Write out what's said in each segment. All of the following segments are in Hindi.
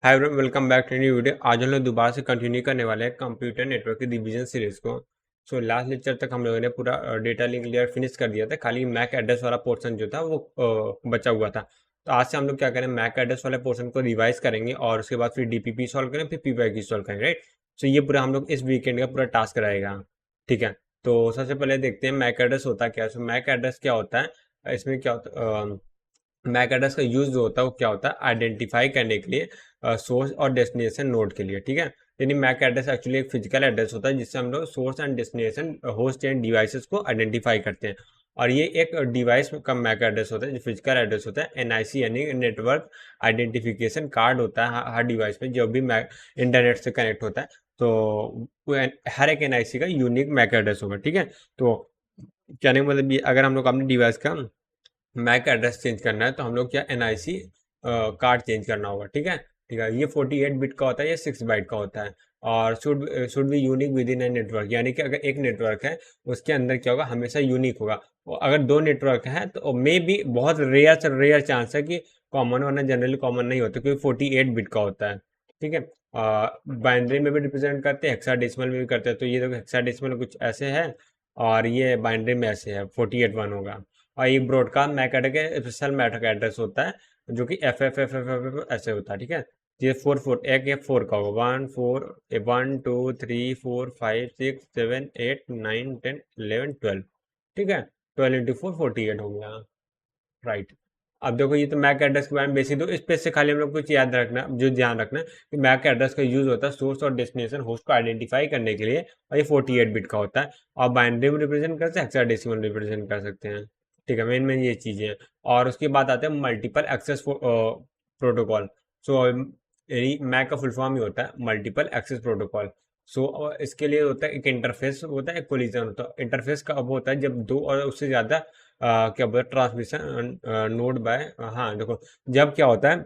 Hi everyone, welcome back to new video. आज हम लोग दोबारा से कंटिन्यू करने वाले हैं कंप्यूटर नेटवर्क की रिवीजन सीरीज को। लास्ट लेक्चर तक हम लोगों ने पूरा डेटा लिंक लेयर फिनिश कर दिया था। खाली मैक एड्रेस वाला पोर्शन जो था वो बचा हुआ था। तो आज से हम लोग क्या करें, मैक एड्रेस वाले पोर्शन को रिवाइज करेंगे और उसके बाद फिर डीपीपी सॉल्व करें, फिर पीवाईक्यू सॉल्व करेंगे, राइट। ये पूरा हम लोग इस वीकेंड का पूरा टास्क रहेगा, ठीक है। तो सबसे पहले देखते हैं मैक एड्रेस होता क्या है। मैक एड्रेस क्या होता है, इसमें क्या होता मैक एड्रेस का यूज जो होता है वो क्या होता है, आइडेंटिफाई करने के लिए सोर्स और डेस्टिनेशन नोड के लिए, ठीक है। यानी मैक एड्रेस एक्चुअली एक फिजिकल एड्रेस होता है जिससे हम लोग source and destination host end devices को आइडेंटिफाई करते हैं। और ये एक डिवाइस का मैक एड्रेस होता है जो फिजिकल एड्रेस होता है। एनआईसी यानी नेटवर्क आइडेंटिफिकेशन कार्ड होता है हर डिवाइस में जो भी मैक इंटरनेट से कनेक्ट होता है। तो हर एक एनआईसी का यूनिक मैक एड्रेस होगा, ठीक है। तो कहने का मतलब ये, अगर हम लोग अपने डिवाइस का मैक एड्रेस चेंज करना है तो हम लोग क्या एनआईसी कार्ड चेंज करना होगा, ठीक है। ठीक है, ये 48 बिट का होता है, ये 6 बाइट का होता है। और should be unique with in a network, यानी कि अगर एक नेटवर्क है उसके अंदर क्या होगा, हमेशा यूनिक होगा। और अगर दो नेटवर्क है तो मे भी बहुत रेयर से रेयर चांस है कि कॉमन, वरना जनरली कॉमन नहीं होता क्योंकि 48 बिट का होता है, ठीक है। बाइनरी में भी रिप्रेजेंट करते हैं, हेक्साडेसिमल में भी करते हैं। तो ये देखो हेक्साडेसिमल कुछ ऐसे है और ये बाइनरी में ऐसे है, 48 1 होगा। और ये broadcast MAC address special MAC address होता है जो कि एफ ऐसे होता है, ठीक है। ये 4 4 एक ये 4 का होगा, 1 4 1 2 3 4 5 6 7 8 9 10 11 12, ठीक है। 12 इंटू 4 48 हो गया, राइट। अब देखो ये तो मैक एड्रेस के बारे में बेसिक, तो इस पे से खाली हम लोग कुछ याद रखना, जो ध्यान रखना है कि मैक एड्रेस का यूज होता है सोर्स और डेस्टिनेशन होस्ट को आइडेंटिफाई करने के लिए, और ये 48 बिट का होता है। और बाइनरी में रिप्रेजेंट कर सकते हैं, हेक्साडेसिमल रिप्रेजेंट कर सकते हैं, ठीक है। मेन मेन ये चीजें हैं। और उसके बाद आते हैं multiple access protocol. So MAC का फुल फॉर्म ही होता है मल्टीपल एक्सेस प्रोटोकॉल। इसके लिए होता है एक इंटरफेस होता है, एक कोलिजन होता है। इंटरफेस का अब होता है जब दो और उससे ज्यादा क्या बोलते हैं ट्रांसमिशन नोड बाय, हाँ देखो, जब क्या होता है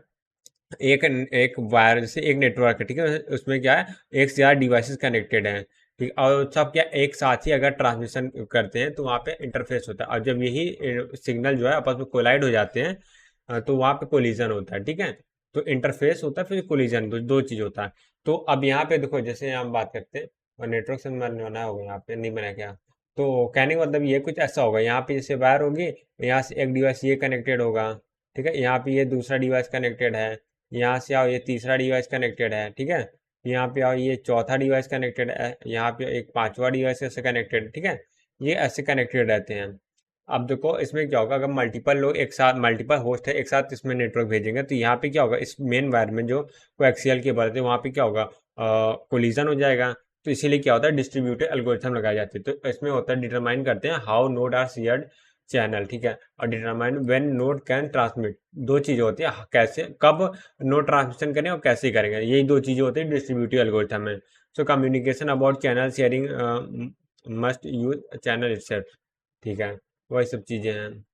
एक एक वायर जैसे एक नेटवर्क है, ठीक है, उसमें क्या है एक से ज़्यादा डिवाइसेस कनेक्टेड हैं, ठीक। और सब क्या एक साथ ही अगर ट्रांसमिशन करते हैं तो वहाँ पे इंटरफेस होता है। और जब यही सिग्नल जो है आपस में कोलाइड हो जाते हैं तो वहाँ पे कोलिजन होता है, ठीक है। तो इंटरफेस होता है फिर कोलिजन, दो चीज़ होता है। तो अब यहाँ पे देखो, जैसे हम बात करते हैं और नेटवर्क से बना होगा, यहाँ पे नहीं बना क्या। तो कहने का मतलब ये कुछ ऐसा होगा, यहाँ पे जैसे वायर होगी, यहाँ से एक डिवाइस ये कनेक्टेड होगा, ठीक है। यहाँ पे ये दूसरा डिवाइस कनेक्टेड है, यहाँ से आओ ये तीसरा डिवाइस कनेक्टेड है, ठीक है। यहाँ पे आओ ये चौथा डिवाइस कनेक्टेड है, यहाँ पे एक पांचवा डिवाइस ऐसे कनेक्टेड, ठीक है। ये ऐसे कनेक्टेड रहते हैं। अब देखो इसमें क्या होगा, अगर मल्टीपल लोग एक साथ, मल्टीपल होस्ट है एक साथ इसमें नेटवर्क भेजेंगे तो यहाँ पे क्या होगा, इस मेन वायर में जो कोएक्सियल केबल है वहाँ पे क्या होगा, कोलिजन हो जाएगा। तो इसीलिए क्या होता है, डिस्ट्रीब्यूटेड एल्गोरिथम लगाए जाते हैं। तो इसमें होता है डिटरमाइन करते हैं how node are shared channel, ठीक है। और determine when node can transmit, दो चीजें होती है, कैसे कब नोड ट्रांसमिशन करें और कैसे करेंगे, यही दो चीजें होती है डिस्ट्रीब्यूटिव एल्गोरिथम में। So communication about channel sharing must use channel itself, ठीक है। वही सब चीजें हैं।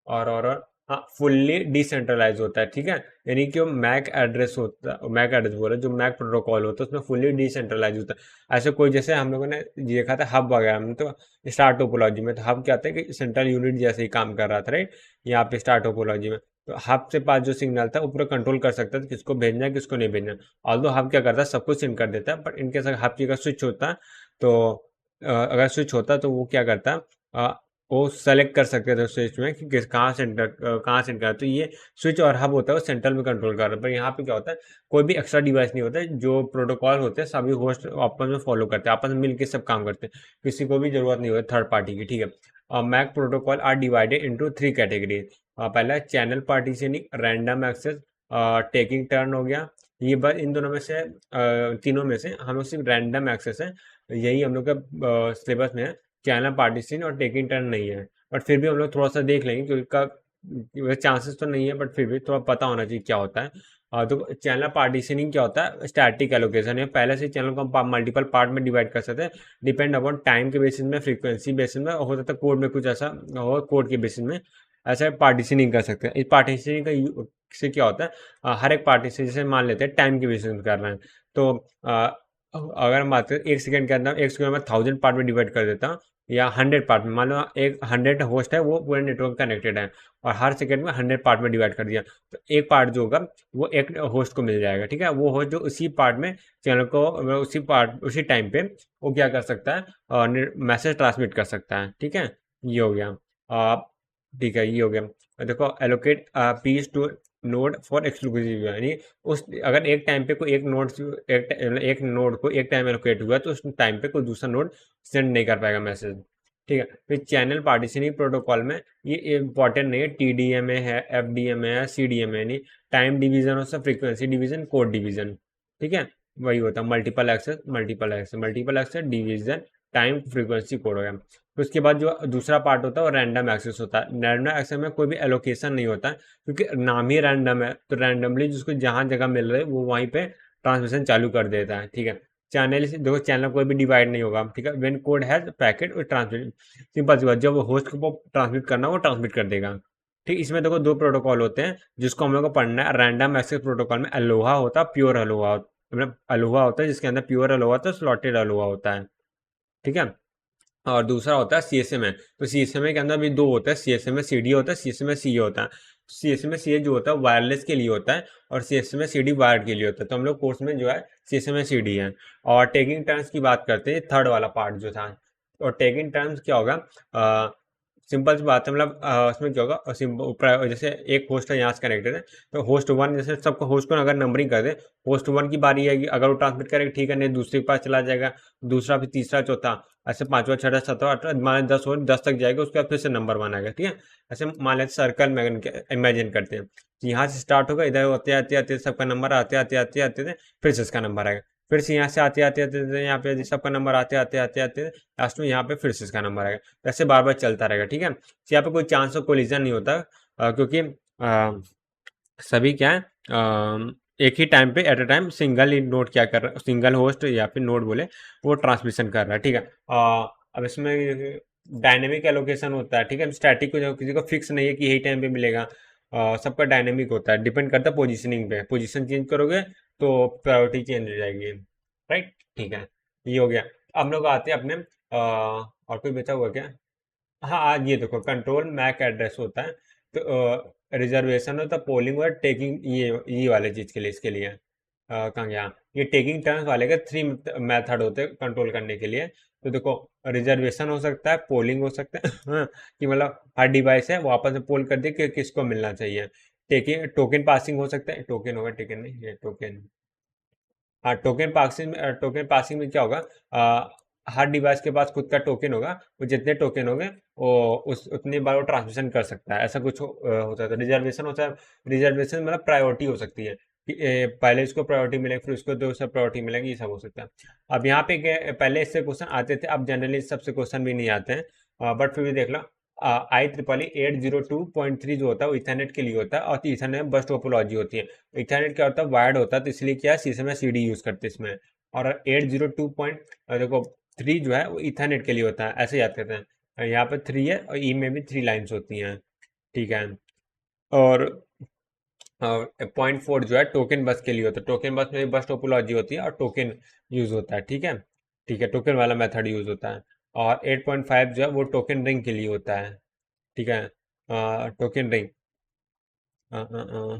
और हाँ, फुल्ली डिसेंट्रलाइज होता है, ठीक है। यानी कि मैक एड्रेस होता है, मैक एड्रेस बोले जो मैक प्रोटोकॉल होता है उसमें फुल्ली डिसेंट्रलाइज होता है। ऐसे कोई, जैसे हम लोगों ने देखा था हब वगैरह में, तो स्टार टोपोलॉजी में तो हब क्या होता है कि सेंट्रल यूनिट जैसे ही काम कर रहा था, राइट। यहाँ पे स्टार टोपोलॉजी में तो हब से पास जो सिग्नल था वो पूरा कंट्रोल कर सकता था किसको भेजना है किसको नहीं भेजना। ऑल्दो हब क्या करता है, सब कुछ सेंड कर देता है, बट इनके साथ हब की अगर स्विच होता है तो अगर स्विच होता तो वो क्या करता है, वो सेलेक्ट कर सकते थे उस स्विच में कि किस कहाँ सेंटर करना है। तो ये स्विच और हब होता है वो सेंट्रल में कंट्रोल कर रहा है। पर यहाँ पे क्या होता है, कोई भी एक्स्ट्रा डिवाइस नहीं होता है, जो प्रोटोकॉल होते हैं सभी होस्ट आपस में फॉलो करते हैं, आपस में मिलकर सब काम करते हैं, किसी को भी जरूरत नहीं होती थर्ड पार्टी की, ठीक है। MAC protocol are divided into 3 categories. पहला channel partitioning, random access, taking turn हो गया। ये बस इन दोनों में से तीनों में से हम लोग सिर्फ रैंडम एक्सेस है, यही हम लोग का सिलेबस में है। चैनल पार्टीशन और टेकिंग टर्न नहीं है, बट फिर भी हम लोग थोड़ा सा देख लेंगे क्योंकि इसका चांसेस तो नहीं है, बट फिर भी थोड़ा पता होना चाहिए क्या होता है। तो चैनल पार्टीशनिंग क्या होता है, स्टैटिक एलोकेशन है, पहले से चैनल को हम मल्टीपल पार्ट में डिवाइड कर सकते हैं, डिपेंड अपॉन टाइम के बेसिस में, फ्रीक्वेंसी बेसिस में, हो सकता है कोड में कुछ ऐसा हो, कोड के बेसिस में ऐसा पार्टीशनिंग कर सकते हैं। इस पार्टीशनिंग का से क्या होता है, हर एक पार्टीशन जैसे मान लेते हैं टाइम के बेसिस में कर रहे हैं, तो अगर हम बात करें 1 सेकंड के अंदर, 1 सेकंड में 1000 पार्ट में डिवाइड कर देता हूँ, या 100 पार्ट में, मान लो एक 100 होस्ट है वो पूरे नेटवर्क कनेक्टेड है और हर सेकंड में 100 पार्ट में डिवाइड कर दिया, तो एक पार्ट जो होगा वो एक होस्ट को मिल जाएगा, ठीक है। वो होस्ट जो उसी पार्ट में चैनल को उसी टाइम पे वो क्या कर सकता है और मैसेज ट्रांसमिट कर सकता है, ठीक है। ये हो गया। ठीक है, ये हो गया। देखो allocate piece to node for exclusive, यानी उस अगर एक टाइम पे कोई एक नोड को एक टाइम एलोकेट हुआ तो उस टाइम पे कोई दूसरा नोड सेंड नहीं कर पाएगा मैसेज, ठीक है। फिर चैनल पार्टीशनिंग प्रोटोकॉल में ये इंपॉर्टेंट नहीं है, TDMA है, FDMA है, CDMA नहीं, टाइम डिवीजन और फ्रीक्वेंसी डिवीजन, कोड डिवीजन, ठीक है। वही होता है multiple access division, time frequency code हो गया। फिर उसके बाद जो दूसरा पार्ट होता है वो रैंडम एक्सेस होता है। रैंडम एक्सेस में कोई भी एलोकेशन नहीं होता है क्योंकि नाम ही रैंडम है, तो रैंडमली जिसको जहाँ जगह मिल रहा है वो वहीं पे ट्रांसमिशन चालू कर देता है, ठीक है। चैनल से देखो, चैनल कोई भी डिवाइड नहीं होगा, ठीक है। व्हेन कोड हैज पैकेट और ट्रांसमिट, सिंपल सी बात, जब होस्ट को ट्रांसमिट करना वो ट्रांसमिट कर देगा, ठीक। इसमें देखो दो प्रोटोकॉल होते हैं जिसको हम लोग को पढ़ना है। रैंडम एक्सेस प्रोटोकॉल में अलोहा होता है, प्योर अलोहा, मतलब अलोहा होता है जिसके अंदर प्योर अलोहा होता है, स्लॉटेड अलोहा होता है, ठीक है। और दूसरा होता है CSMA। तो CSMA के अंदर भी दो होता है, CSMA CD होता है, CSMA CA होता है। CSMA CA जो होता है वायरलेस के लिए होता है और CSMA CD वायर्ड के लिए होता है। तो हम लोग कोर्स में जो है CSMA CD है। और टेकिंग टर्म्स की बात करते हैं, थर्ड वाला पार्ट जो था। और टेकिंग टर्म्स क्या होगा, सिंपल सी बात है, मतलब उसमें क्या होगा, जैसे एक होस्ट है यहाँ से कनेक्टेड है, तो होस्ट वन, जैसे सबको होस्ट को अगर नंबरिंग कर दे, होस्ट वन की बारी आएगी, अगर वो ट्रांसमिट करेगा ठीक है, नहीं दूसरे के पास चला जाएगा, दूसरा, फिर तीसरा, चौथा, ऐसे पांचवा, छठा, सातवां, आठवां, मान 10 हो, 10 तक जाएगा, उसके बाद फिर से नंबर वन आएगा, ठीक है। ऐसे मान लेते सर्कल में इमेजिन करते हैं, तो यहाँ से स्टार्ट होगा, इधर आते आते आते सबका नंबर आते आते आते आते फिर से इसका नंबर आएगा, फिर से यहाँ से आते आते आते यहाँ पे सबका नंबर आते आते आते आते लास्ट में यहाँ पे फिर से इसका नंबर आएगा, ऐसे बार बार चलता रहेगा, ठीक है। तो यहाँ पे कोई चांस ऑफ कोलिजन नहीं होता, क्योंकि सभी क्या है, एक ही टाइम पे at a time single he node क्या कर रहा है, सिंगल होस्ट या फिर नोड बोले वो ट्रांसमिशन कर रहा है, ठीक है। अब इसमें डायनेमिक एलोकेशन होता है, ठीक है। स्टैटिक को जो किसी को फिक्स नहीं है कि यही टाइम पे मिलेगा, सबका डायनेमिक होता है, डिपेंड करता है पोजीशनिंग पे, पोजीशन चेंज करोगे तो प्रायोरिटी चेंज हो जाएगी, राइट, ठीक है। ये हो गया। अब लोग आते हैं अपने और कोई बचा हुआ क्या, हाँ आज ये देखो कंट्रोल मैक एड्रेस होता है, तो रिजर्वेशन होता है, पोलिंग और टेकिंग, ये वाले चीज के लिए, इसके लिए कहाँ गया, ये टेकिंग टर्न्स वाले के 3 मेथड होते हैं कंट्रोल करने के लिए। तो देखो रिजर्वेशन हो सकता है, पोलिंग हो सकता है हाँ, कि मतलब हर डिवाइस है वो आपस में पोल कर दे कि किसको मिलना चाहिए। टेकिंग टोकन पासिंग हो सकता है, टोकन होगा, टेकन नहीं, ये टोकन। हाँ, टोकन पासिंग में क्या होगा, हर डिवाइस के पास खुद का टोकन होगा, वो जितने टोकन होंगे वो उस उतनी बार वो ट्रांसमिशन कर सकता है, ऐसा कुछ होता है। तो रिजर्वेशन होता है, रिजर्वेशन मतलब प्रायोरिटी हो सकती है कि पहले इसको प्रायोरिटी मिलेगी, फिर उसको दूसरा प्रायोरिटी मिलेगी, ये सब हो सकता है। अब यहाँ पे पहले इससे क्वेश्चन आते थे, अब जनरली सबसे क्वेश्चन भी नहीं आते हैं, बट फिर भी देख लो। IEEE 802.3 जो होता है वो इथरनेट के लिए होता है, और इथरनेट में बस टोपोलॉजी होती है। इथरनेट क्या होता है, वायर्ड होता है, तो इसलिए क्या है सीएसएमए सीडी यूज करते हैं इसमें। और 802 देखो 3 जो है वो इथरनेट के लिए होता है, ऐसे याद करते हैं। यहाँ पे 3 है और ई में भी 3 लाइन्स होती हैं, ठीक है। और 0.4 जो है टोकन बस के लिए होता है, टोकन बस में भी बस टोपोलॉजी होती है और टोकन यूज होता है, ठीक है, ठीक है, टोकन वाला मेथड यूज होता है। और 8.5 जो है वो टोकन रिंग के लिए होता है, ठीक है, टोकन रिंग,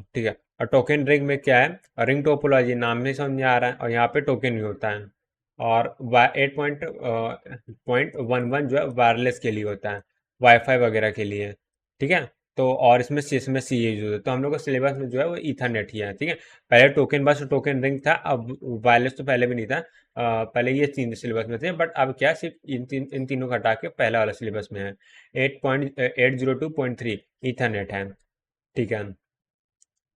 ठीक है। और टोकन रिंग में क्या है, रिंग टोपोलॉजी नाम में समझ में आ रहा है, और यहाँ पे टोकन भी होता है। और 8.11 जो है वायरलेस के लिए होता है, वाईफाई वगैरह के लिए, ठीक है। तो और इसमें सी यूज होता है, तो हम लोग का सिलेबस में जो है वो ईथरनेट ही है, ठीक है। पहले टोकन बस टोकन रिंग था, अब वायरलेस तो पहले भी नहीं था, पहले ये 3 सिलेबस में थे, बट अब क्या सिर्फ इन तीनों को हटा के पहला वाला सिलेबस में है। 8.802.3 ईथरनेट है, ठीक है।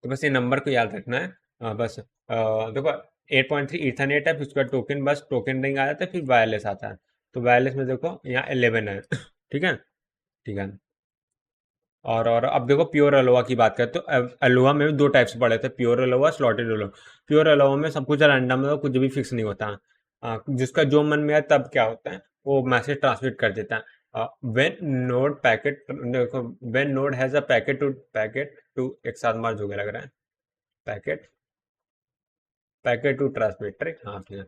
तो बस ये नंबर को याद रखना है, बस देखो 8.3 ईथरनेट है, फिर उसके बाद टोकन बस टोकन रिंग आ जाता है, फिर वायरलेस आता है। तो वायरलेस में देखो यहाँ 11 है ठीक है, ठीक है। और अब देखो प्योर अलोवा की बात करते तो अलोवा में भी 2 टाइप्स पड़े थे, प्योर अलोवा, स्लॉटेड अलोवा। प्योर अलोवा में सब कुछ रैंडम है, कुछ भी फिक्स नहीं होता, जिसका जो मन में है तब क्या होता है वो मैसेज ट्रांसमिट कर देता है। व्हेन नोड पैकेट, देखो when node has a packet to एक साथ मर्ज हो गया लग रहा है, पैकेट पैकेट टू ट्रांसमिट, हाँ ठीक है।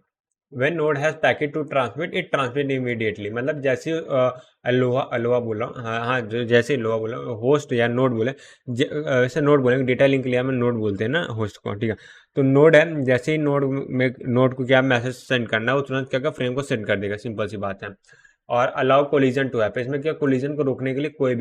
When node has packet to transmit it transmit immediately, मतलब जैसे अलोहा अलोहा बोला हूँ, हाँ हाँ, जो जैसे लोहा बोला होस्ट या नोड बोले, वैसे नोड बोलेंगे, डेटा लिंक लिया में नोड बोलते हैं ना होस्ट को, ठीक है। तो नोड है, जैसे ही नोड में नोड को क्या मैसेज सेंड करना है, वो तुरंत क्या फ्रेम को सेंड कर देगा, सिंपल सी बात है। और अलाउ कोलिजन टू हैपन, इसमें क्या कोलिजन को रोकने के लिए कोई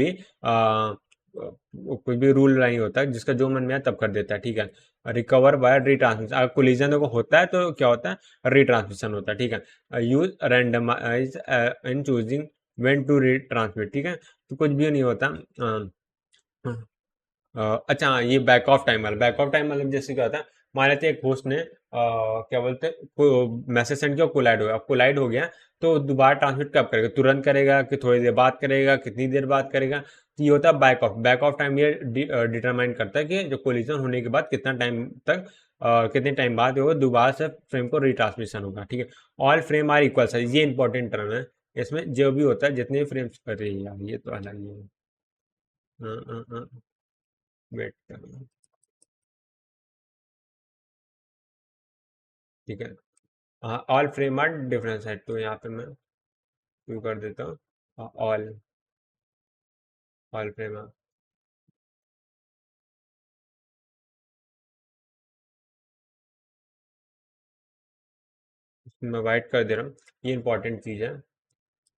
भी रूल नहीं होता, जिसका जो मन में आए तब कर देता है, ठीक है। रिकवर बाय रिट्रांसमिशन, अगर कोलिजन को होता है तो क्या होता है, रिट्रांसमिशन होता है, ठीक है। Use randomize in choosing when to retransmit, ठीक है। तो कुछ भी नहीं होता। अच्छा हाँ, ये बैक ऑफ टाइम वाला, बैक ऑफ टाइम मतलब जैसे क्या होता है, मान लेते हैं एक होस्ट ने क्या बोलते हैं मैसेज सेंड किया, कोलाइड हो गया, अब कोलाइड हो गया तो दोबारा ट्रांसमिट कब करेगा, तुरंत करेगा कि थोड़ी देर बाद करेगा, कितनी देर बाद करेगा, तो ये होता है बैक ऑफ टाइम। ये डिटरमाइन करता है कि जो कोलिजन होने के बाद कितना टाइम तक कितने टाइम बाद वो दोबारा से फ्रेम को रिट्रांसमिशन होगा, ठीक है। All frame are equal size, ये इंपॉर्टेंट टर्म है, इसमें जो भी होता है जितने भी फ्रेम्स, अरे यार ये तो अलग ही है। वेट करना, ठीक है। हाँ, all frame are different side, तो यहाँ पे मैं शुरू कर देता हूँ ऑल ऑल फ्रेम आर, मैं वाइट कर दे रहा हूँ, ये इंपॉर्टेंट चीज़ है,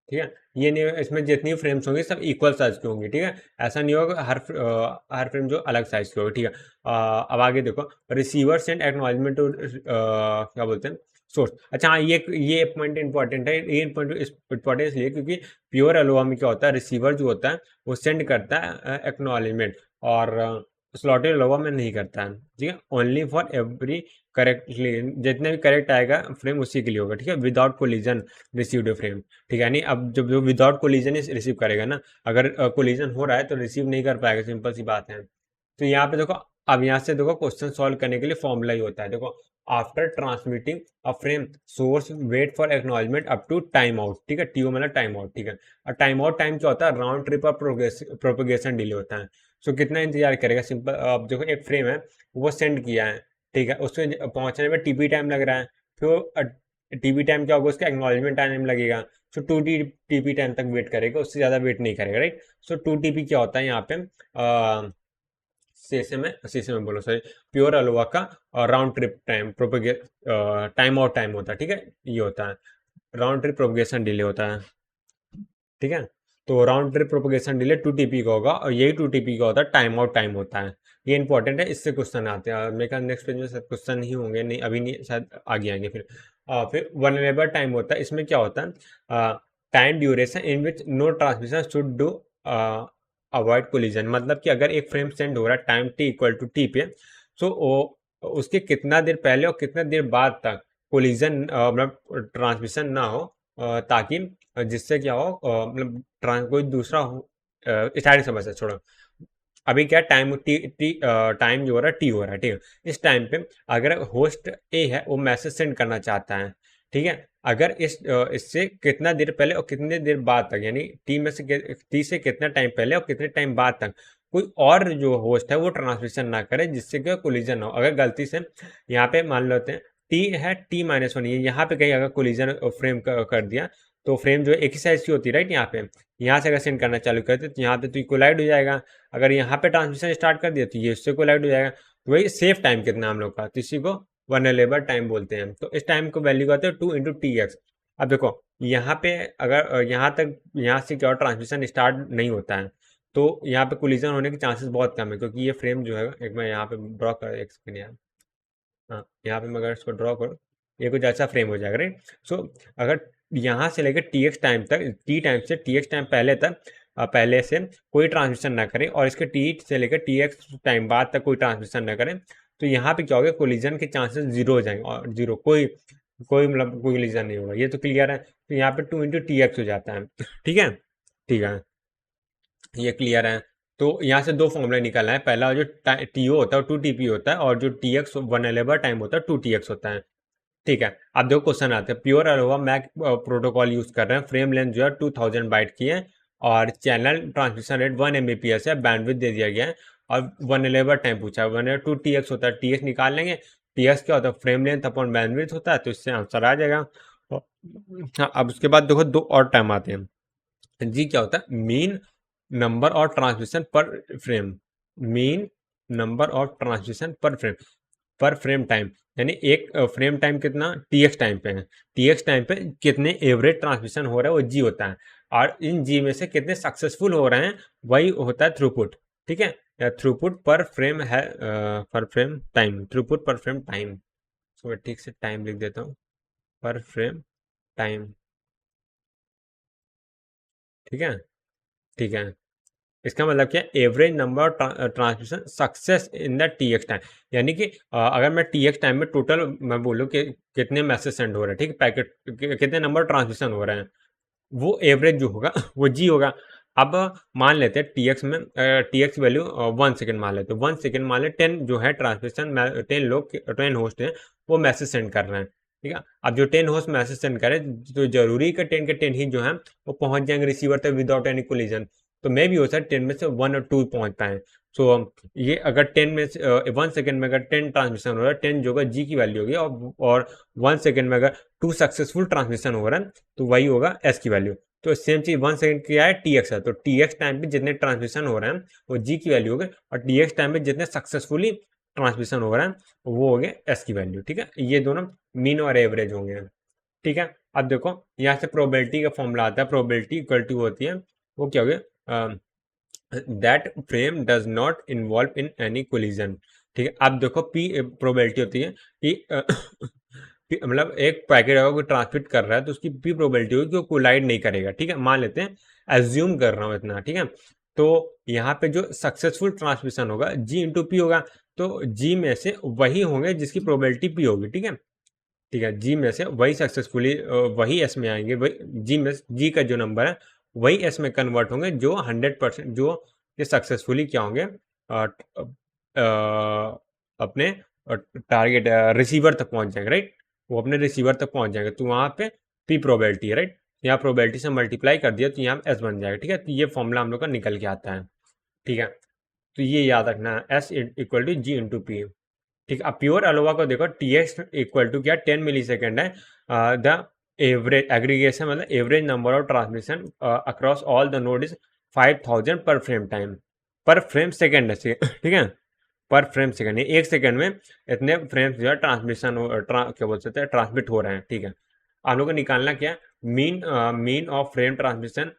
ठीक है। ये नहीं, इसमें जितनी फ्रेम्स होंगी सब इक्वल साइज की होंगी, ठीक है। ऐसा नहीं होगा हर फ्रेम जो अलग साइज की होगी, ठीक है। अब आगे देखो, रिसीवर सेंड एक्नॉलेजमेंट टू क्या बोलते हैं, सोर्स। अच्छा हाँ, ये पॉइंट इंपॉर्टेंट है, ये पॉइंट इंपॉर्टेंट इसलिए क्योंकि प्योर अलोहा में क्या होता है, रिसीवर जो होता है वो सेंड करता है एक्नॉलेजमेंट, और स्लॉटेड अलोहा में नहीं करता है, ठीक है। ओनली फॉर एवरी करेक्टली, जितने भी करेक्ट आएगा फ्रेम उसी के लिए होगा, ठीक है, विदाउट कोलिजन रिसीव्ड फ्रेम, ठीक है। यानी अब जब जो विदाउट कोलिजन रिसीव करेगा ना, अगर कोलिजन हो रहा है तो रिसीव नहीं कर पाएगा, सिंपल सी बात है। तो यहाँ पे देखो, अब यहाँ से देखो क्वेश्चन सॉल्व करने के लिए फॉर्मूला ही होता है, देखो, after transmitting a frame source wait for acknowledgement up to time out, ठीक है, टीओ मतलब टाइम आउट, ठीक है। और टाइम आउट टाइम क्या होता है, राउंड ट्रिप और प्रोपेगेशन डिले होता है। सो कितना इंतजार करेगा, सिंपल, अब देखो एक फ्रेम है, वो सेंड किया है, ठीक है, उससे पहुंचने में टीपी टाइम लग रहा है, फिर टीपी टाइम क्या होगा, उसका एक्नॉलेजमेंट टाइम लगेगा, सो टू टीपी टाइम तक वेट करेगा, उससे ज़्यादा वेट नहीं करेगा, राइट। सो टू टीपी क्या होता है यहाँ पे, सीएसएम में बोलो सॉरी, प्योर अलोवा का round trip time propagate time out time होता है, ठीक है, ये होता है राउंड ट्रिप प्रोपेगेशन डिले होता है, ठीक है। तो round trip propagation delay 2 TP का होगा, और यही 2 टीपी का होता है टाइम आउट टाइम होता है। ये इंपॉर्टेंट है, इससे क्वेश्चन आते हैं, मेरे ख्याल नेक्स्ट पेज में शायद क्वेश्चन नहीं होंगे, नहीं अभी नहीं, शायद आगे आएंगे फिर वनरेबल टाइम होता है, इसमें क्या होता है, time duration in which no transmission should do avoid collision, मतलब कि अगर एक फ्रेम सेंड हो रहा है time T equal to T पे, तो उसके कितना देर पहले और कितना देर बाद तक कोलिजन मतलब ट्रांसमिशन ना हो, ताकि जिससे क्या हो, मतलब कोई दूसरा हो, स्टार्टिंग समस्या छोड़ो, अभी क्या टाइम टी टी टाइम जो हो रहा है टी हो रहा है, ठीक है। इस टाइम पे अगर होस्ट ए है वो मैसेज सेंड करना चाहता है, ठीक है, अगर इससे कितना देर पहले और कितने देर बाद तक, यानी टी में से टी से कितना टाइम पहले और कितने टाइम बाद तक कोई और जो होस्ट है वो ट्रांसमिशन ना करे, जिससे कि कोलिजन हो। अगर गलती से यहाँ पे मान लेते हैं टी है T-1 ये, यहाँ पे कहीं अगर कोलिजन फ्रेम कर दिया, तो फ्रेम जो है एक ही साइज की होती है, राइट। यहाँ से अगर सेंड करना चालू करते तो यहाँ पे तो कोलाइड हो जाएगा, अगर यहाँ पे ट्रांसमिशन स्टार्ट कर दिया तो ये उससे कोलाइड हो जाएगा, तो वही सेफ टाइम कितना हम लोग का, तो इसी को वनरेबल टाइम बोलते हैं। तो इस टाइम को वैल्यू कहते हैं 2 × TX। अब देखो यहाँ पे अगर यहाँ से क्या ट्रांसमिशन स्टार्ट नहीं होता है, तो यहाँ पे कोलिजन होने के चांसेस बहुत कम है, क्योंकि ये फ्रेम जो है, एक मैं यहाँ पे ड्रॉ कर, एक सेकंड यार, हाँ यहाँ पे मैं अगर इसको ड्रॉ करूँ, ये कुछ ऐसा फ्रेम हो जाएगा, राइट। सो अगर यहाँ से लेकर TX टाइम तक, टी टाइम से TX टाइम पहले तक, पहले से कोई ट्रांसमिशन ना करें, और इसके टी से लेकर TX टाइम बाद तक कोई ट्रांसमिशन ना करें, तो यहाँ पे क्या होगा, कोलिजन के चांसेस जीरो हो जाएंगे, और जीरो, कोई कोई मतलब कोई कोलिजन नहीं होगा, ये तो क्लियर है। तो यहाँ पे 2 × TX हो जाता है, ठीक है, ठीक है, ये क्लियर है। तो यहाँ से दो फॉर्मूले निकलना है, पहला जो टीओ होता है 2 टीपी होता है, और जो TX वनरेबल टाइम होता है 2 TX होता है, ठीक है। अब देखो क्वेश्चन आते हैं, pure ALOHA MAC protocol use कर रहे हैं, फ्रेम लेंथ जो है 2000 बाइट की है, और चैनल ट्रांसमिशन रेट 1 Mbps है, बैंडविड्थ दे दिया गया है, और वनरेबल टाइम पूछा है, वन 2 TX होता है, TX निकाल लेंगे टीएक्स क्या होता है, फ्रेम लेंथ अपॉन बैंडविड्थ होता है, तो इससे आंसर आ जाएगा। हाँ, अब उसके बाद देखो दो और टर्म आते हैं। जी क्या होता है, मीन नंबर और ट्रांसमिशन पर फ्रेम, मीन नंबर और ट्रांसमिशन पर फ्रेम टाइम, यानी एक फ्रेम टाइम कितना टीएक्स टाइम पे है, टीएक्स टाइम पे कितने एवरेज ट्रांसमिशन हो रहा है वो जी होता है, और इन जी में से कितने सक्सेसफुल हो रहे हैं वही होता है थ्रूपुट। ठीक है, थ्रूपुट पर फ्रेम है, पर फ्रेम टाइम, थ्रूपुट पर फ्रेम टाइम, तो ठीक से टाइम लिख देता हूँ, पर फ्रेम टाइम। ठीक है, ठीक है, इसका मतलब क्या, average number of transmission success in the TX time, यानी कि अगर मैं टीएक्स टाइम में टोटल मैं बोलूँ कि कितने मैसेज सेंड हो रहे हैं, ठीक है, पैकेट कितने नंबर ट्रांसमिशन हो रहे हैं, वो एवरेज जो होगा वो जी होगा। अब मान लेते हैं टीएक्स में, टीएक्स वैल्यू 1 सेकेंड मान लेते हैं, 1 सेकेंड मान ले 10 जो है ट्रांसमिशन, 10 लोग 10 होस्ट हैं वो मैसेज सेंड कर रहे हैं। ठीक है, अब जो 10 होस्ट मैसेज सेंड करे तो जरूरी का 10 के 10 ही जो है वो पहुंच जाएंगे रिसीवर तक विदाउट एनी कोलिजन, तो मे भी हो सकता है 10 में से 1 और 2 पहुंच पाए। सो ये अगर 10 में से 1 सेकेंड में अगर 10 ट्रांसमिशन हो रहा है, 10 जो होगा जी की वैल्यू होगी, और 1 सेकेंड में अगर 2 सक्सेसफुल ट्रांसमिशन हो रहा है तो वही होगा एस की वैल्यू। तो सेम चीज 1 सेकेंड क्या है, टीएक्स है, तो टीएक्स टाइम पे जितने ट्रांसमिशन हो रहे हैं वो जी की वैल्यू हो गए, और टीएक्स टाइम पे जितने सक्सेसफुली ट्रांसमिशन हो रहा है वो हो गए एस की वैल्यू। ठीक है, ये दोनों मीन और एवरेज होंगे। ठीक है, अब देखो यहाँ से प्रोबेबिलिटी का फॉर्मूला आता है, प्रोबेबिलिटी इक्वल टू होती है, वो क्या हो गया, that frame does not involve in any collision. ठीक है, अब देखो पी प्रोबेबिलिटी होती है कि मतलब एक पैकेट अगर कोई ट्रांसमिट कर रहा है तो उसकी पी प्रोबेबिलिटी होगी कि वो कोलाइड नहीं करेगा। ठीक है, मान लेते हैं, एज्यूम कर रहा हूँ इतना। ठीक है, तो यहाँ पे जो सक्सेसफुल ट्रांसमिशन होगा जी इंटू पी होगा, तो जी में से वही होंगे जिसकी प्रोबेबिलिटी पी होगी। ठीक है, ठीक है, जी में से वही सक्सेसफुली वही एस में आएंगे, वही जी में जी का जो नंबर है वही एस में कन्वर्ट होंगे, जो 100% जो ये सक्सेसफुली क्या होंगे, अपने टारगेट रिसीवर तक पहुंच जाएंगे। राइट, वो अपने रिसीवर तक पहुंच जाएंगे, तो वहां पे पी प्रोबेबिलिटी है। राइट, यहाँ प्रोबेबिलिटी से मल्टीप्लाई कर दिया तो यहाँ एस बन जाएगा। ठीक है, तो ये फॉर्मूला हम लोग का निकल के आता है। ठीक है, तो ये याद रखना है, S equal to G into P. ठीक है, अब प्योर अलोवा को देखो, टी एक्स इक्वल टू क्या 10 मिली सेकेंड है, द एवरेज एग्रीगेशन मतलब average number of transmission across all the node is 5000 पर फ्रेम टाइम, पर फ्रेम सेकेंड है। ठीक है, पर फ्रेम सेकेंड, एक सेकेंड में इतने फ्रेम्स जो है ट्रांसमिशन क्या बोल सकते हैं ट्रांसमिट हो रहे हैं। ठीक है, आप लोग को निकालना क्या है, मीन ऑफ फ्रेम ट्रांसमिशन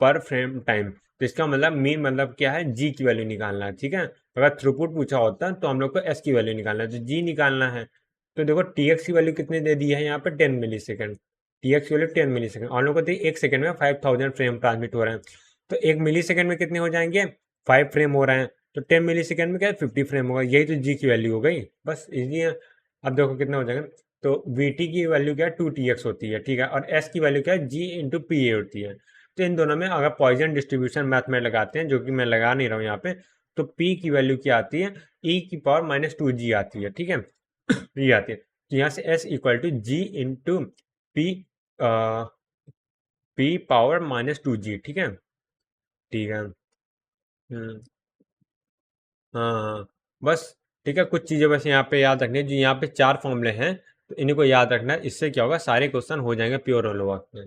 पर फ्रेम टाइम, तो इसका मतलब मीन मतलब क्या है, जी की वैल्यू निकालना है। ठीक है, अगर थ्रूपुट पूछा होता तो हम लोग को एस की वैल्यू निकालना है, तो जी निकालना है। तो देखो टीएक्स की वैल्यू कितनी दे दी है यहाँ पे 10 मिली सेकेंड, टीएक्स की वैल्यू 10 मिली सेकेंड, हम लोग को दी एक सेकेंड में 5000 फ्रेम ट्रांसमिट हो रहे हैं, तो एक मिली सेकेंड में कितने हो जाएंगे, 5 फ्रेम हो रहे हैं, तो 10 मिली सेकेंड में क्या है 50 फ्रेम होगा, यही तो जी की वैल्यू हो गई, बस इजी है। अब देखो कितना हो जाएगा, तो वी टी की वैल्यू क्या है 2 TX होती है। ठीक है, और एस की वैल्यू क्या है जी इंटू पी ए होती है। तो इन दोनों में अगर पॉइजन डिस्ट्रीब्यूशन मैथ में लगाते हैं, जो कि मैं लगा नहीं रहा हूँ यहाँ पे, तो P की वैल्यू क्या आती है, ई की पावर -2G आती है। ठीक है, ये आती है, तो यहाँ से S equal to G into P, P power -2G। ठीक है, ठीक है, हाँ हाँ, बस ठीक है, कुछ चीज़ें बस यहाँ पे याद रखनी है, जो यहाँ पे 4 फॉर्मूले हैं तो इन्हीं को याद रखना है, इससे क्या होगा सारे क्वेश्चन हो जाएंगे प्योर अलोवा में।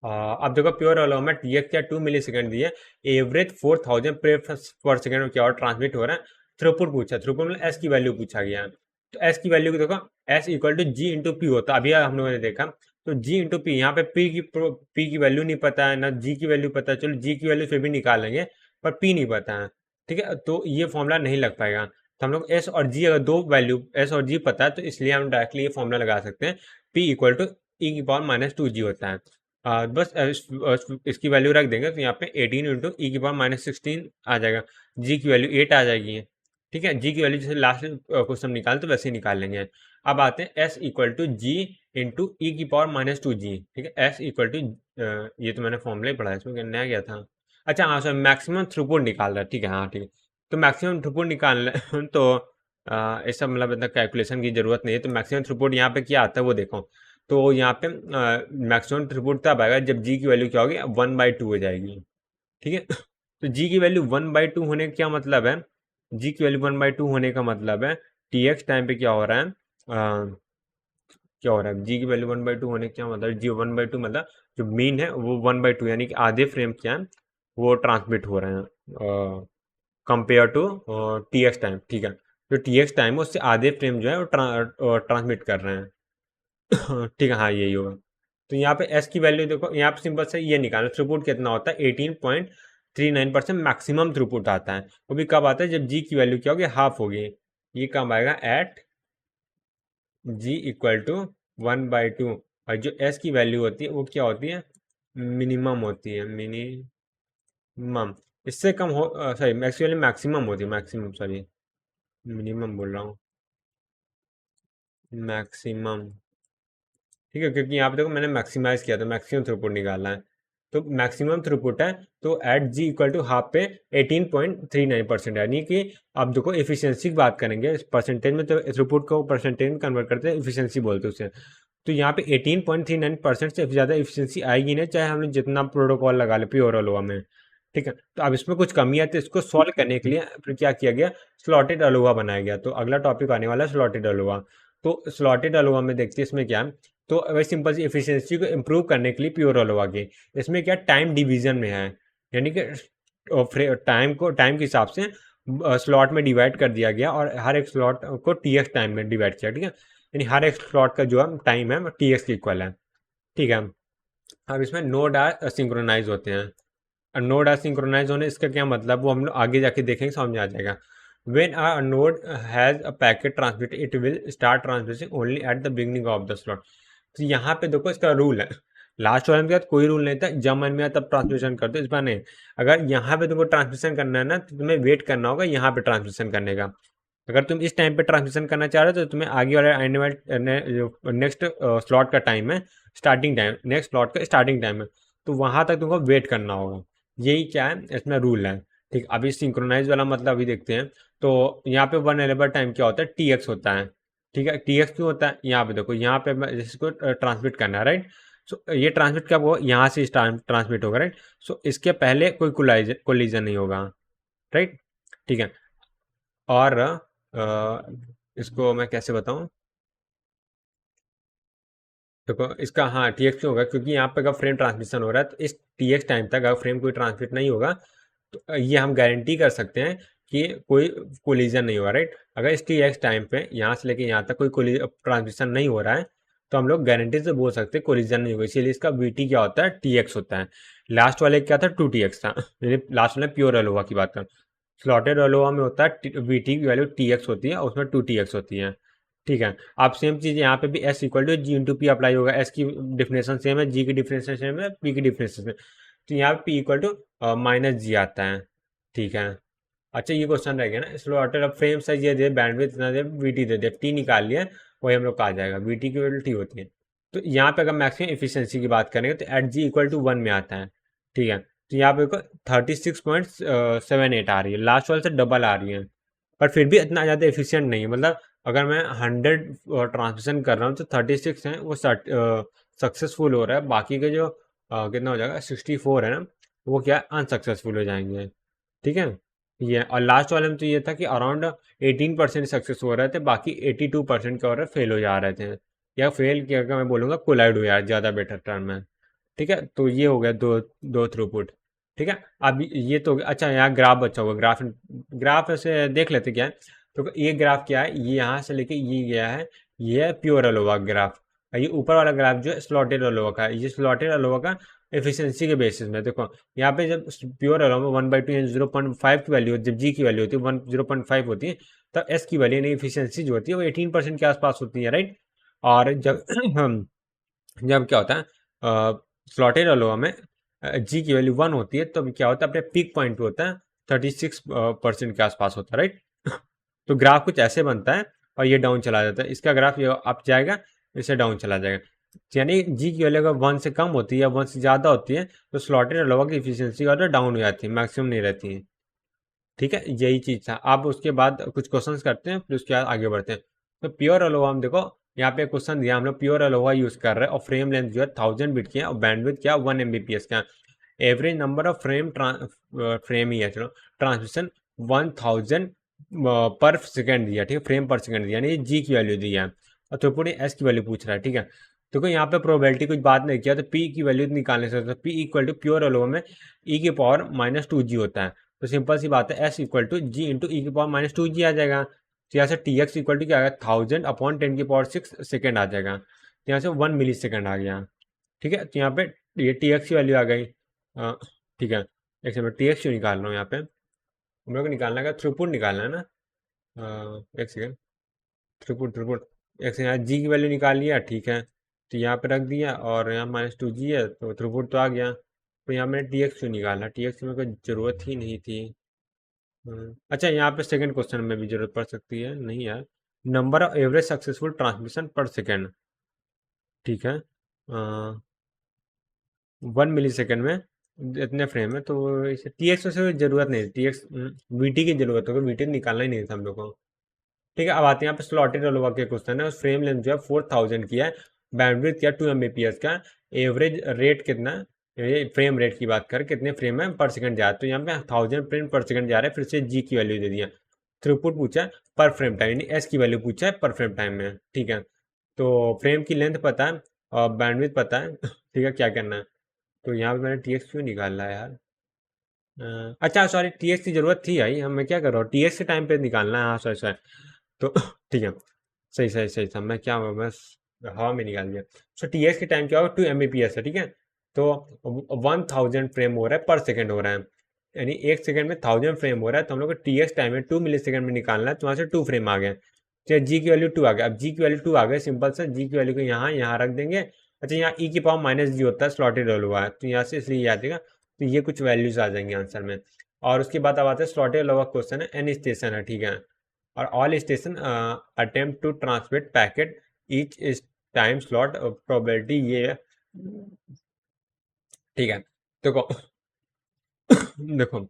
अब देखो प्योर अलोवा में टी एक्स क्या 2 मिली सेकेंड दिए, एवरेज 4000 पर सेकेंड में क्या और ट्रांसमिट हो रहा है, थ्रूपुट पूछा, थ्रूपुट मतलब एस की वैल्यू पूछा गया है, तो एस की वैल्यू को देखो, S equal to G into P होता है, अभी हम लोगों ने देखा, तो जी इंटू पी, यहाँ पे पी की वैल्यू नहीं पता है ना जी की वैल्यू पता है, चलो जी की वैल्यू फिर भी निकालेंगे, पर पी नहीं पता है। ठीक है, तो ये फॉर्मूला नहीं लग पाएगा, तो हम लोग एस और जी अगर दो वैल्यू एस और जी पता है तो इसलिए हम डायरेक्टली ये फॉर्मूला लगा सकते हैं, पी इक्वल टू ई की पावर -2G होता है। बस इसकी वैल्यू रख देंगे तो यहाँ पे 18 इंटू ई की पावर -16 आ जाएगा, जी की वैल्यू 8 आ जाएगी। ठीक है, जी की वैल्यू जैसे लास्ट क्वेश्चन निकाल तो वैसे ही निकाल लेंगे। अब आते हैं S equal to G into e की पावर -2G। ठीक है, एस इक्वल टू, ये तो मैंने फॉर्मूला ही पढ़ा है, इसमें नया गया था। अच्छा हाँ सर, मैक्सिमम थ्रूपुट निकाल रहा है, ठीक है, हाँ ठीक है, तो मैक्सिमम थ्रूपुट निकालना है तो ऐसा मतलब इतना कैलकुलेशन की जरूरत नहीं है, तो मैक्सिमम थ्रूपुट यहाँ पे क्या आता है वो देखो, तो यहाँ पे मैक्सिमम थ्रूपुट तब आएगा जब जी की वैल्यू क्या होगी 1/2 हो जाएगी। ठीक है, तो जी की वैल्यू 1/2 होने का क्या मतलब है, जी की वैल्यू 1/2 होने का मतलब है टी एक्स टाइम पे क्या हो रहा है, क्या हो रहा है, जी की वैल्यू 1/2 होने क्या मतलब, जी 1/2 मतलब जो मीन है वो 1/2 यानी कि आधे फ्रेम क्या है वो ट्रांसमिट हो रहे हैं compare to T X time. ठीक है, जो टी एक्स टाइम है उससे आधे फ्रेम जो है वो ट्रांसमिट कर रहे हैं। ठीक है, हाँ यही होगा। तो यहाँ पे एस की वैल्यू देखो, यहाँ पे सिंपल से ये निकालना, थ्रूपुट कितना होता है 18.39% मैक्सिमम थ्रूपुट आता है। वो भी कब आता है, जब जी की वैल्यू क्या होगी, हाफ होगी। ये कब आएगा, एट जी इक्वल टू 1/2। और जो एस की वैल्यू होती है वो क्या होती है, मिनिमम होती है, मिनिमम। इससे कम हो, सॉरी एक्चुअली मैक्सिमम होती है, मैक्सिमम, सॉरी मिनिमम बोल रहा हूँ, मैक्सिमम। ठीक है, क्योंकि यहाँ पे देखो मैंने मैक्सिमाइज किया था, मैक्सिमम थ्रूपुट निकालना है। तो मैक्सिमम थ्रूपुट है तो at G equal to half पे 18.39%, यानी कि अब देखो एफिशिएंसी की बात करेंगे परसेंटेज में, तो थ्रूपुट को परसेंटेज में कन्वर्ट करते हैं, एफिशिएंसी बोलते हैं उसे। तो यहाँ पे 18.39% से ज़्यादा एफिशिएंसी आएगी नहीं, चाहे हमने जितना प्रोटोकॉल लगा ले प्योर अलोवा में। ठीक है, तो अब इसमें कुछ कमी है, तो इसको सॉल्व करने के लिए फिर क्या किया गया, स्लॉटेड अलोवा बनाया गया। तो अगला टॉपिक आने वाला है स्लॉटेड अलोवा। तो स्लॉटेड अलोवा में देखते हैं इसमें क्या है, तो वही सिंपल सी एफिशिएंसी को इम्प्रूव करने के लिए प्योर अलोवा की, इसमें क्या टाइम डिवीजन में है, यानी कि टाइम के हिसाब से स्लॉट में डिवाइड कर दिया गया और हर एक स्लॉट को टी एक्स टाइम में डिवाइड किया। ठीक है, यानी हर एक स्लॉट का जो है टाइम है टी एक्स के इक्वल है। ठीक है, अब इसमें नोड आर सिंक्रोनाइज होते हैं। नोड आर सिंक्रोनाइज होने इसका क्या मतलब, वो हम लोग आगे जाके देखेंगे, समझ में आ जाएगा। When a node has a packet transmitted, it will start transmitting only at the beginning of the slot. तो यहाँ पे देखो इसका रूल है, लास्ट वाले के बाद कोई रूल नहीं था, जब मन में आया तब ट्रांसमिशन कर दो, इस बार नहीं। अगर यहाँ पे तुमको ट्रांसमिशन करना है ना, तो तुम्हें वेट करना होगा यहाँ पे ट्रांसमिशन करने का। अगर तुम इस टाइम पे ट्रांसमिशन करना चाह रहे हो तो तुम्हें आगे वाले आने वाले जो नेक्स्ट स्लॉट का टाइम है, स्टार्टिंग टाइम, नेक्स्ट स्लॉट का स्टार्टिंग टाइम है, तो वहां तक तुमको वेट करना होगा। यही क्या है, इसमें रूल है। ठीक, अभी सिंक्रोनाइज वाला मतलब अभी देखते हैं। तो यहाँ पे वन एलेबल टाइम क्या होता है, टी एक्स होता है। ठीक है, टी एक्स क्यों होता है, यहाँ पे देखो, यहाँ पे जिसको ट्रांसमिट करना है, राइट। सो ये ट्रांसमिट कब होगा, यहाँ से ट्रांसमिट होगा, राइट। सो इसके पहले कोई कोलिजन नहीं होगा, राइट। ठीक है, और इसको मैं कैसे बताऊं, देखो इसका, हाँ टी एक्स क्यों होगा, क्योंकि यहाँ पे अगर फ्रेम ट्रांसमिशन हो रहा है तो इस टी एक्स टाइम तक अगर फ्रेम कोई ट्रांसमिट नहीं होगा, तो ये हम गारंटी कर सकते हैं कि कोई कोलिजन नहीं होगा, राइट। अगर इस टी एक्स टाइम पे यहाँ से लेके यहाँ तक कोई ट्रांसमिशन नहीं हो रहा है, तो हम लोग गारंटी से बोल सकते हैं कोलिजन नहीं होगा, इसीलिए इसका वी टी क्या होता है, टी एक्स होता है। लास्ट वाले क्या था, टू टी एक्स था, यानी लास्ट वाले प्योर अलोवा की बात कर। स्लॉटेड अलोवा में होता है वी टी की वैल्यू टी एक्स होती है और उसमें टू टी एक्स होती है। ठीक है, आप सेम चीज़ यहाँ पे भी S equal to G into P apply होगा, एस की डिफिनेशन सेम है, जी की डिफिनेशन सेम है, पी की डिफिनेशन सेम। तो यहाँ पे P equal to minus G आता है। ठीक है, अच्छा ये क्वेश्चन रह गया ना, स्लॉटेड अब फ्रेम साइज ये दे, बैंडविड्थ इतना दे, वीटी दे दे, टी निकाल लिया, वही हम लोग का आ जाएगा, वीटी की वैल्यू टी होती है। तो यहाँ पे अगर मैक्सिमम एफिशिएंसी की बात करेंगे तो एट जी इक्वल टू 1 में आता है। ठीक है, तो यहाँ पे 36.78 आ रही है, लास्ट वाले से डबल आ रही है, पर फिर भी इतना ज़्यादा एफिशिएंट नहीं है। मतलब अगर मैं 100 ट्रांसमिशन कर रहा हूँ तो 36 है वो सक्सेसफुल हो रहा है, बाकी के जो कितना हो जाएगा 64 है ना, वो क्या अनसक्सेसफुल हो जाएंगे। ठीक है, ये और लास्ट वाले में तो ये था कि अराउंड 18% सक्सेस हो रहे थे, बाकी 82% क्या हो रहा है, फेल हो जा रहे थे, या फेल क्या क्या मैं बोलूँगा, कोलाइड हो यार, ज़्यादा बेटर टर्म है। ठीक है, तो ये हो गया दो दो थ्रूपुट। ठीक है, अब ये तो अच्छा, यहाँ ग्राफ बचा हुआ, ग्राफ ग्राफ ऐसे देख लेते क्या है। तो ये ग्राफ क्या है, ये यहाँ से लेके ये गया है, ये है प्योर अलोवा ग्राफ। ये ऊपर वाला ग्राफ जो है स्लॉटेड अलोवा का है, ये स्लॉटेड अलोवा का एफिशिएंसी के बेसिस में देखो, यहाँ पे जब प्योर अलोवा में 1/2 यानी 0.5 की वैल्यू, जब जी की वैल्यू होती है 0.5 होती है, तब एस की वैल्यू यानी एफिशिएंसी जो होती है वो 18% के आसपास होती है, राइट। और जब जब क्या होता है स्लॉटेड अलोवा में जी की वैल्यू 1 होती है, तो क्या होता है, अपने पीक पॉइंट होता है 36% के आसपास होता है, राइट। तो ग्राफ कुछ ऐसे बनता है और ये डाउन चला जाता है, इसका ग्राफ ये अप जाएगा, इससे डाउन चला जाएगा। यानी जी की वैल्यू अगर 1 से कम होती है या 1 से ज़्यादा होती है तो स्लॉटेड अलोवा की इफिशियंसी ऑर्डर डाउन हो जाती है, मैक्सिमम नहीं रहती है। ठीक है, यही चीज़ था। अब उसके बाद कुछ क्वेश्चंस करते हैं, फिर उसके बाद आगे बढ़ते हैं। तो प्योर अलोवा हम देखो, यहाँ पे क्वेश्चन दिया, हम लोग प्योर अलोवा यूज़ कर रहे हैं और फ्रेम लेंथ जो है 1000 बिट की है और बैंडविड्थ क्या 1 Mbps का। एवरेज नंबर ऑफ फ्रेम ही है, चलो ट्रांसमिशन 1000 पर सेकंड दिया, ठीक है, फ्रेम पर सेकंड दिया, यानी जी की वैल्यू दी है, और थ्रूपुट एस की वैल्यू पूछ रहा है, ठीक है। देखो यहाँ पे प्रोबेबिलिटी कुछ बात नहीं किया, तो पी की वैल्यू निकालने से, तो P equal to pure ALOHA में ई की पावर -2g होता है, तो सिंपल सी बात है, S equal to G into e की पावर -2g आ जाएगा। तो यहाँ से टी एक्स इक्वल टू क्या आएगा, 1000/10⁶ सेकेंड आ जाएगा, तो यहाँ से 1 मिली सेकेंड आ गया, ठीक है। तो यहाँ पे ये टी एक्स की वैल्यू आ गई, ठीक है। एक सेकंड, टी एक्स क्यों निकाल रहा हूँ यहाँ पे, हम लोग को निकालना है, थ्रूपुट निकालना है ना, एक सेकेंड, थ्रूपुट थ्रूपुट, एक सेकेंड, यहाँ जी की वैल्यू निकाल लिया, ठीक है, तो यहाँ पे रख दिया, और यहाँ -2g है, तो थ्रूपुट तो आ गया। तो यहाँ मैंने टी एक्स क्यों निकाला, टी एक्स की मेरे को ज़रूरत ही नहीं थी। अच्छा, यहाँ पे सेकंड क्वेश्चन में भी जरूरत पड़ सकती है, नहीं यार, number of average successful transmission पर सेकेंड, ठीक है, 1 मिली सेकेंड में इतने फ्रेम है, तो इसे टी एक्स से जरूरत नहीं, टी एक्स वी टी की जरूरत होगी, वी टी निकालना ही नहीं था हम लोग को, ठीक है। अब आते हैं यहाँ पे स्लॉटेड अलोवा के क्वेश्चन है, उस फ्रेम लेंथ जो है 4000 की है, बैंडविड्थ क्या 2 Mbps का, एवरेज रेट कितना, ये फ्रेम रेट की बात कर, कितने फ्रेम है पर सेकंड जा रहा है, तो यहाँ पे 1000 फ्रेम पर सेकंड जा रहा है, फिर से जी की वैल्यू दे दिया, थ्रूपुट पूछा है पर फ्रेम टाइम, यानी एस की वैल्यू पूछा है पर फ्रेम टाइम में, ठीक है। तो फ्रेम की लेंथ पता है और बैंडविड्थ पता है, ठीक है, क्या करना है, तो यहाँ पे मैंने टी एक्स क्यों निकाला है यार, अच्छा सॉरी, टी एक्स की जरूरत थी भाई, हम मैं क्या कर रहा हूँ, टी एक्स के टाइम पे निकालना है, हाँ सॉरी सॉरी, तो ठीक है, सही सही सही था, मैं क्या बस हवा में निकाल दिया। सो टी एक्स के टाइम क्या होगा, 2 Mbps है, ठीक है, तो 1000 फ्रेम हो रहा है पर सेकंड हो रहा है, यानी एक सेकंड में 1000 फ्रेम हो रहा है, तो हम लोग को टी एक्स टाइम में 2 मिली सेकंड में निकालना है, तो वहाँ से 2 फ्रेम आ गए, तो जी की वैल्यू 2 आ गया, अब जी की वैल्यू 2 आ गए, सिंपल सा जी की वैल्यू को यहाँ रख देंगे। अच्छा, यहाँ ई की पावर -g होता है, स्लॉटेड हुआ है, तो यहाँ से इसलिए याद देगा, तो ये कुछ वैल्यूज आ जाएंगे आंसर में। और उसके बाद अब आते हैं स्लॉटेड हुआ क्वेश्चन है, एन स्टेशन है, ठीक है, और all station attempt to transmit packet each इस टाइम स्लॉट प्रोबेबिलिटी ये है, ठीक है। देखो देखो,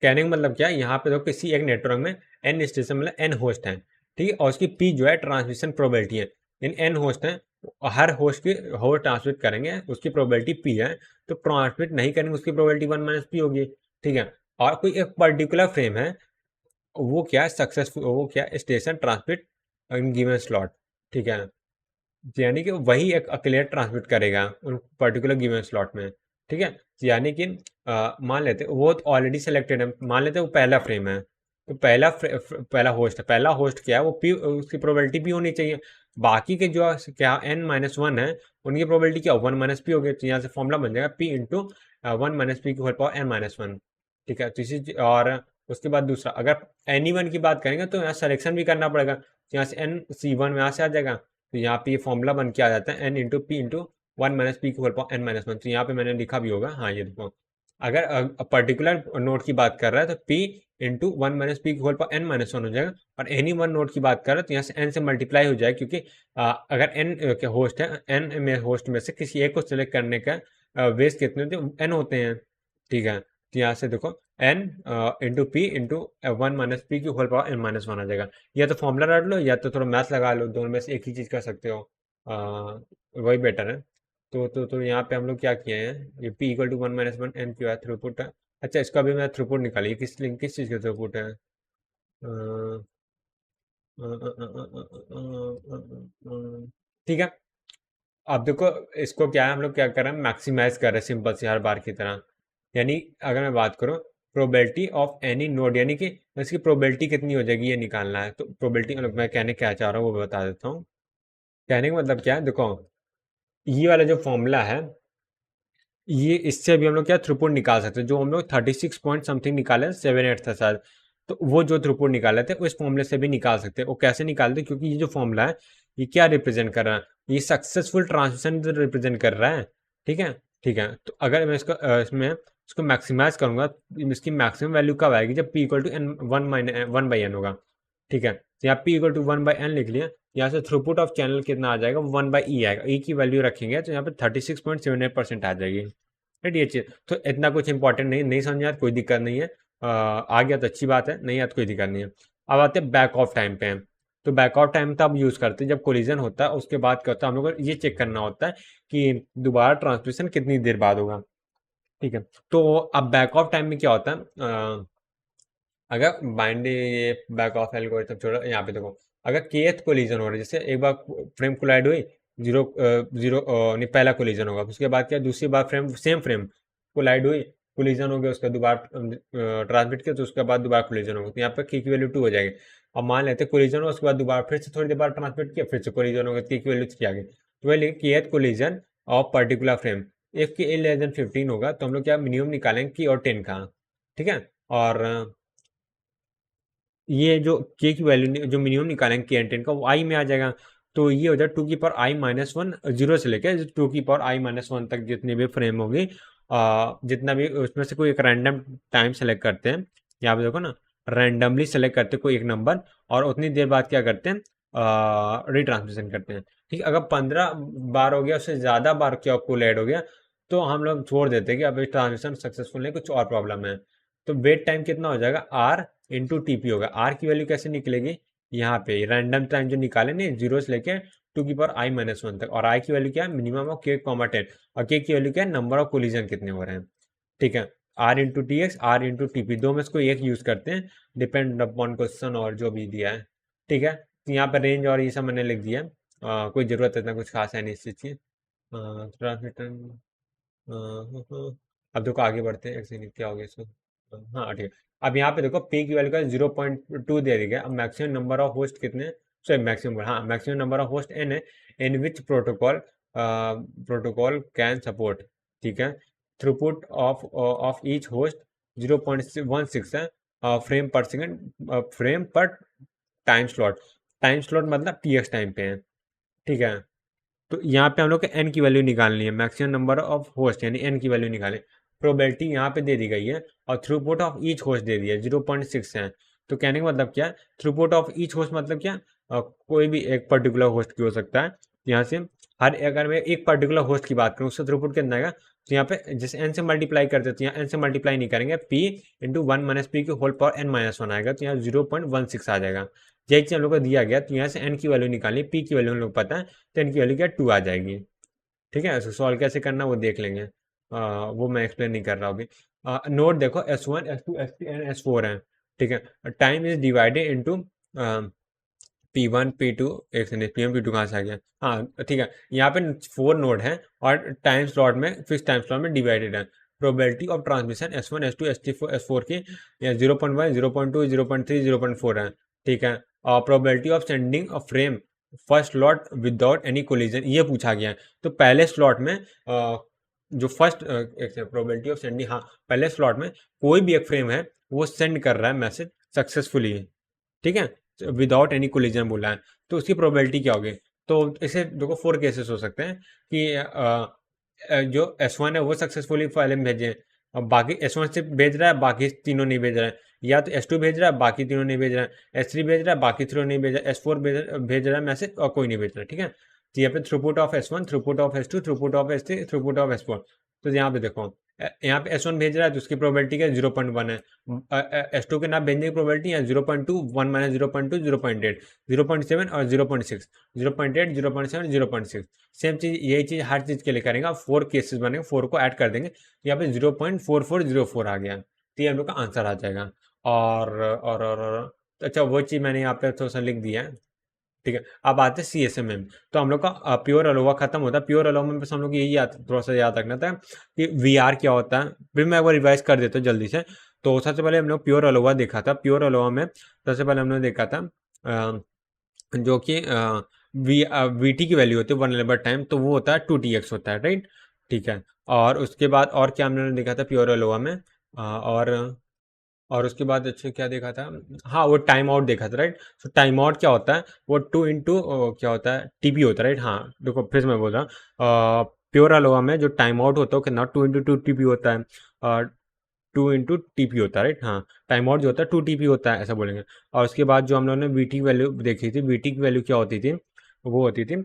कहने का मतलब क्या है, यहाँ पे देखो किसी एक नेटवर्क में एन स्टेशन मतलब एन होस्ट है, ठीक है, और उसकी पी जो है ट्रांसमिशन प्रोबेबिलिटी है, इन एन होस्ट है, हर होस्ट की होस्ट ट्रांसमिट करेंगे उसकी प्रोबेबिलिटी पी है, तो ट्रांसमिट नहीं करेंगे उसकी प्रोबेबिलिटी 1 - p होगी, ठीक है। और कोई एक पर्टिकुलर फ्रेम है, वो क्या है सक्सेसफुल, वो क्या station transmit in given slot, ठीक है, यानी कि वही एक अकेले ट्रांसमिट करेगा उन पर्टिकुलर गिवन स्लॉट में, ठीक है। यानी कि मान लेते वो ऑलरेडी सिलेक्टेड है, मान लेते वो पहला फ्रेम है, तो पहला होस्ट है, पहला होस्ट क्या है, वो पी उसकी प्रोबेबिलिटी भी होनी चाहिए, बाकी के जो क्या n-1 है, उनकी प्रोबेबिलिटी क्या 1 - p होगी, तो यहाँ से फॉर्मूला बन जाएगा p इंटू 1 - p की होल पावर n-1, ठीक है। तो इसी और उसके बाद दूसरा, अगर any1 की बात करेंगे तो यहाँ सिलेक्शन भी करना पड़ेगा, तो यहाँ से n-c1 यहाँ से आ जाएगा, तो यहाँ पे ये फॉर्मूला बन के आ जाता है n into P into 1 - p की होल पावर n-1, तो यहाँ पे मैंने लिखा भी होगा, हाँ ये देखो, अगर पर्टिकुलर नोड की बात कर रहा है तो p इंटू 1 - p की होल पावर n-1 हो जाएगा, और एनी वन नोड की बात कर रहे हो तो यहाँ से n से मल्टीप्लाई हो जाएगा, क्योंकि अगर n के होस्ट है, n में होस्ट में से किसी एक को सिलेक्ट करने का वेज कितने होते हैं, n होते हैं, ठीक है। तो यहाँ से देखो n into P into 1 - p की होल पावर n-1 आ जाएगा, या तो फॉर्मूला रट लो या तो थोड़ा मैथ लगा लो, दोनों में से एक ही चीज़ कर सकते हो, वही बेटर है। तो यहाँ पे हम लोग क्या किए हैं, ये p equal to 1 - 1 n Q है, थ्रूपुट है। अच्छा, इसका भी मैं थ्रूपुट निकालिए, किस चीज़ का थ्रूपुट है, ठीक है। अब देखो, इसको क्या है, हम लोग क्या कर रहे हैं, मैक्सिमाइज कर रहे हैं, सिंपल सी हर बार की तरह, यानी अगर मैं बात करूँ प्रोबेबिलिटी ऑफ एनी नोड, यानी कि इसकी प्रोबेबिलिटी कितनी हो जाएगी ये निकालना है, तो प्रोबेबिलिटी मतलब मैं कहने क्या चाह रहा हूँ वो बता देता हूँ, कहने का मतलब क्या है, देखो ये वाला जो फॉर्मूला है, ये इससे भी हम लोग क्या थ्रूपुट निकाल सकते हैं, जो हम लोग 36 पॉइंट समथिंग निकाले, 7-8 था शायद, तो वो जो थ्रूपुट निकाले थे उस फॉर्मूले से भी निकाल सकते हैं। वो कैसे निकालते हैं, क्योंकि ये जो फॉर्मूला है ये क्या रिप्रेजेंट कर रहा है, ये सक्सेसफुल ट्रांसमिशन रिप्रेजेंट कर रहा है, ठीक है, ठीक है। तो अगर मैं इसमें इसको मैक्सिमाइज करूंगा, इसकी मैक्सिमम वैल्यू कब आएगी, जब p equal to N 1/n होगा, ठीक है। तो यहाँ p इक्वल टू 1/n लिख लिया, यहाँ से थ्रूपुट ऑफ चैनल कितना आ जाएगा, 1/e आएगा, e की वैल्यू रखेंगे तो यहाँ पे 36.78% आ जाएगी, राइट। ये चीज तो इतना कुछ इंपॉर्टेंट नहीं समझ में आया, कोई दिक्कत नहीं है, आ गया तो अच्छी बात है, नहीं आया तो कोई दिक्कत नहीं है। अब आते हैं बैक ऑफ टाइम पे, तो बैक ऑफ टाइम तब यूज करते हैं जब कोलिजन होता है, उसके बाद क्या होता है, हम लोग को ये चेक करना होता है कि दोबारा ट्रांसमिशन कितनी देर बाद होगा, ठीक है। तो अब बैक ऑफ टाइम में क्या होता है, अगर बाइंडिंग ये बैक ऑफ एल्गोरिथम छोड़ो, यहाँ पे देखो अगर केथ कोलिजन हो रहा है, जैसे एक बार फ्रेम कोलाइड हुई, जीरो जीरो नहीं, पहला कोलिजन होगा, उसके बाद क्या दूसरी बार फ्रेम सेम फ्रेम कोलाइड हुई, कोलिजन हो गया, उसका दोबारा ट्रांसमिट किया तो उसके बाद दोबारा कोलिजन होगा, तो यहाँ पे की वैल्यू 2 हो जाएगी। अब मान लेते कोलिजन हो, उसके बाद दोबारा फिर से थोड़ी देर बाद ट्रांसमिट किया, फिर से कोलिजन होगा, की वैल्यू 3 आ गई। तो वही kth collision of particular frame if के ए लेस देन 15 होगा, तो हम लोग क्या मिनिमम निकालेंगे की और 10 का, ठीक है। और ये जो के की वैल्यू जो मिनिमम निकालेंगे के एन टेन का, वो आई में आ जाएगा। तो ये हो जाए 2 की पावर i-1 जीरो से लेकर 2 की पावर i-1 तक जितनी भी फ्रेम होगी, जितना भी उसमें से कोई एक रैंडम टाइम सेलेक्ट करते हैं, यहाँ पे देखो ना, रैंडमली सेलेक्ट करते हैं कोई एक नंबर, और उतनी देर बाद क्या करते हैं, रिट्रांसमिशन करते हैं। ठीक है, अगर 15 बार हो गया, उससे ज़्यादा बार क्या कोल ऐड हो गया, तो हम लोग छोड़ देते हैं कि अब ट्रांसमिशन सक्सेसफुल नहीं, कुछ और प्रॉब्लम है। तो वेट टाइम कितना हो जाएगा, आर इंटू टीपी होगा। आर की वैल्यू कैसे निकलेगी, यहाँ पे रैंडम टाइम जो निकाले नहीं, जीरो से लेके 2 की पावर i-1 तक, और आई की वैल्यू क्या है, मिनिमम ऑफ के कॉमा 10, और के की वैल्यू क्या है, नंबर ऑफ कोलिजन कितने हो रहे हैं। ठीक है, R into T X, R into TP, दो में से कोई एक यूज करते हैं, डिपेंड अपॉन क्वेश्चन और जो भी दिया है। ठीक है, तो यहाँ पर रेंज और ये सब मैंने लिख दिया, कोई जरूरत इतना कुछ खास है नहीं इस चीज की। ट्रांसमिटर, अब देखो आगे बढ़ते हैं, एक सेकंड क्या हो गया इसको, हाँ ठीक है। अब यहाँ पे देखो पी की वैल्यू का 0.2 दे दिया गया। अब मैक्सिमम नंबर ऑफ होस्ट कितने, सॉरी मैक्सिमम, हाँ maximum number of host N है, in which protocol can support. ठीक है, थ्रूपुट ऑफ ईच होस्ट 0.16 है, फ्रेम पर सेकंड, फ्रेम पर टाइम स्लॉट, टाइम स्लॉट मतलब टी एक्स टाइम पे है। ठीक है, तो यहाँ पे हम लोग को एन की वैल्यू निकालनी है, मैक्सिमम नंबर ऑफ होस्ट यानी एन की वैल्यू निकालें। प्रोबेबिलिटी यहाँ पे दे दी गई है, और थ्रूपुट ऑफ ईच होस्ट दे दिया है 0.6 है। तो कहने का मतलब क्या, थ्रूपुट ऑफ ईच होस्ट मतलब क्या, कोई भी एक पर्टिकुलर होस्ट की हो सकता है। यहाँ से हर, अगर मैं एक पर्टिकुलर होस्ट की बात करूँ, उससे थ्रूपुट कितना आएगा, तो यहाँ पे जैसे एन से मल्टीप्लाई करते हैं, तो यहाँ एन से मल्टीप्लाई नहीं करेंगे, पी इंटू 1 माइनस पी की होल पावर n-1 आएगा, तो यहाँ 0.16 आ जाएगा। यही चीज हम लोग को दिया गया, तो यहाँ से एन की वैल्यू निकालनी, पी की वैल्यू हम लोग पता है, तो इनकी वैल्यू क्या 2 आ जाएगी। ठीक है, इसको सॉल्व कैसे करना वो देख लेंगे, वो मैं एक्सप्लेन नहीं कर रहा अभी। नोट देखो S1 S2 S3 and S4 है। ठीक है, time is divided into P1 P2, एक सेकंड, P1 P2 कहाँ से आ गया, हाँ ठीक है, यहाँ पे 4 नोड हैं, और टाइम स्लॉट में फिक्स टाइम स्लॉट में डिवाइडेड है। Probability of transmission S1 S2 S3 S4 की 0.1 0.2 0.3 0.4 है। ठीक है, और probability of sending a frame first slot without any collision, ये पूछा गया है। तो पहले स्लॉट में जो फर्स्ट प्रोबेबिलिटी ऑफ सेंडिंग, हाँ पहले स्लॉट में कोई भी एक फ्रेम है वो सेंड कर रहा है मैसेज सक्सेसफुली, ठीक है, विदाउट एनी कोलिजन बोला है, तो उसकी प्रोबेबिलिटी क्या होगी। तो इसे देखो 4 केसेस हो सकते हैं कि जो S1 है वो सक्सेसफुली पहले में भेजे, और बाकी S1 से भेज रहा है, बाकी तीनों नहीं भेज रहा है, या तो S2 भेज रहा है, बाकी तीनों नहीं भेज रहा है, S3 भेज रहा है, बाकी तीनों नहीं भेज रहा है, S4 भेज रहा है मैसेज, और कोई नहीं भेज रहा है। ठीक है, तो यहाँ पे throughput of S1, throughput of S2, throughput of S3, throughput of S4। तो यहाँ पे देखो यहाँ पे S1 भेज रहा है, तो उसकी प्रोबेबिलिटी क्या 0.1 है, S2 के नाम भेजने की प्रोबेबिलिटी है 0.2, 1 माइनस 0.2 0.8, 0.7 और 0.6, 0.8 0.7 0.6। सेम चीज, यही चीज हर चीज के लिए करेंगे, 4 केसेस बनेंगे, 4 को ऐड कर देंगे, यहाँ पे 0.4404 आ गया, तो ये हम लोग का आंसर आ जाएगा। और अच्छा वो चीज मैंने यहाँ पे थोड़ा सा लिख दिया है। ठीक है, अब आते हैं CSMM। तो हम लोग का प्योर अलोवा खत्म होता है, प्योर अलोवा में बस हम लोग यही थोड़ा सा याद रखना था कि VR क्या होता है, फिर मैं एक बार रिवाइज कर देता हूँ जल्दी से। तो सबसे पहले हम लोग प्योर अलोवा देखा था, प्योर अलोवा में सबसे पहले हमने देखा था जो कि VT की वैल्यू होती है 1 लेबर टाइम, तो वो होता है 2TX होता है, राइट। ठीक है, और उसके बाद और क्या हमने देखा था प्योर अलोवा में, और उसके बाद अच्छे क्या देखा था, हाँ वो टाइम आउट देखा था, राइट। तो टाइम आउट क्या होता है, वो 2 इंटू क्या होता है, TP होता है, राइट। हाँ देखो फिर से मैं बोल रहा हूँ, प्योर अलोवा में जो टाइम आउट होता है कितना 2 इंटू 2 TP होता है, और 2 इंटू TP होता है, राइट। हाँ, टाइम आउट जो होता है 2 TP होता है, ऐसा बोलेंगे। और उसके बाद जो हम लोगों ने VT की वैल्यू देखी थी, VT की वैल्यू क्या होती थी, वो होती थी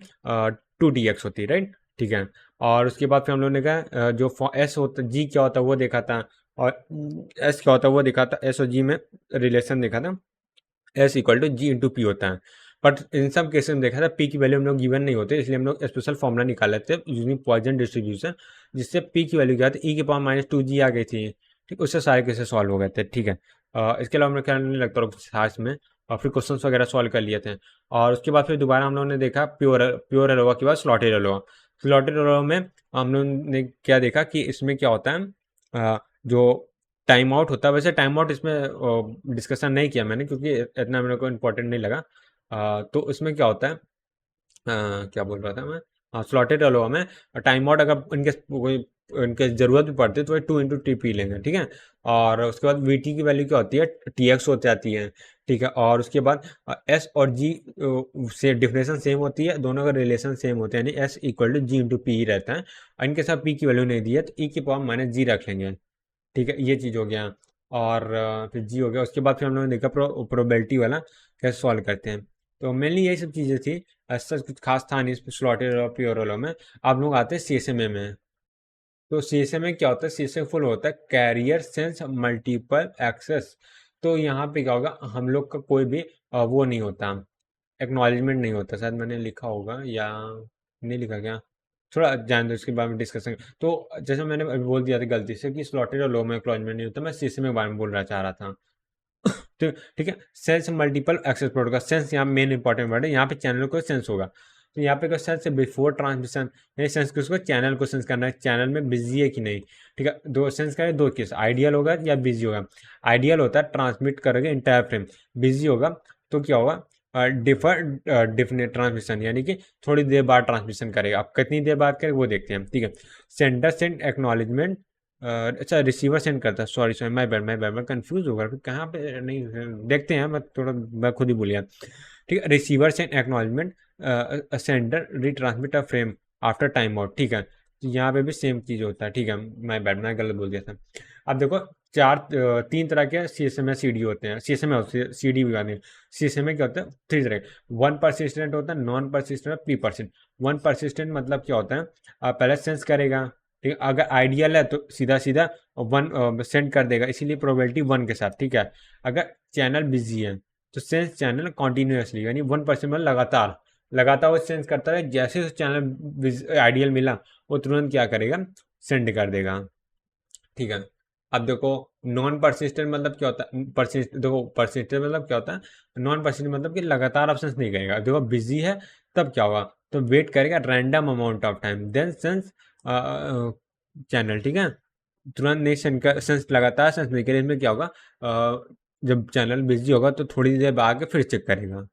2TX होती है, राइट। ठीक है, और उसके बाद फिर हम लोगों ने कहा जो S होता, G क्या होता है वो देखा था, और S क्या होता है वो देखा था, S और G में रिलेशन देखा था, S equal to G into P होता है। बट इन सब केसेस में देखा था P की वैल्यू हम लोग गिवन नहीं होते, इसलिए हम लोग स्पेशल फॉर्मूला निकाल लेते हैं यूजिंग पॉइजन डिस्ट्रीब्यूशन, जिससे P की वैल्यू क्या थी, E की पावर -2G आ गई थी। ठीक, उससे सारे केसेस सॉल्व हो गए थे। ठीक है, इसके अलावा मेरे ख्याल नहीं लगता और कुछ खास में, और फिर क्वेश्चन वगैरह सॉल्व कर लिए थे। और उसके बाद फिर दोबारा हम लोगों ने देखा प्योर एलोवा के बाद स्लॉटेड एलोवा। स्लॉटेड एलोवा में हम लोगों ने क्या देखा कि इसमें क्या होता है, जो टाइम आउट होता है, वैसे टाइम आउट इसमें डिस्कशन नहीं किया मैंने क्योंकि इतना मेरे को इम्पोर्टेंट नहीं लगा। तो इसमें क्या होता है, क्या बोल रहा था मैं, हाँ स्लॉटेड एलोवा में टाइम आउट अगर इनके कोई इनके ज़रूरत भी पड़ती है तो वो 2 × TP लेंगे, ठीक है। और उसके बाद VT की वैल्यू क्या होती है, TX हो जाती है, ठीक है। और उसके बाद S और G से डिफिनेशन सेम होती है, दोनों का रिलेशन सेम होते हैं, यानी S = G × P रहता है। और इनके साथ P की वैल्यू नहीं दी है तो e⁻⁻g रख लेंगे, ठीक है। ये चीज़ हो गया। और फिर जी हो गया। उसके बाद फिर हम लोगों ने देखा प्रोबेबिलिटी वाला कैसे सॉल्व करते हैं। तो मेनली यही सब चीज़ें थी, ऐसा कुछ खास था नहीं इसमें स्लॉटेड और प्योर वालों में। आप लोग आते हैं CSMA में। तो CSMA में क्या होता है, CSMA फुल होता है कैरियर सेंस मल्टीपल एक्सेस। तो यहाँ पे क्या होगा, हम लोग का कोई भी वो नहीं होता, एक्नॉलेजमेंट नहीं होता। शायद मैंने लिखा होगा या नहीं लिखा क्या, थोड़ा जान दो इसके बारे में डिस्कशन। तो जैसे मैंने अभी बोल दिया था गलती से कि स्लॉटेड और लो में एक्नॉलेजमेंट नहीं होता, मैं CSMA के बारे में बोलना चाह रहा था। तो ठीक है, sense multiple access protocol, sense यहाँ मेन इंपॉर्टेंट वर्ड है, यहाँ पे चैनल को सेंस होगा। तो यहाँ पे सेंस बिफोर ट्रांसमिशन, यानी सेंस किसको, चैनल को सेंस करना है, चैनल में बिजी है कि नहीं, ठीक है। दो सेंस करें, दो केस, आइडियल होगा या बिजी होगा। आइडियल होता है ट्रांसमिट करोगे इंटायर फ्रेम, बिजी होगा तो क्या होगा, डिफरेंट ट्रांसमिशन, यानी कि थोड़ी देर बाद ट्रांसमिशन करेगा। आप कितनी देर बाद करें वो देखते हैं, ठीक है। सेंडर सेंड एक्नॉलेजमेंट, अच्छा रिसीवर सेंड करता है, सॉरी सॉरी, माय बैड मैं कंफ्यूज होगा फिर कहाँ पे, नहीं देखते हैं, मैं खुद ही भूल गया, ठीक है। Receiver send acknowledgement, sender retransmit a frame after time out, ठीक है। तो यहाँ पे भी सेम चीज़ होता है, ठीक है। माय बैड, मैं गलत बोल दिया था। अब देखो तीन तरह के CSMA CD होते हैं, CSMA CD भी आते हैं। CSMA क्या होता है, 3 तरह के, वन परसिस्टेंट होता है, non persistent, P percent. One persistent मतलब क्या होता है, पहले सेंस करेगा, ठीक है। अगर आइडियल है तो सीधा सीधा 1 सेंड कर देगा, इसीलिए प्रोबेबिलिटी 1 के साथ, ठीक है। अगर चैनल बिजी है तो सेंस चैनल कॉन्टिन्यूसली, यानी 1% मतलब लगातार लगातार वो सेंस करता है, जैसे उस चैनल आइडियल मिला वो तुरंत क्या करेगा, सेंड कर देगा, ठीक है। अब देखो नॉन परसिस्टेंट मतलब क्या होता है, देखो परसिस्टेंट मतलब क्या होता है, नॉन परसिस्टेंट मतलब कि लगातार आप सेंस नहीं करेगा। देखो बिजी है तब क्या होगा, तो वेट करेगा random amount of time then sense channel, ठीक है। तुरंत नहीं सेंस लगातार सेंस नहीं करेगा, इसमें क्या होगा, जब चैनल बिजी होगा तो थोड़ी देर बाद आके फिर चेक करेगा,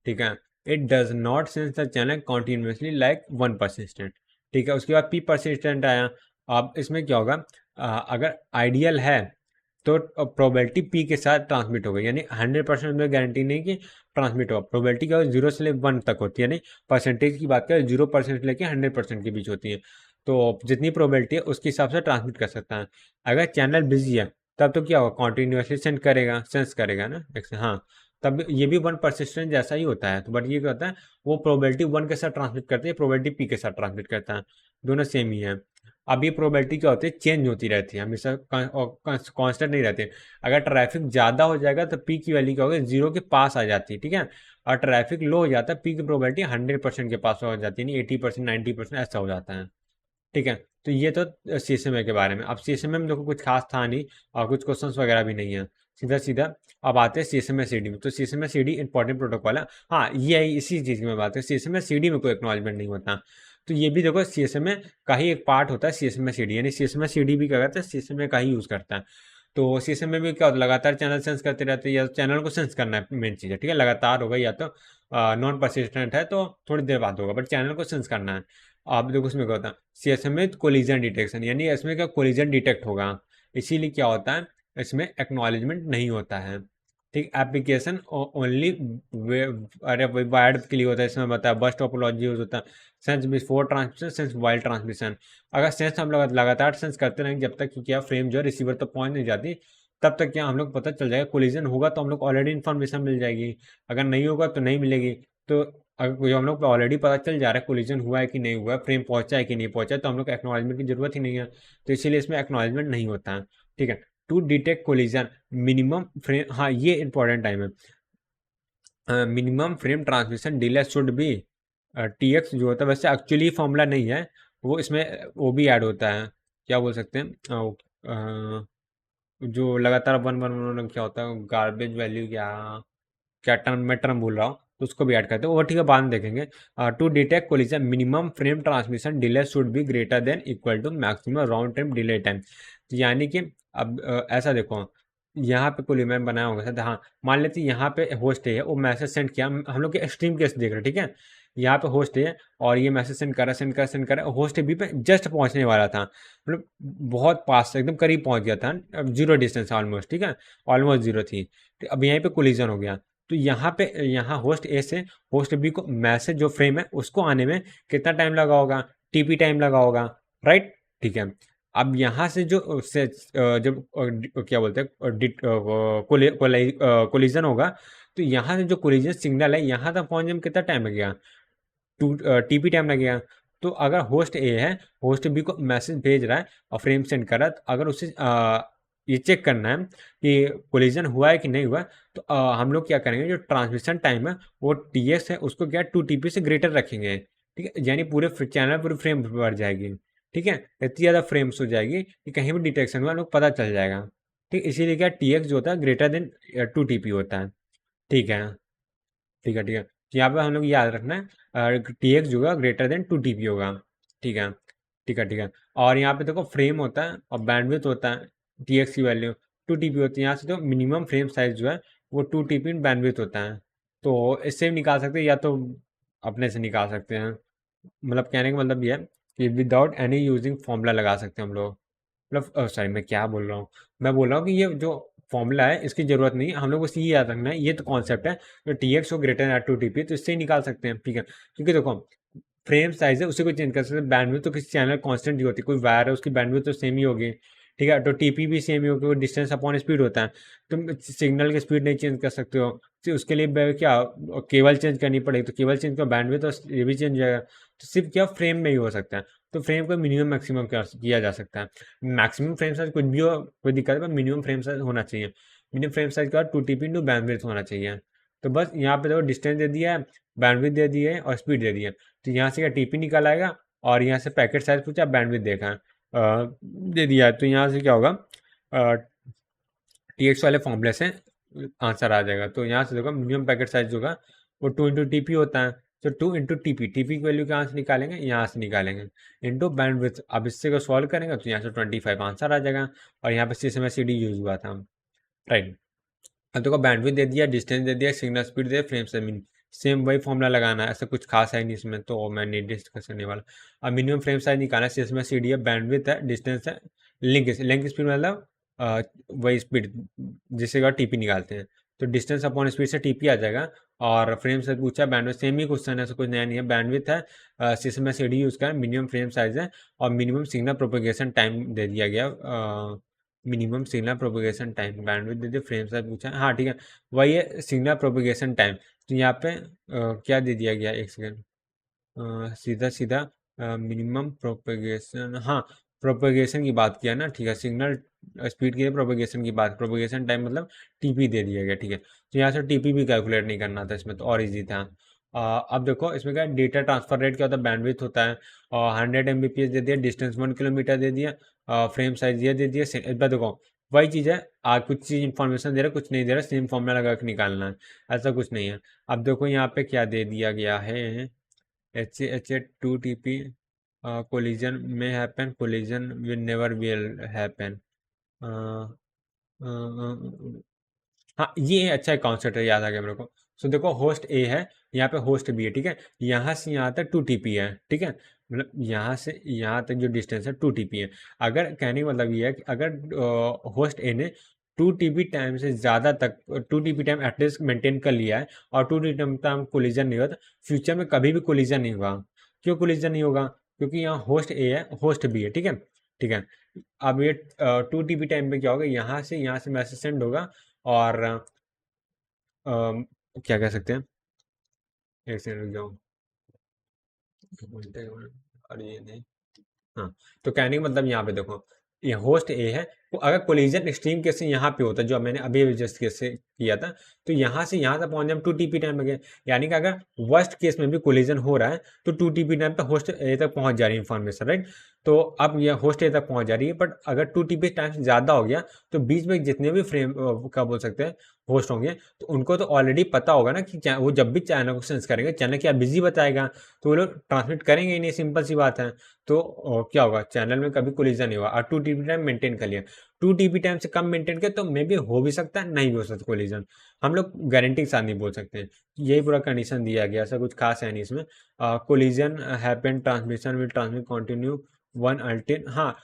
ठीक है। It does not sense the channel continuously like one persistent, ठीक है। उसके बाद पी परसिस्टेंट आया। अब इसमें क्या होगा, अगर आइडियल है तो प्रोबेबिलिटी पी के साथ ट्रांसमिट होगा, यानी 100% में गारंटी नहीं कि ट्रांसमिट होगा। प्रोबेबिलिटी क्या होगी, 0 से लेकर 1 तक होती है, यानी परसेंटेज की बात करें 0% से लेकर 100% के बीच होती है। तो जितनी प्रोबेबिलिटी है उसके हिसाब से ट्रांसमिट कर सकता है। अगर चैनल बिजी है तब तो क्या होगा, कॉन्टिन्यूसली सेंड करेगा, सेंस करेगा ना, हाँ। तब ये भी 1 परसिस्टेंट जैसा ही होता है, तो बट ये क्या होता है, वो प्रोबेबिलिटी 1 के साथ ट्रांसमिट करती है, प्रोबेबिलिटी पी के साथ ट्रांसमिट करता है, दोनों सेम ही है। अब ये प्रोबेबिलिटी क्या होती है, चेंज होती रहती है, हमेशा कांस्टेंट नहीं रहती है। अगर ट्रैफिक ज़्यादा हो जाएगा तो पी की वैल्यू क्या होगी, 0 के पास आ जाती है, ठीक है। और ट्रैफिक लो हो जाता है, पी की प्रोबेबिलिटी 100% के पास हो जाती है, यानी 80% 90% ऐसा हो जाता है, ठीक है। तो ये तो CSMA के बारे में। अब CSMA में देखो कुछ खास था नहीं और कुछ क्वेश्चंस वगैरह भी नहीं है, सीधा सीधा। अब आते हैं CSMA CD में। तो CSMA CD इंपॉर्टेंट प्रोटोकॉल है, हाँ ये है, इसी चीज़ की मैं बात है। CSMA CD में कोई एक्नॉलेजमेंट नहीं होता। तो ये भी देखो CSMA का ही एक पार्ट होता है, CSMA CD, यानी CSMA CD भी क्या करता है, CSMA का ही यूज़ करता है। तो CSMA में क्या होता है, लगातार चैनल सेंस करते रहते हैं, या चैनल को सेंस करना है मेन चीज़ है, ठीक है। लगातार होगा या तो नॉन परसिस्टेंट है तो थोड़ी देर बाद होगा, बट चैनल को सेंस करना है। आप देखो उसमें क्या होता है, CSMA कोलिजन डिटेक्शन, यानी इसमें क्या कोलिजन डिटेक्ट होगा, इसीलिए क्या होता है, इसमें एक्नॉलेजमेंट नहीं होता है, ठीक। एप्लीकेशन ओनली अरे वायर्ड के लिए होता है, इसमें बताया बस टोपोलॉजी यूज होता है। Sense before transmission, sense while transmission. अगर सेंस हम लगातार सेंस करते रहेंगे जब तक कि क्या फ्रेम जो है रिसीवर तक पहुंच नहीं जाती, तब तक क्या हम लोग पता चल जाएगा। कोलिजन होगा तो हम लोग ऑलरेडी इन्फॉर्मेशन मिल जाएगी, अगर नहीं होगा तो नहीं मिलेगी। तो अगर कोई हम लोग को ऑलरेडी पता चल जा रहा है कोलिजन हुआ है कि नहीं हुआ है, फ्रेम पहुंचा है कि नहीं पहुंचा है, तो हम लोग को एक्नॉलेजमेंट की जरूरत ही नहीं है, तो इसीलिए इसमें एक्नॉलेजमेंट नहीं होता है, ठीक है। To detect collision minimum frame, हाँ ये इंपॉर्टेंट टाइम है, minimum frame transmission delay should be TX जो होता है, वैसे एक्चुअली फॉर्मूला नहीं है वो, इसमें वो भी ऐड होता है, क्या बोल सकते हैं, जो लगातार 1 1 1 क्या होता है, गार्बेज वैल्यू क्या क्या टर्म, मैं टर्म भूल रहा हूँ, तो उसको भी ऐड करते हैं वो, ठीक है, बाद में देखेंगे। To detect collision minimum frame transmission delay should be greater than equal to maximum round trip delay time. तो यानी कि अब ऐसा देखो, यहाँ पे कोई बनाया होगा सर, हाँ, मान लेते हैं यहाँ पे होस्ट है, वो मैसेज सेंड किया, हम लोग के एक्सट्रीम केस देख रहे हैं, ठीक है, यहाँ पे होस्ट है और ये मैसेज सेंड करा, सेंड करा, सेंड करा, होस्ट बी पे जस्ट पहुंचने वाला था, मतलब बहुत पास, एकदम करीब पहुंच गया था, जीरो डिस्टेंस ऑलमोस्ट, ठीक है, ऑलमोस्ट जीरो थी। तो अब यहीं पे कोलिजन हो गया। तो यहाँ पे, यहाँ होस्ट ए से होस्ट बी को मैसेज जो फ्रेम है उसको आने में कितना टाइम लगा होगा, टीपी टाइम लगा होगा, राइट, ठीक है। अब यहाँ से जो जब क्या बोलते हैं कोलिजन होगा, तो यहाँ से जो कोलिजन सिग्नल है यहाँ तक पहुँचने में कितना टाइम लगेगा, टू टीपी टाइम लगेगा। तो अगर होस्ट ए है, होस्ट बी को मैसेज भेज रहा है और फ्रेम सेंड कर रहा है, तो अगर उसे ये चेक करना है कि कोलिजन हुआ है कि नहीं हुआ, तो हम लोग क्या करेंगे, जो ट्रांसमिशन टाइम है वो टी एक्स है, उसको क्या 2 TP से ग्रेटर रखेंगे, ठीक है, यानी पूरे चैनल पूरी फ्रेम बढ़ जाएगी, ठीक है, इतनी ज़्यादा फ्रेम्स हो जाएगी कि कहीं भी डिटेक्शन हुआ लोग पता चल जाएगा, ठीक, इसीलिए क्या टी एक्स जो होता है ग्रेटर देन 2 TP होता है, ठीक है, ठीक है, ठीक है। तो यहाँ पे हम लोग याद रखना है टी एक्स जो होगा ग्रेटर देन 2 TP होगा, ठीक है, ठीक है, ठीक है। और यहाँ पे देखो फ्रेम होता है और बैंडविड्थ होता है, टी एक्स की वैल्यू 2 TP होती है, यहाँ से तो मिनिमम फ्रेम साइज जो है वो 2 TP बैंडविड्थ होता है। तो इससे भी निकाल सकते हैं या तो अपने से निकाल सकते हैं, मतलब कहने का मतलब ये है कि विदाउट एनी यूजिंग फॉर्मूला लगा सकते हैं हम लोग, मतलब सॉरी मैं क्या बोल रहा हूँ, मैं बोल रहा हूँ कि ये जो फॉर्मूला है इसकी जरूरत नहीं है, हम लोग बस ये याद रखना है, ये तो कॉन्सेप्ट है, जो टी एक्स हो ग्रेटर देन 2 TP तो इससे ही निकाल सकते हैं, ठीक है, क्योंकि देखो फ्रेम साइज है उसी को चेंज कर सकते हैं, बैंडविड्थ तो किसी चैनल कांस्टेंट ही होती है, कोई वायर है उसकी बैंडविड्थ तो सेम ही होगी, ठीक है, तो टीपी भी सेम ही होगी, वो डिस्टेंस अपॉन स्पीड होता है, तुम सिग्नल की स्पीड नहीं चेंज कर सकते हो, तो उसके लिए क्या केबल चेंज करनी पड़ेगी, तो केबल चेंज का बैंडविड्थ तो ये भी चेंज हो जाएगा, तो सिर्फ क्या फ्रेम में ही हो सकता है, तो फ्रेम को मिनिमम मैक्सिमम किया जा सकता है, मैक्सिमम फ्रेम साइज कुछ भी हो कोई दिक्कत है, मिनिमम फ्रेम साइज होना चाहिए, मिनिमम फ्रेम साइज का 2 TP इंटू बैंडविड्थ होना चाहिए। तो बस यहाँ पे देखो डिस्टेंस दे दिया है, बैंडविड्थ दे दी है और स्पीड दे दी है, तो यहाँ से क्या टीपी निकल आएगा, और यहाँ से पैकेट साइज पूछा, बैंडविड्थ देखा है दे दिया है, तो यहाँ से क्या होगा, टी एक्स वाले फॉर्मूले से आंसर आ जाएगा। तो यहाँ से देखो मिनिमम पैकेट साइज होगा वो 2 × TP होता है, तो 2 × TP, टीपी की वैल्यू कहाँ से निकालेंगे, यहाँ से निकालेंगे, इंटू बैंडविड्थ, अब इससे को सॉल्व करेंगे तो यहाँ से 25 आंसर आ जाएगा, और यहाँ पे सी यूज हुआ था, राइट। अब देखो बैंडविड्थ दे दिया, डिस्टेंस दे दिया, सिग्नल स्पीड दे, फ्रेम से सेम वही फॉर्मूला लगाना है, ऐसा कुछ खास है नहीं इसमें, तो मैं नहीं डिस्कस करने वाला। अब मिनिमम फ्रेम साइज निकालना है, इसमें सी डी है, बैंडविड्थ है, डिस्टेंस है, लिंक स्पीड मतलब वही स्पीड जिससे का टीपी निकालते हैं, तो डिस्टेंस अपॉन स्पीड से टीपी आ जाएगा, और फ्रेम से पूछा बैंडविड्थ, सेम ही क्वेश्चन है, ऐसा कुछ नया नहीं है, बैंडविड्थ है, इसमें सी डी यूज का मिनिमम फ्रेम साइज है, और मिनिमम सिग्नल प्रोपेगेशन टाइम दे दिया गया, minimum signal propagation time, bandwidth दे दिया, फ्रेम साइज पूछा है, हाँ ठीक है, वही है सिग्नल प्रोपेगेशन टाइम, तो यहाँ पे क्या दे दिया गया, एक सेकेंड, सीधा सीधा मिनिमम प्रोपेगेशन, हाँ प्रोपेगेशन की बात किया ना, ठीक है, सिग्नल स्पीड की प्रोपेगेशन की बात, प्रोपेगेशन टाइम मतलब टीपी दे दिया गया, ठीक है, तो यहाँ से टीपी भी कैलकुलेट नहीं करना था इसमें, तो और इजी था। अब देखो इसमें क्या डेटा ट्रांसफर रेट क्या होता है, बैंडविड्थ होता है, और 100 Mbps दे दिया, डिस्टेंस 1 किलोमीटर दे दिया, फ्रेम साइज ये दे दिया, इस बार देखो वही चीज़ है, कुछ चीज़ इन्फॉर्मेशन दे रहा कुछ नहीं दे रहा, सेम फॉर्मूला लगा के निकालना है, ऐसा कुछ नहीं है। अब देखो यहाँ पे क्या दे दिया गया है, H A 2 TP collision may happen, collision will never will happen, हाँ ये अच्छा है कॉन्सेप्ट है, याद आ गया मेरे को। सो देखो होस्ट ए है, यहाँ पे होस्ट बी है, ठीक है, यहाँ से यहाँ तक 2 TP है, ठीक है, मतलब यहाँ से यहाँ तक जो डिस्टेंस है 2 TP है, अगर कहने का मतलब ये है कि अगर होस्ट ए ने 2 TP टाइम से ज़्यादा तक 2 TP टाइम एटलीस्ट मेंटेन कर लिया है, और 2 TP टाइम कोलिजन नहीं हुआ, तो फ्यूचर में कभी भी कोलिजन नहीं होगा, क्यों कोलिजन नहीं होगा, क्योंकि यहाँ होस्ट ए है, होस्ट बी है, ठीक है, ठीक है। अब ये 2 TP टाइम पे क्या होगा, यहाँ से मैसेज सेंड होगा, और क्या कह सकते हैं, एक सेकंड रुक जाओ, और ये नहीं, हाँ, तो कहने का मतलब यहाँ पे देखो ये होस्ट ए है, अगर कोलिजन एक्सट्रीम केस से यहाँ पे होता जो मैंने अभी जस्ट केस से किया था, तो यहाँ से यहाँ तक पहुँच जाए 2 TP टाइम लगे। यानी कि अगर वर्स्ट केस में भी कोलिजन हो रहा है तो 2 TP टाइम तक होस्ट ए तक पहुँच जा रही है इन्फॉर्मेशन, राइट। तो अब यह होस्ट ए तक पहुँच जा रही है, बट अगर 2 TP टाइम से ज़्यादा हो गया तो बीच में जितने भी फ्रेम क्या बोल सकते हैं होस्ट होंगे, तो उनको तो ऑलरेडी पता होगा ना कि वो जब भी चैनल को सेंस करेंगे, चैनल क्या बिजी बताएगा, तो वो लोग ट्रांसमिट करेंगे ही नहीं, सिंपल सी बात है। तो क्या होगा, चैनल में कभी कोलिजन नहीं हुआ और 2 TP टाइम मेंटेन कर लिया। 2 TP टाइम से कम मेंटेन किया तो मे बी हो भी सकता है, नहीं भी हो सकता कोलिजन। हम लोग गारंटी के साथ नहीं बोल सकते हैं। यही पूरा कंडीशन दिया गया, ऐसा कुछ खास है नहीं इसमें। Collision happen, transmission will transmit continue one अल्टिन। हाँ,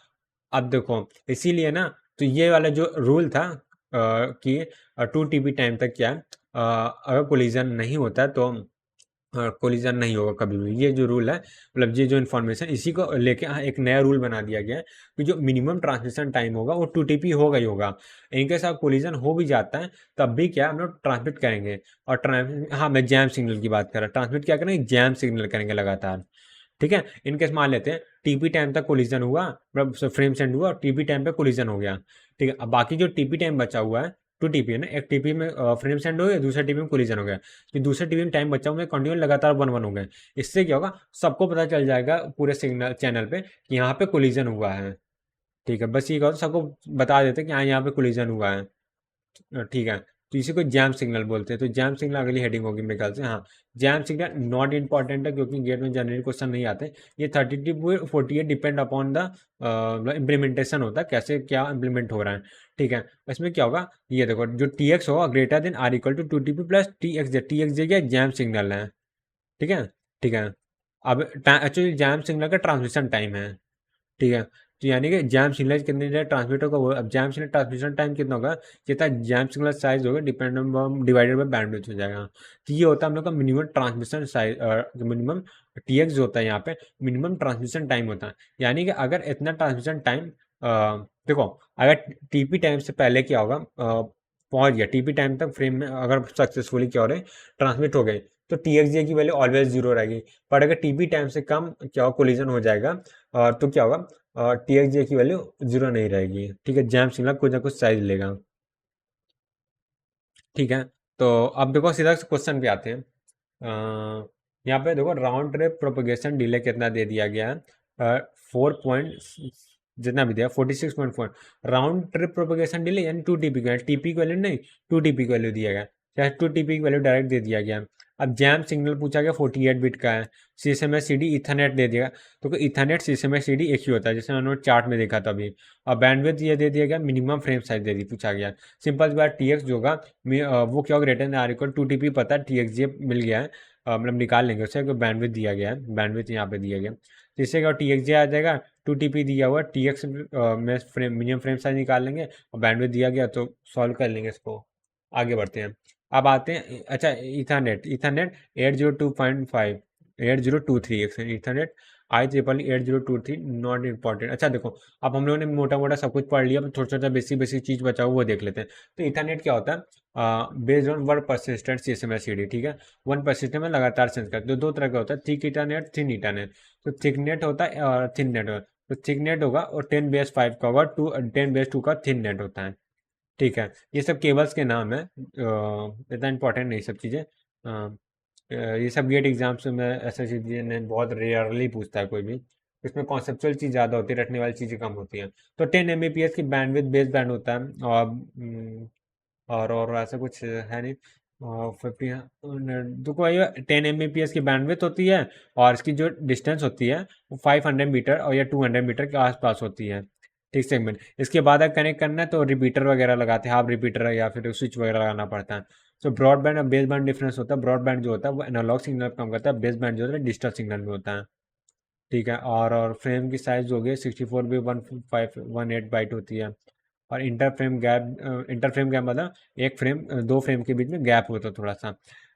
अब देखो इसीलिए ना, तो ये वाला जो रूल था कि 2 TP टाइम तक क्या है, अगर कोलिजन नहीं होता है तो कोलिजन नहीं होगा कभी भी। ये जो रूल है, मतलब ये जो इन्फॉर्मेशन, इसी को लेके एक नया रूल बना दिया गया है कि जो मिनिमम ट्रांसमिशन टाइम होगा वो 2 TP होगा ही होगा। इनके साथ कोलिजन हो भी जाता है तब भी क्या हम लोग ट्रांसमिट करेंगे। और हाँ, मैं जैम सिग्नल की बात कर रहा, ट्रांसमिट क्या करेंगे, जैम सिग्नल करेंगे लगातार। ठीक है, इनकेस मान लेते हैं टीपी टाइम तक कोलिजन हुआ, मतलब फ्रेम सेंड हुआ और टीपी टाइम पे कोलिजन हो गया। ठीक है, अब बाकी जो टीपी टाइम बचा हुआ है, 2 TP है ना, एक टीपी में फ्रेम सेंड हो गया, दूसरे टीपी में कोलिजन हो गया, तो दूसरे टीपी में टाइम बचा हुआ है कंटिन्यू लगातार 1-1 हो गए। इससे क्या होगा, सबको पता चल जाएगा पूरे सिग्नल चैनल पे कि यहाँ पे कोलिजन हुआ है। ठीक है, बस ये कहो, सबको बता देते कि हाँ यहाँ पे कोलिजन हुआ है। ठीक है, तो इसी को जैम सिग्नल बोलते हैं। तो जैम सिग्नल अगली हेडिंग होगी मेरे ख्याल से। हाँ, जैम सिग्नल नॉट इंपॉर्टेंट है क्योंकि गेट में जनरल क्वेश्चन नहीं आते। ये 32-48 डिपेंड अपॉन द इम्प्लीमेंटेशन होता है, कैसे क्या इम्प्लीमेंट हो रहा है। ठीक है, इसमें क्या होगा, ये देखो, जो टी एक्स होगा greater than or equal to 2 TP plus T X क्या जैम सिग्नल है। ठीक है, ठीक है। अब एक्चुअली जैम सिग्नल का ट्रांसमिशन टाइम है। ठीक है, तो यानी कि जैम सिग्नल कितनी देर ट्रांसमिट होगा वो, अब जैम सिग्नल ट्रांसमिशन टाइम कितना होगा, जितना जैम सिग्नल साइज होगा डिवाइडेड बाय बैंडविड्थ हो जाएगा। तो ये होता है हम लोग का minimum transmission size, minimum TX जो होता है यहाँ पे, मिनिमम ट्रांसमिशन टाइम होता है। यानी कि अगर इतना ट्रांसमिशन टाइम, देखो, अगर टीपी टाइम से पहले क्या होगा, पहुंच गया टीपी टाइम तक फ्रेम में, अगर सक्सेसफुली क्या हो रहे ट्रांसमिट हो गए, तो टीएक्स की वैल्यू ऑलवेज जीरो रहेगी। पर अगर टीपी टाइम से कम क्या हो, कोलिजन हो जाएगा, तो क्या होगा, टी एक्स जे की वैल्यू जीरो नहीं रहेगी। ठीक है, जैम सिग्नल कुछ ना कुछ साइज लेगा। ठीक है, तो अब देखो सीधा क्वेश्चन पे आते हैं। यहाँ पे देखो राउंड ट्रिप प्रोपगेशन डिले कितना दे दिया गया है, 4 जितना भी दिया 46.4। राउंड ट्रिप प्रोपगेशन डिले यानी 2 TP का, टीपी की वैल्यू नहीं, 2 TP की वैल्यू दिया गया, चाहे 2 TP की वैल्यू डायरेक्ट दे दिया गया। अब जैम सिग्नल पूछा गया 48 बिट का है, CSMA-CD इथरनेट दे दिया। तो इथरनेट CSMA-CD एक ही होता है, जैसे मैंने चार्ट में देखा था अभी। और बैंडविड्थ ये दे दिया गया, मिनिमम फ्रेम साइज दे दी पूछा गया। सिंपल सी बात, टीएक्स जो होगा वो क्या होगा, greater than or equal 2 TP पता है, टीएक्स ये मिल गया है, मतलब निकाल लेंगे उससे, बैंडविड्थ दिया गया है, बैंडविड्थ यहाँ पे दिया गया। तो इससे क्या टीएक्स आ जाएगा, 2 TP दिया हुआ, टीएक्स में फ्रेम मिनिमम फ्रेम साइज निकाल लेंगे और बैंडविड्थ दिया गया तो सॉल्व कर लेंगे इसको। आगे बढ़ते हैं। अब आते हैं, अच्छा, Ethernet, Ethernet 802.5 8023 Ethernet IEEE 8023 not important. अच्छा देखो, अब हम लोगों ने मोटा मोटा सब कुछ पढ़ लिया, अब थोड़ा छोटा बेसिक बेसिक चीज़ बचा हुआ वो देख लेते हैं। तो इथरनेट क्या होता है, based on word persistent CSMA-CD। ठीक है, वन परसिस्टेंट में लगातार सेंस करते, दो तरह का होता है, थिक इथरनेट, थिन इथरनेट। तो थिक नेट होता है और थिन नेट होता है। तो थिक नेट होगा और 10 बेस 5 का होगा, 10 बेस 2 का थिन नेट होता है। ठीक है, ये सब केबल्स के नाम है, इतना इंपॉर्टेंट नहीं सब चीज़ें। ये सब गेट एग्जाम्स में ऐसा चीज़ें ने बहुत रेयरली पूछता है कोई भी। इसमें कॉन्सेप्चुअल चीज़ ज़्यादा होती है, रटने वाली चीज़ें कम होती हैं। तो 10 Mbps की बैंडविड्थ बेस बैंड होता है, और ऐसा कुछ है नहीं। 50 तो कोई 10 Mbps की बैंडविड्थ होती है, और इसकी जो डिस्टेंस होती है वो 500 मीटर और या 200 मीटर के आसपास होती है। ठीक सेगमेंट, इसके बाद अगर कनेक्ट करना है तो रिपीटर वगैरह लगाते हैं, हाफ रिपीटर या फिर स्विच वगैरह लगाना पड़ता है। तो ब्रॉडबैंड और बेस बैंड डिफरेंस होता है, ब्रॉडबैंड जो होता है वो एनालॉग सिग्नल कम करता है, बेस बैंड जो होता है डिजिटल सिग्नल में होता है। ठीक है, और फ्रेम की साइज हो गई 64 by 158 बाइट होती है। और इंटर फ्रेम गैप मतलब एक फ्रेम दो फ्रेम के बीच में गैप होता है थोड़ा सा।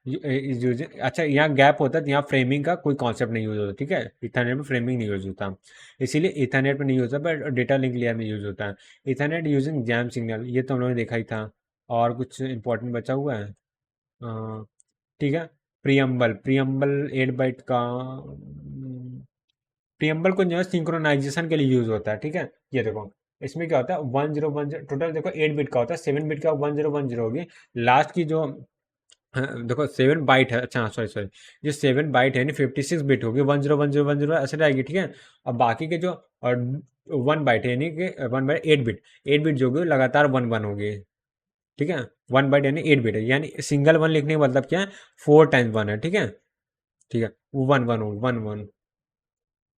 अच्छा, यहाँ गैप होता है तो यहाँ फ्रेमिंग का कोई कॉन्सेप्ट नहीं यूज होता। ठीक है, इथरनेट में फ्रेमिंग नहीं यूज होता, इसीलिए इथरनेट में नहीं यूज होता, बट डेटा लिंक लेयर में यूज होता है। इथरनेट यूजिंग जैम सिग्नल, ये तो हम लोगों ने देखा ही था। और कुछ इंपॉर्टेंट बचा हुआ है। ठीक है, प्रियम्बल, प्रियम्बल 8 बाइट का, प्रियम्बल को जो है सिंक्रोनाइजेशन के लिए यूज होता है। ठीक है, ये देखो, इसमें क्या होता है 1010, टोटल देखो 8 बिट का होता है, 7 बिट का 1010 होगी। लास्ट की जो देखो 7 बाइट है, अच्छा सॉरी सॉरी, जो 7 बाइट है यानी 56 बिट होगी, 101010 ऐसे रहेगी, ठीक है। और बाकी के जो 1 बाइट है यानी कि 1 बाइट 8 बिट, 8 बिट जो होगी लगातार 1 1 होगी, ठीक है। 1 बाइट यानी 8 बिट है, यानी सिंगल 1 लिखने का मतलब क्या है, 4 टाइम्स 1 है, ठीक है। ठीक है, वो 1 1 हो 1 1,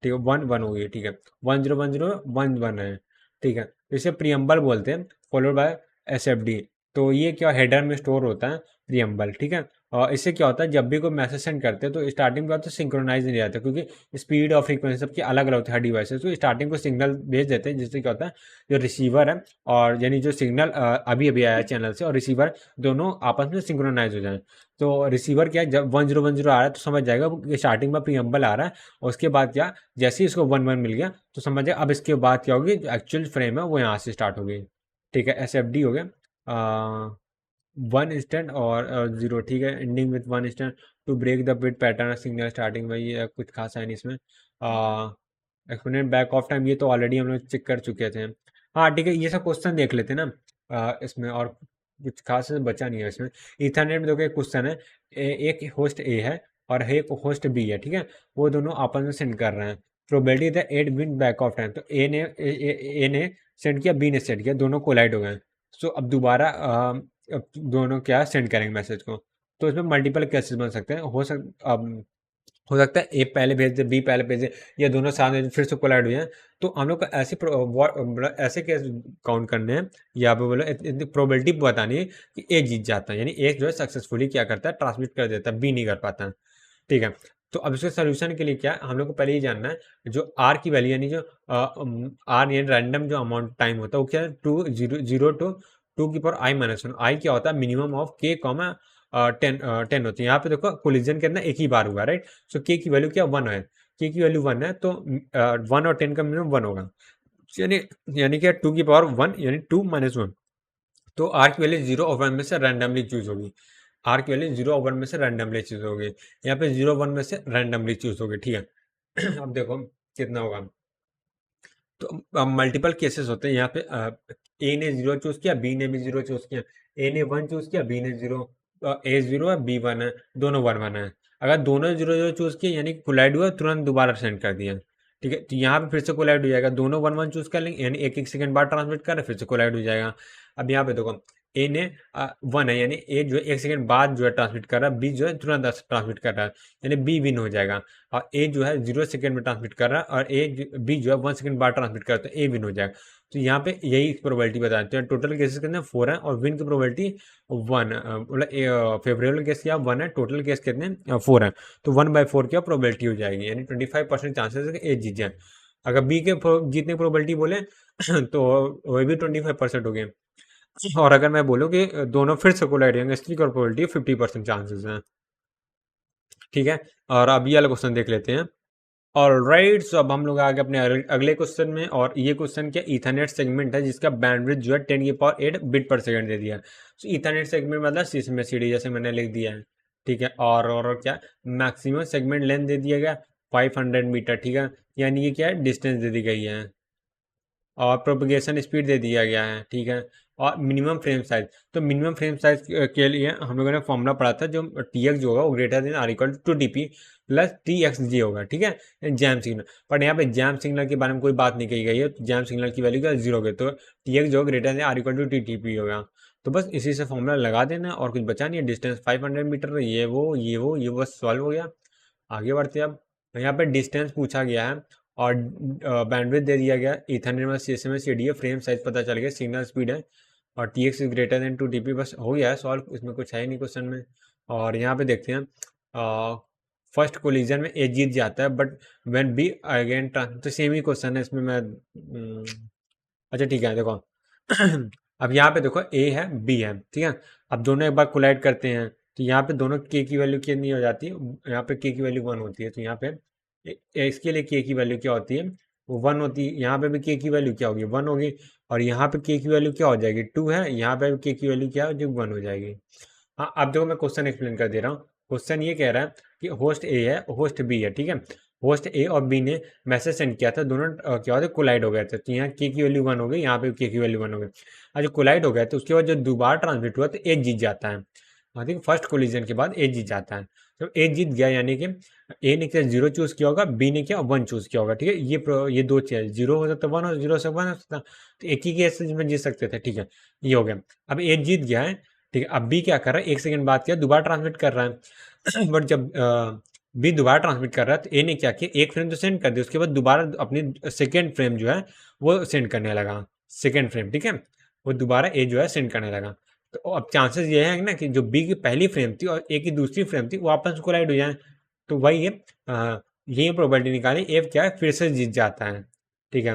ठीक है, 1 1 हो गई, ठीक है। 1010 1 1 है, ठीक है। इसे प्रियम्बल बोलते हैं, फॉलोड बाय SFD। तो ये क्या हेडर में स्टोर होता है प्रियम्बल, ठीक है। और इससे क्या होता है, जब भी कोई मैसेज सेंड करते हैं तो स्टार्टिंग में तो सिंक्रोनाइज नहीं रहता, क्योंकि स्पीड और फ्रीक्वेंसी सबकी अलग अलग होती है हर डिवाइसेस। तो स्टार्टिंग को सिग्नल भेज देते हैं, जिससे क्या होता है जो रिसीवर है और यानी जो सिग्नल अभी अभी आया चैनल से, और रिसीवर दोनों आपस में सिंक्रोनाइज हो जाए। तो रिसीवर क्या है, जब 1010 आ रहा है तो समझ जाएगा स्टार्टिंग में प्रियम्बल आ रहा है, और उसके बाद क्या, जैसे ही इसको 1 1 मिल गया तो समझ जाए अब इसके बाद क्या होगी, जो एक्चुअल फ्रेम है वो यहाँ से स्टार्ट होगी, ठीक है। SFD हो गया 1 इंस्टेंट और 0, ठीक है, ending with 1 instant to break the bit pattern signal starting में। ये कुछ खास है नहीं इसमें। एक्सपोनेंट बैक ऑफ टाइम, ये तो ऑलरेडी हम लोग चेक कर चुके थे। हाँ ठीक है, ये सब क्वेश्चन देख लेते हैं ना इसमें, और कुछ खास बचा नहीं है इसमें। इथरनेट में देखो एक क्वेश्चन है, एक होस्ट ए है और एक होस्ट बी है, ठीक है। वो दोनों आपस में सेंड कर रहे हैं, probability the 8 bit back off time. तो ए ने सेंड किया, बी ने सेंड किया, दोनों कोलाइड हो गए। सो अब दोबारा अब दोनों क्या सेंड करेंगे मैसेज को। तो इसमें मल्टीपल केसेस बन सकते हैं, हो सकता है ए पहले भेज दे, बी पहले भेज दे, या दोनों साथ में फिर से कोलाइड हुए हैं। तो हम लोग को मतलब ऐसे केस काउंट करने हैं, या पे बोलो इतनी प्रोबेबिलिटी बतानी है कि ए जीत जाता है, यानी ए जो है सक्सेसफुली क्या करता है, ट्रांसमिट कर देता है, बी नहीं कर पाता है, ठीक है। तो अब इसके सोल्यूशन के लिए क्या है, हम लोग को पहले ये जानना है जो आर की वैल्यू, यानी जो आर यानी रैंडम जो अमाउंट टाइम होता है, वो क्या है, 2 0 2 आई क्या होता है, मिनिमम ऑफ के कॉमा 10 होती है। यहाँ पे देखो कोलिजन के अंदर एक ही बार हुआ, राइट। सो के की वैल्यू क्या 1 है, के की वैल्यू 1 है, तो 1 और 10 का मिनिमम 1 होगा, यानी यानी क्या 2 की पावर 1 यानी 2 - 1। तो आर की वैल्यू 0 और 1 में से रैंडमली चूज होगी, आर की वैल्यू 0 और 1 में से रैंडमली चूज होगी, यहाँ पे 0 1 में से रैंडमली चूज होगी, ठीक है। अब देखो कितना होगा। तो मल्टीपल केसेस होते हैं यहाँ पे, ए ने 0 चूज किया, बी ने भी 0 चूज किया, ए ने 1 चूज किया, बी ने 0, ए 0 है, बी 1 है, दोनों 1 1 है। अगर दोनों 0 0 चूज किए यानी कोलाइड हुआ, तुरंत दोबारा सेंड कर दिया, ठीक है। तो यहाँ पे फिर से कोलाइड हो जाएगा, दोनों 1 1 चूज कर लेंगे, यानी एक एक सेकंड बाद ट्रांसमिट कर रहे, फिर से कोलाइड हो जाएगा। अब यहाँ पे देखो ए ने 1 है, यानी ए जो है एक सेकंड बाद जो है ट्रांसमिट कर रहा है, बी जो है तुरंत ट्रांसमिट कर रहा है, यानी बी विन हो जाएगा। और ए जो है 0 सेकंड में ट्रांसमिट कर रहा है, और बी जो है 1 सेकंड बाद ट्रांसमिट कर रहा है, तो ए विन हो जाएगा। तो यहाँ पे यही प्रोबेबिलिटी बताते हैं, टोटल केसेस कितने 4 हैं, और विन की प्रोबेबिलिटी 1, मतलब फेवरेबल केस क्या 1 है, टोटल केस कितने 4 हैं। तो 1/4 क्या प्रोबेबिलिटी हो जाएगी, यानी 25% चांसेस है कि ए जीत जाए। अगर बी के जीतने की प्रोबेबिलिटी बोले तो वही भी 25% हो गए। और अगर मैं बोलूँ कि दोनों फिर से कोलाइड होंगे, इसकी प्रोबेबिलिटी 50% चांसेस हैं, ठीक है। और अब ये वाला क्वेश्चन देख लेते हैं। ऑलराइट, सो अब हम लोग आगे अपने अगले क्वेश्चन में, और ये क्वेश्चन क्या ईथरनेट सेगमेंट है जिसका बैंडविड्थ जो है 10 की पावर 8 बिट पर सेकंड दे दिया है। सो ईथरनेट सेगमेंट मतलब CSMA जैसे मैंने लिख दिया है, ठीक है। और क्या मैक्सिमम सेगमेंट लेंथ दे दिया गया 500 मीटर, ठीक है, यानी ये क्या है डिस्टेंस दे दी गई है, और प्रोपगेशन स्पीड दे दिया गया है, ठीक है। और मिनिमम फ्रेम साइज, तो मिनिमम फ्रेम साइज के लिए हम लोगों ने फॉर्मूला पढ़ा था, जो TX जो होगा वो greater than or equal to 2TP plus TXG होगा, ठीक है, जैम सिग्नल। बट यहाँ पे जैम सिग्नल के बारे में कोई बात नहीं कही गई है, तो जैम सिग्नल की वैल्यू क्या 0 होगी, तो TX जो greater than or equal to TTP होगा। तो बस इसी से फॉर्मूला लगा देना, और कुछ बचा नहीं है। डिस्टेंस 500 मीटर, ये बस सॉल्व हो गया। आगे बढ़ते हैं अब। यहाँ पे डिस्टेंस पूछा गया है, और बैंडविड्थ दे दिया गया, ईथरनेट में CSMA CD है, फ्रेम साइज पता चल गया, सिग्नल स्पीड है, और TX is greater than 2TP। बस हो गया है सॉल्व, इसमें कुछ है ही नहीं क्वेश्चन में। और यहाँ पे देखते हैं फर्स्ट कोलिजन में ए जीत जाता है, बट व्हेन बी अगेन तो सेम ही क्वेश्चन है इसमें। मैं अच्छा ठीक है देखो अब यहाँ पे देखो ए है बी है, ठीक है। अब दोनों एक बार कोलाइड करते हैं, तो यहाँ पे दोनों के की वैल्यू कितनी हो जाती है, यहाँ पे के की वैल्यू 1 होती है, तो यहाँ पे इसके लिए के की वैल्यू क्या होती है, वो 1 होती है। यहाँ पे भी के की वैल्यू क्या होगी 1 होगी, और यहाँ पे के की वैल्यू क्या हो जाएगी 2 है, यहाँ पे भी के की वैल्यू क्या है जो 1 हो जाएगी। हाँ अब देखो मैं क्वेश्चन एक्सप्लेन कर दे रहा हूँ। क्वेश्चन ये कह रहा है कि होस्ट ए है, होस्ट बी है, ठीक है। होस्ट ए और बी ने मैसेज सेंड किया था, दोनों क्या होता है कोलाइड हो गए थे, तो यहाँ के की वैल्यू 1 हो गई, यहाँ पे के की वैल्यू 1 हो गई। और जो कोलाइड हो गया तो उसके बाद जो दोबारा ट्रांसमिट हुआ तो ए जीत जाता है। ठीक, फर्स्ट कोलिजन के बाद ए जीत जाता है। तो ए जीत गया यानी कि ए ने क्या 0 चूज किया होगा, बी ने क्या 1 चूज किया होगा। ठीक है, ये दो चीज 0 हो सकता है 1 हो, 0 से 1 हो सकता, तो एक ही केस में जीत सकते थे। ठीक है, ये हो गया। अब ए जीत गया है। ठीक है, अब बी क्या कर रहा है, 1 सेकंड बाद क्या दोबारा ट्रांसमिट कर रहा है। बट जब बी दोबारा ट्रांसमिट कर रहा है तो ए ने क्या किया, एक फ्रेम तो सेंड कर दिया, उसके बाद दोबारा अपनी सेकेंड फ्रेम जो है वो सेंड करने लगा, सेकेंड फ्रेम। ठीक है, वो दोबारा ए जो है सेंड करने लगा। तो अब चांसेस ये है ना कि जो बी की पहली फ्रेम थी और ए की दूसरी फ्रेम थी वो आपस में कोलाइड हो जाए, तो वही है यही प्रोबेबिलिटी निकाली, एफ क्या है फिर से जीत जाता है। ठीक है,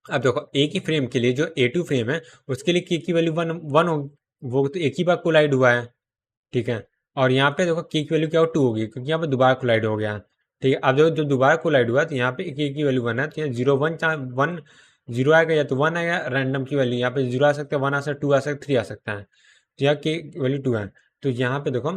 अब देखो ए की फ्रेम के लिए जो A2 फ्रेम है उसके लिए के की वैल्यू 1 हो, वो तो एक ही बार कोलाइड हुआ है। ठीक है, और यहाँ पे देखो के की वैल्यू क्या हो 2 होगी, क्योंकि यहाँ पे दोबारा कोलाइड हो गया। ठीक है, अब देखो जब दोबारा कोलाइड हुआ तो यहाँ पे के की वैल्यू 1 है, तो यहाँ 0 1 1 0 आएगा या तो 1 आएगा, रैंडम की वैल्यू यहाँ पे 0 आ सकता है, 1 आ सकता है, 2 आ सकता है, 3 आ सकता है। तो यहाँ के वैल्यू 2 है, तो यहाँ पे देखो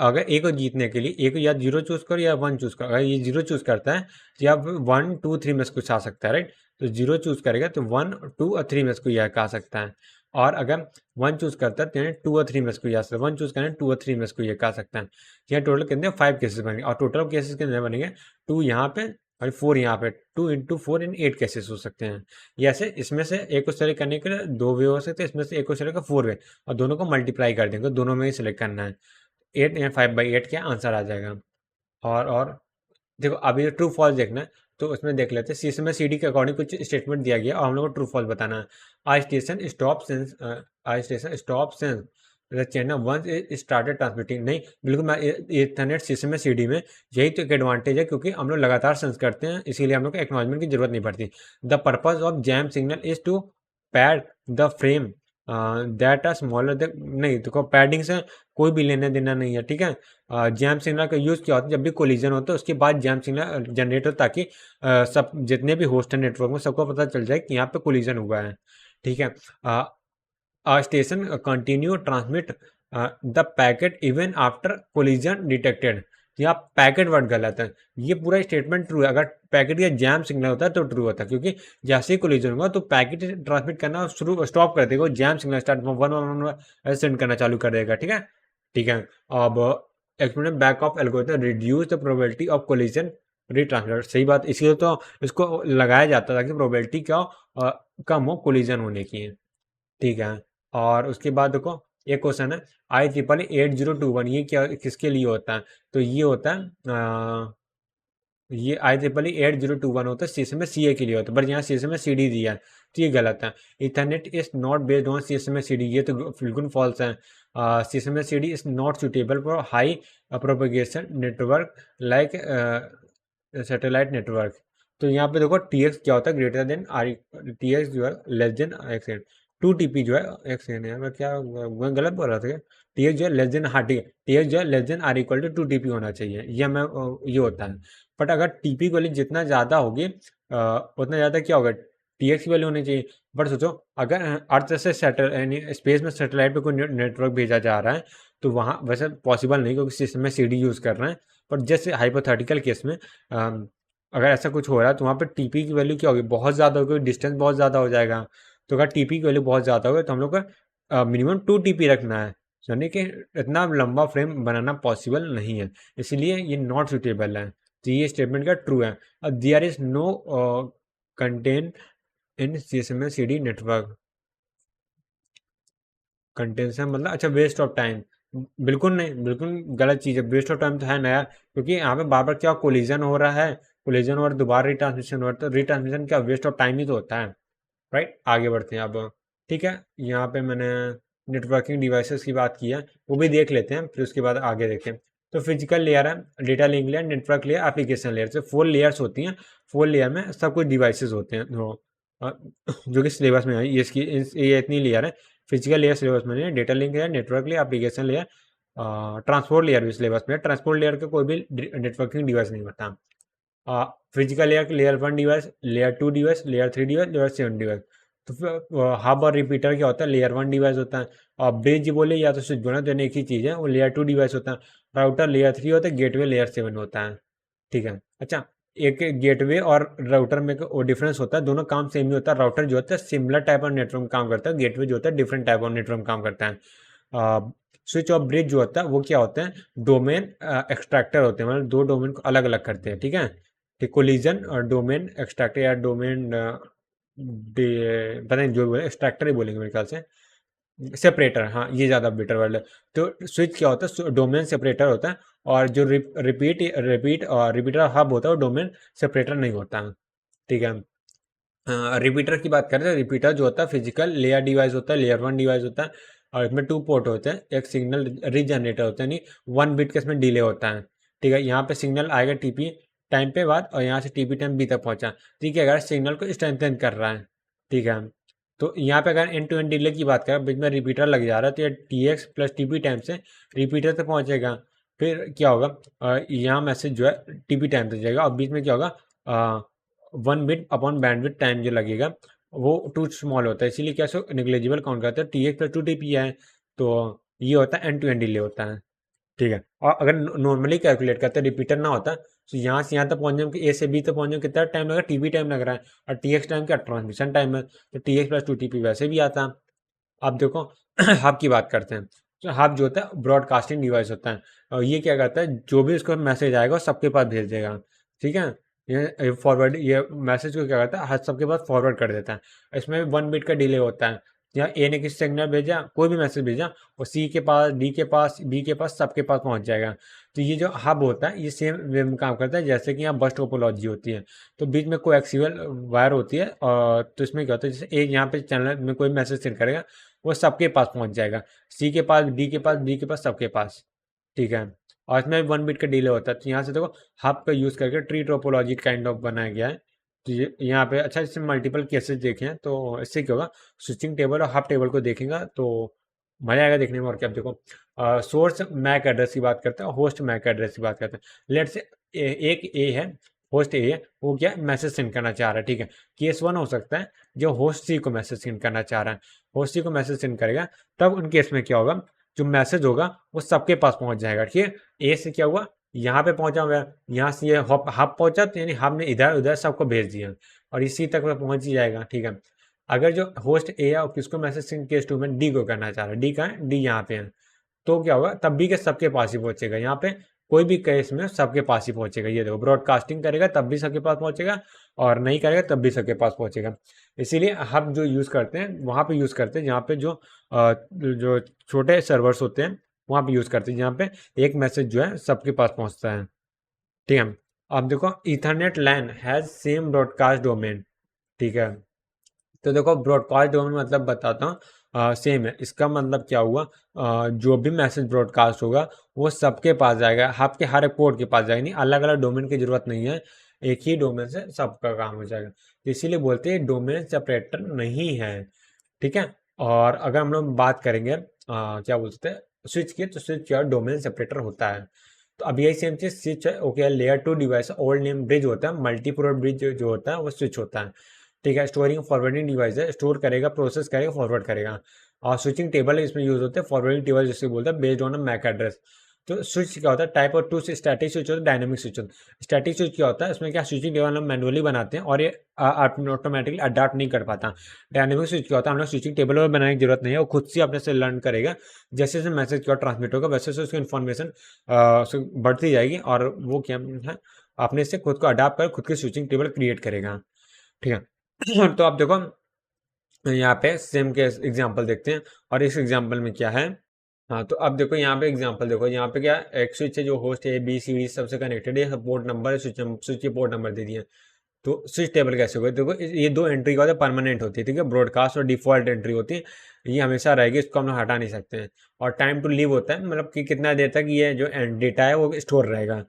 अगर ए को जीतने के लिए ए को या 0 चूज करो या 1 चूज करो, अगर ये 0 चूज करता है तो या 1 2 3 में से कुछ आ सकता है, राइट। तो 0 चूज करेगा तो 1 2 और 3 में से कोई आ सकता है, और अगर 1 चूज करता है तो यानी 2 और 3 में से कोई आ सकता है, 1 चूज करें 2 और 3 में से कोई आ सकता है। यहाँ टोटल कितने 5 केसेस बनेंगे, और टोटल केसेस कितने बनेंगे 2 यहाँ पे और 4 यहाँ पे, 2 इंटू 4 इन 8 केसेस हो सकते हैं। ये ऐसे इसमें से एक को सेलेक्ट करने के लिए 2 वे हो सकते हैं, इसमें से एक को सेलेक्ट कर 4 वे, और दोनों को मल्टीप्लाई कर देंगे, दोनों में ही सिलेक्ट करना है। 8 या 5/8 क्या आंसर आ जाएगा। और देखो अभी जो ट्रू फॉल्स देखना है तो उसमें देख लेते हैं, सी में सी डी के अकॉर्डिंग कुछ स्टेटमेंट दिया गया और हम लोग को ट्रू फॉल्स बताना है। I station stop sense the channel once it started transmitting, नहीं बिल्कुल मैं इथरनेट सी में सी डी में यही तो एक एडवांटेज है, क्योंकि हम लोग लगातार सेंस करते हैं, इसीलिए हम लोग को एक्नॉलेजमेंट की जरूरत नहीं पड़ती। The purpose of jam signal is to pad the frame that are smaller, नहीं देखो पैडिंग से कोई भी लेना देना नहीं है। ठीक है, जैम सिग्नल का यूज़ क्या होता है, जब भी कोलिजन होता है उसके बाद जैम सिग्नल जनरेट हो, ताकि सब जितने भी होस्ट है नेटवर्क में सबको पता चल जाए कि यहाँ पे कोलिजन हुआ है। ठीक है, station continue transmit the packet even after collision detected, यहाँ पैकेट वर्ड गलत है, ये पूरा स्टेटमेंट ट्रू है। अगर पैकेट या जैम सिग्नल होता है तो ट्रू होता है, क्योंकि जैसे ही कोलिजन होगा तो पैकेट ट्रांसमिट करना शुरू स्टॉप कर देगा, जैम सिग्नल स्टार्ट 1 सेंड करना चालू कर देगा। ठीक है, ठीक है। अब experiment back off algorithm reduce the probability of collision retransmitter, सही बात, इसलिए तो इसको लगाया जाता था कि प्रोबेबिलिटी क्या हो कम हो कोलिजन होने की। ठीक है, और उसके बाद देखो एक क्वेश्चन है IEEE 8021, ये क्या किसके लिए होता है, तो ये होता है ये IEEE 8021 होता है सीएसएमए सीए के लिए होता है, बट यहाँ सीएसएमए सीडी दिया है तो ये गलत है। Ethernet is not based on CSMA CD, ये तो बिल्कुल फॉल्स है। CSMA CD is not suitable for high propagation network like satellite network. तो यहाँ पे देखो टीएक्स क्या होता है ग्रेटर देन आर, टीएक्स जो है लेस देन एक सेकेंड, 2 TP जो है एक सेकेंड यार मैं गलत बोल रहा था क्या, टीएक्स जो है लेस देन, हाँ ठीक है, टीएक्स जो है less than or equal to 2 TP होना चाहिए, ये मैं ये होता है। बट अगर टीपी की वैल्यू जितना ज़्यादा होगी उतना ज़्यादा क्या होगा टीएक्स की वैल्यू होनी चाहिए। बट सोचो अगर अर्थ से सैटेल यानी स्पेस में सैटेलाइट पे कोई नेटवर्क भेजा जा रहा है तो वहाँ वैसे पॉसिबल नहीं, क्योंकि सिस्टम में सीडी यूज़ कर रहे हैं। बट जैसे हाइपोथेटिकल केस में अगर ऐसा कुछ हो रहा है तो वहाँ पर टीपी की वैल्यू क्या होगी, बहुत ज़्यादा होगी, डिस्टेंस बहुत ज़्यादा हो जाएगा। तो अगर टीपी की वैल्यू बहुत ज़्यादा होगी तो हम लोग का मिनिमम 2 TP रखना है, यानी कि इतना लंबा फ्रेम बनाना पॉसिबल नहीं है, इसलिए ये नॉट सुटेबल है। तो ये स्टेटमेंट का ट्रू है। अब there is no content in CSMA CD network, contention मतलब अच्छा वेस्ट ऑफ टाइम, बिल्कुल नहीं, बिल्कुल गलत चीज़ है, वेस्ट ऑफ टाइम तो है ना यार, क्योंकि यहाँ पे बार बार क्या कोलिजन हो रहा है, कोलिजन और दोबारा रिट्रांसमिशन हो रहा है, तो रिट्रांसमिशन क्या वेस्ट ऑफ टाइम ही तो होता है, राइट। आगे बढ़ते हैं अब। ठीक है, यहाँ पे मैंने नेटवर्किंग डिवाइसेस की बात की है, वो भी देख लेते हैं, फिर उसके बाद आगे देखें। तो फिजिकल लेयर है, data link layer, network layer, application layer, से 4 लेयर्स होती हैं। 4 लेयर में सब कुछ डिवाइसेस होते हैं जो कि सिलेबस में है, ये इतनी लेयर है। फिजिकल लेयर सिलेबस में नहीं है, data link layer, network layer, application layer, transport layer भी सिलेबस में है। ट्रांसपोर्ट लेयर का कोई भी नेटवर्किंग डिवाइस नहीं होता। Physical layer 1 device, layer 2 device, layer 3 device, layer 7 device. तो फिर हब और रिपीटर क्या होता है, लेयर 1 डिवाइस होता है, और ब्रिज बोले या तो स्विच बोले दोनों एक ही चीज़ है, वो लेयर 2 डिवाइस होता है। राउटर लेयर 3 होता है, गेटवे लेयर 7 होता है। ठीक है। अच्छा, एक गेटवे और राउटर में वो डिफरेंस होता है, दोनों काम सेम ही होता है। राउटर जो होता है सिमिलर टाइप ऑफ नेटवर्क में काम करता है, गेटवे जो होता है डिफरेंट टाइप ऑफ नेटवर्क में काम करता है। स्विच और ब्रिज जो होता है वो क्या होते हैं, डोमेन एक्सट्रैक्टर होते हैं, मतलब दो डोमेन को अलग अलग करते हैं। ठीक है, ठीक, कोलिजन और डोमेन एक्सट्रैक्टर या डोमेन पता नहीं जो बोले, एक्सट्रैक्टर ही बोलेंगे मेरे ख्याल से, सेपरेटर, हाँ ये ज़्यादा बेटर वर्ड है। तो स्विच क्या होता है, डोमेन सेपरेटर होता है, और जो रिपीट और रिपीटर हब होता है वो डोमेन सेपरेटर नहीं होता है। ठीक है। रिपीटर की बात करें तो रिपीटर जो होता है फिजिकल लेयर डिवाइस होता है, लेयर वन डिवाइस होता है, और इसमें 2 पोर्ट होते हैं, एक सिग्नल रीजनरेटर होता है, नहीं 1 बिट का इसमें डिले होता है। ठीक है, यहाँ पे सिग्नल आएगा टीपी टाइम पे बाद, और यहाँ से टीपी टाइम बी तक पहुंचा। ठीक है, अगर सिग्नल को स्ट्रेंथन कर रहा है। ठीक है, तो यहाँ पे अगर एंड टू एंड डिले की बात करें, बीच में रिपीटर लग जा रहा है, तो ये T x plus TP time से रिपीटर तक पहुंचेगा। फिर क्या होगा, यहाँ मैसेज जो है टीपी टाइम तक जाएगा, और बीच में क्या होगा, 1 बिट अपॉन बैंडविड्थ टाइम जो लगेगा वो टू स्मॉल होता है, इसीलिए क्या सो निग्लेजिबल काउंट करते हैं, टी एक्स प्लस 2 टीपी है। तो ये होता है एंड टू एंड डिले होता है। ठीक है, और अगर नॉर्मली कैलकुलेट करते हैं, रिपीटर ना होता तो यहाँ से यहाँ तक पहुँचने में, ए से बी तक पहुँचने में कितना टाइम लगा, टीबी टाइम लग रहा है, और टी एक्स टाइम क्या ट्रांसमिशन टाइम है, तो टी एक्स प्लस 2 टीपी वैसे भी आता है। अब देखो हब की बात करते हैं, तो हब जो होता है ब्रॉडकास्टिंग डिवाइस होता है, और ये क्या करता है, जो भी उसको मैसेज आएगा वो सबके पास भेज देगा। ठीक है, ये फॉरवर्ड, ये मैसेज को क्या करता है हर सबके पास फॉरवर्ड कर देता है। इसमें 1 बिट का डिले होता है, या ए ने किसी सिग्नल भेजा, कोई भी मैसेज भेजा, और सी के पास, डी के पास, बी के पास, सबके पास पहुंच जाएगा। तो ये जो हब होता है ये सेम वे में काम करता है, जैसे कि यहाँ बस टोपोलॉजी होती है, तो बीच में कोएक्सियल वायर होती है, और तो इसमें क्या होता है, जैसे एक यहाँ पे चैनल में कोई मैसेज सेंड करेगा वो सबके पास पहुंच जाएगा, सी के पास, डी के पास, बी के पास, सबके पास। ठीक है, और इसमें 1 बिट का डिले होता है, तो यहाँ से देखो हब का यूज़ करके ट्री टोपोलॉजी काइंड ऑफ बनाया गया है। तो ये यहाँ पे अच्छा, इससे मल्टीपल केसेस देखे हैं, तो इससे क्या होगा, स्विचिंग टेबल और हब टेबल को देखेंगे तो मजा आएगा देखने में। और क्या, अब देखो सोर्स मैक एड्रेस की बात करते हैं, होस्ट मैक एड्रेस की बात करते हैं। लेट से एक ए है, होस्ट ए है, वो क्या मैसेज सेंड करना चाह रहा है। ठीक है, केस 1 हो सकता है जो होस्ट सी को मैसेज सेंड करना चाह रहा है, होस्ट सी को मैसेज सेंड करेगा, तब उन केस में क्या होगा, जो मैसेज होगा वो सबके पास पहुंच जाएगा। ठीक है, ए से क्या हुआ, यहाँ पे पहुंचा हुआ, यहाँ से ये हब हब पहुंचा, तो यानी हब ने इधर उधर सबको भेज दिया, और इसी तक में पहुंच ही जाएगा। ठीक है, अगर जो होस्ट ए है किसको मैसेज सेंड केस 2 में डी को करना चाह रहा है, डी कहाँ है, डी यहाँ पे है, तो क्या होगा, तब भी के सबके पास ही पहुंचेगा। यहाँ पे कोई भी केस में सबके पास ही पहुंचेगा। ये देखो, ब्रॉडकास्टिंग करेगा तब भी सबके पास पहुंचेगा, और नहीं करेगा तब भी सबके पास पहुंचेगा। इसीलिए हम जो यूज़ करते हैं वहाँ पे यूज़ करते हैं जहाँ पे जो छोटे सर्वर्स होते हैं वहाँ पे यूज़ करते हैं, जहाँ पे एक मैसेज जो है सबके पास पहुँचता है। ठीक है, अब देखो Ethernet LAN has same broadcast domain. ठीक है, तो देखो ब्रॉडकास्ट डोमेन मतलब बताता हूँ, सेम है, इसका मतलब क्या हुआ, जो भी मैसेज ब्रॉडकास्ट होगा वो सबके पास जाएगा, आपके हर एक पोर्ट के पास जाएगा, नहीं अलग अलग डोमेन की जरूरत नहीं है, एक ही डोमेन से सबका काम हो जाएगा। तो इसीलिए बोलते हैं डोमेन सेपरेटर नहीं है। ठीक है, और अगर हम लोग बात करेंगे क्या बोलते हैं स्विच की, तो स्विच क्या डोमेन सेपरेटर होता है। तो अब यही सेम चीज स्विच है, okay, layer 2 device old name bridge होता है, मल्टीपोर्ट ब्रिज जो होता है वो स्विच होता है। ठीक है, स्टोरिंग फॉरवर्डिंग डिवाइस है, स्टोर करेगा, प्रोसेस करेगा, फॉरवर्ड करेगा। और स्विचिंग टेबल है, इसमें यूज होते हैं फॉरवर्डिंग टेबल जिससे बोलते हैं बेस्ड ऑन मैक एड्रेस। तो स्विच क्या होता है, टाइप ऑफ 2 से स्टैटिक स्विच होता है, डायनेमिक स्विच होता है। स्टैटिक स्विच क्या होता है, इसमें क्या स्विचिंग टेबल हम मैनुअली बनाते हैं और ये ऑटोमेटिकली अडाप्ट नहीं कर पाता। डायनेमिक स्विच क्या होता है, हम लोग स्विचिंग टेबल में बनाने की जरूरत नहीं है, वो खुद से अपने से लर्न करेगा, जैसे जैसे मैसेज क्या ट्रांसमिट होगा वैसे वैसे उसकी इन्फॉर्मेशन बढ़ती जाएगी, और वो क्या है अपने से खुद को अडाप्ट कर खुद की स्विचिंग टेबल क्रिएट करेगा। ठीक है तो आप देखो यहाँ पे सेम के एग्जांपल देखते हैं, और इस एग्जांपल में क्या है, हाँ तो अब देखो यहाँ पे एग्जांपल देखो, यहाँ पे क्या एक स्विच है जो host A B C D सबसे कनेक्टेड है, पोर्ट नंबर है, स्विच के पोर्ट नंबर दे दिए। तो स्विच टेबल कैसे होगा, देखो ये दो एंट्री का होता है, परमानेंट होती है। ठीक है, ब्रॉडकास्ट और डिफॉल्ट एंट्री होती है, ये हमेशा रहेगी, इसको हम लोग हटा नहीं सकते हैं। और टाइम टू लीव होता है, मतलब कि कितना देर तक ये जो डेटा है वो स्टोर रहेगा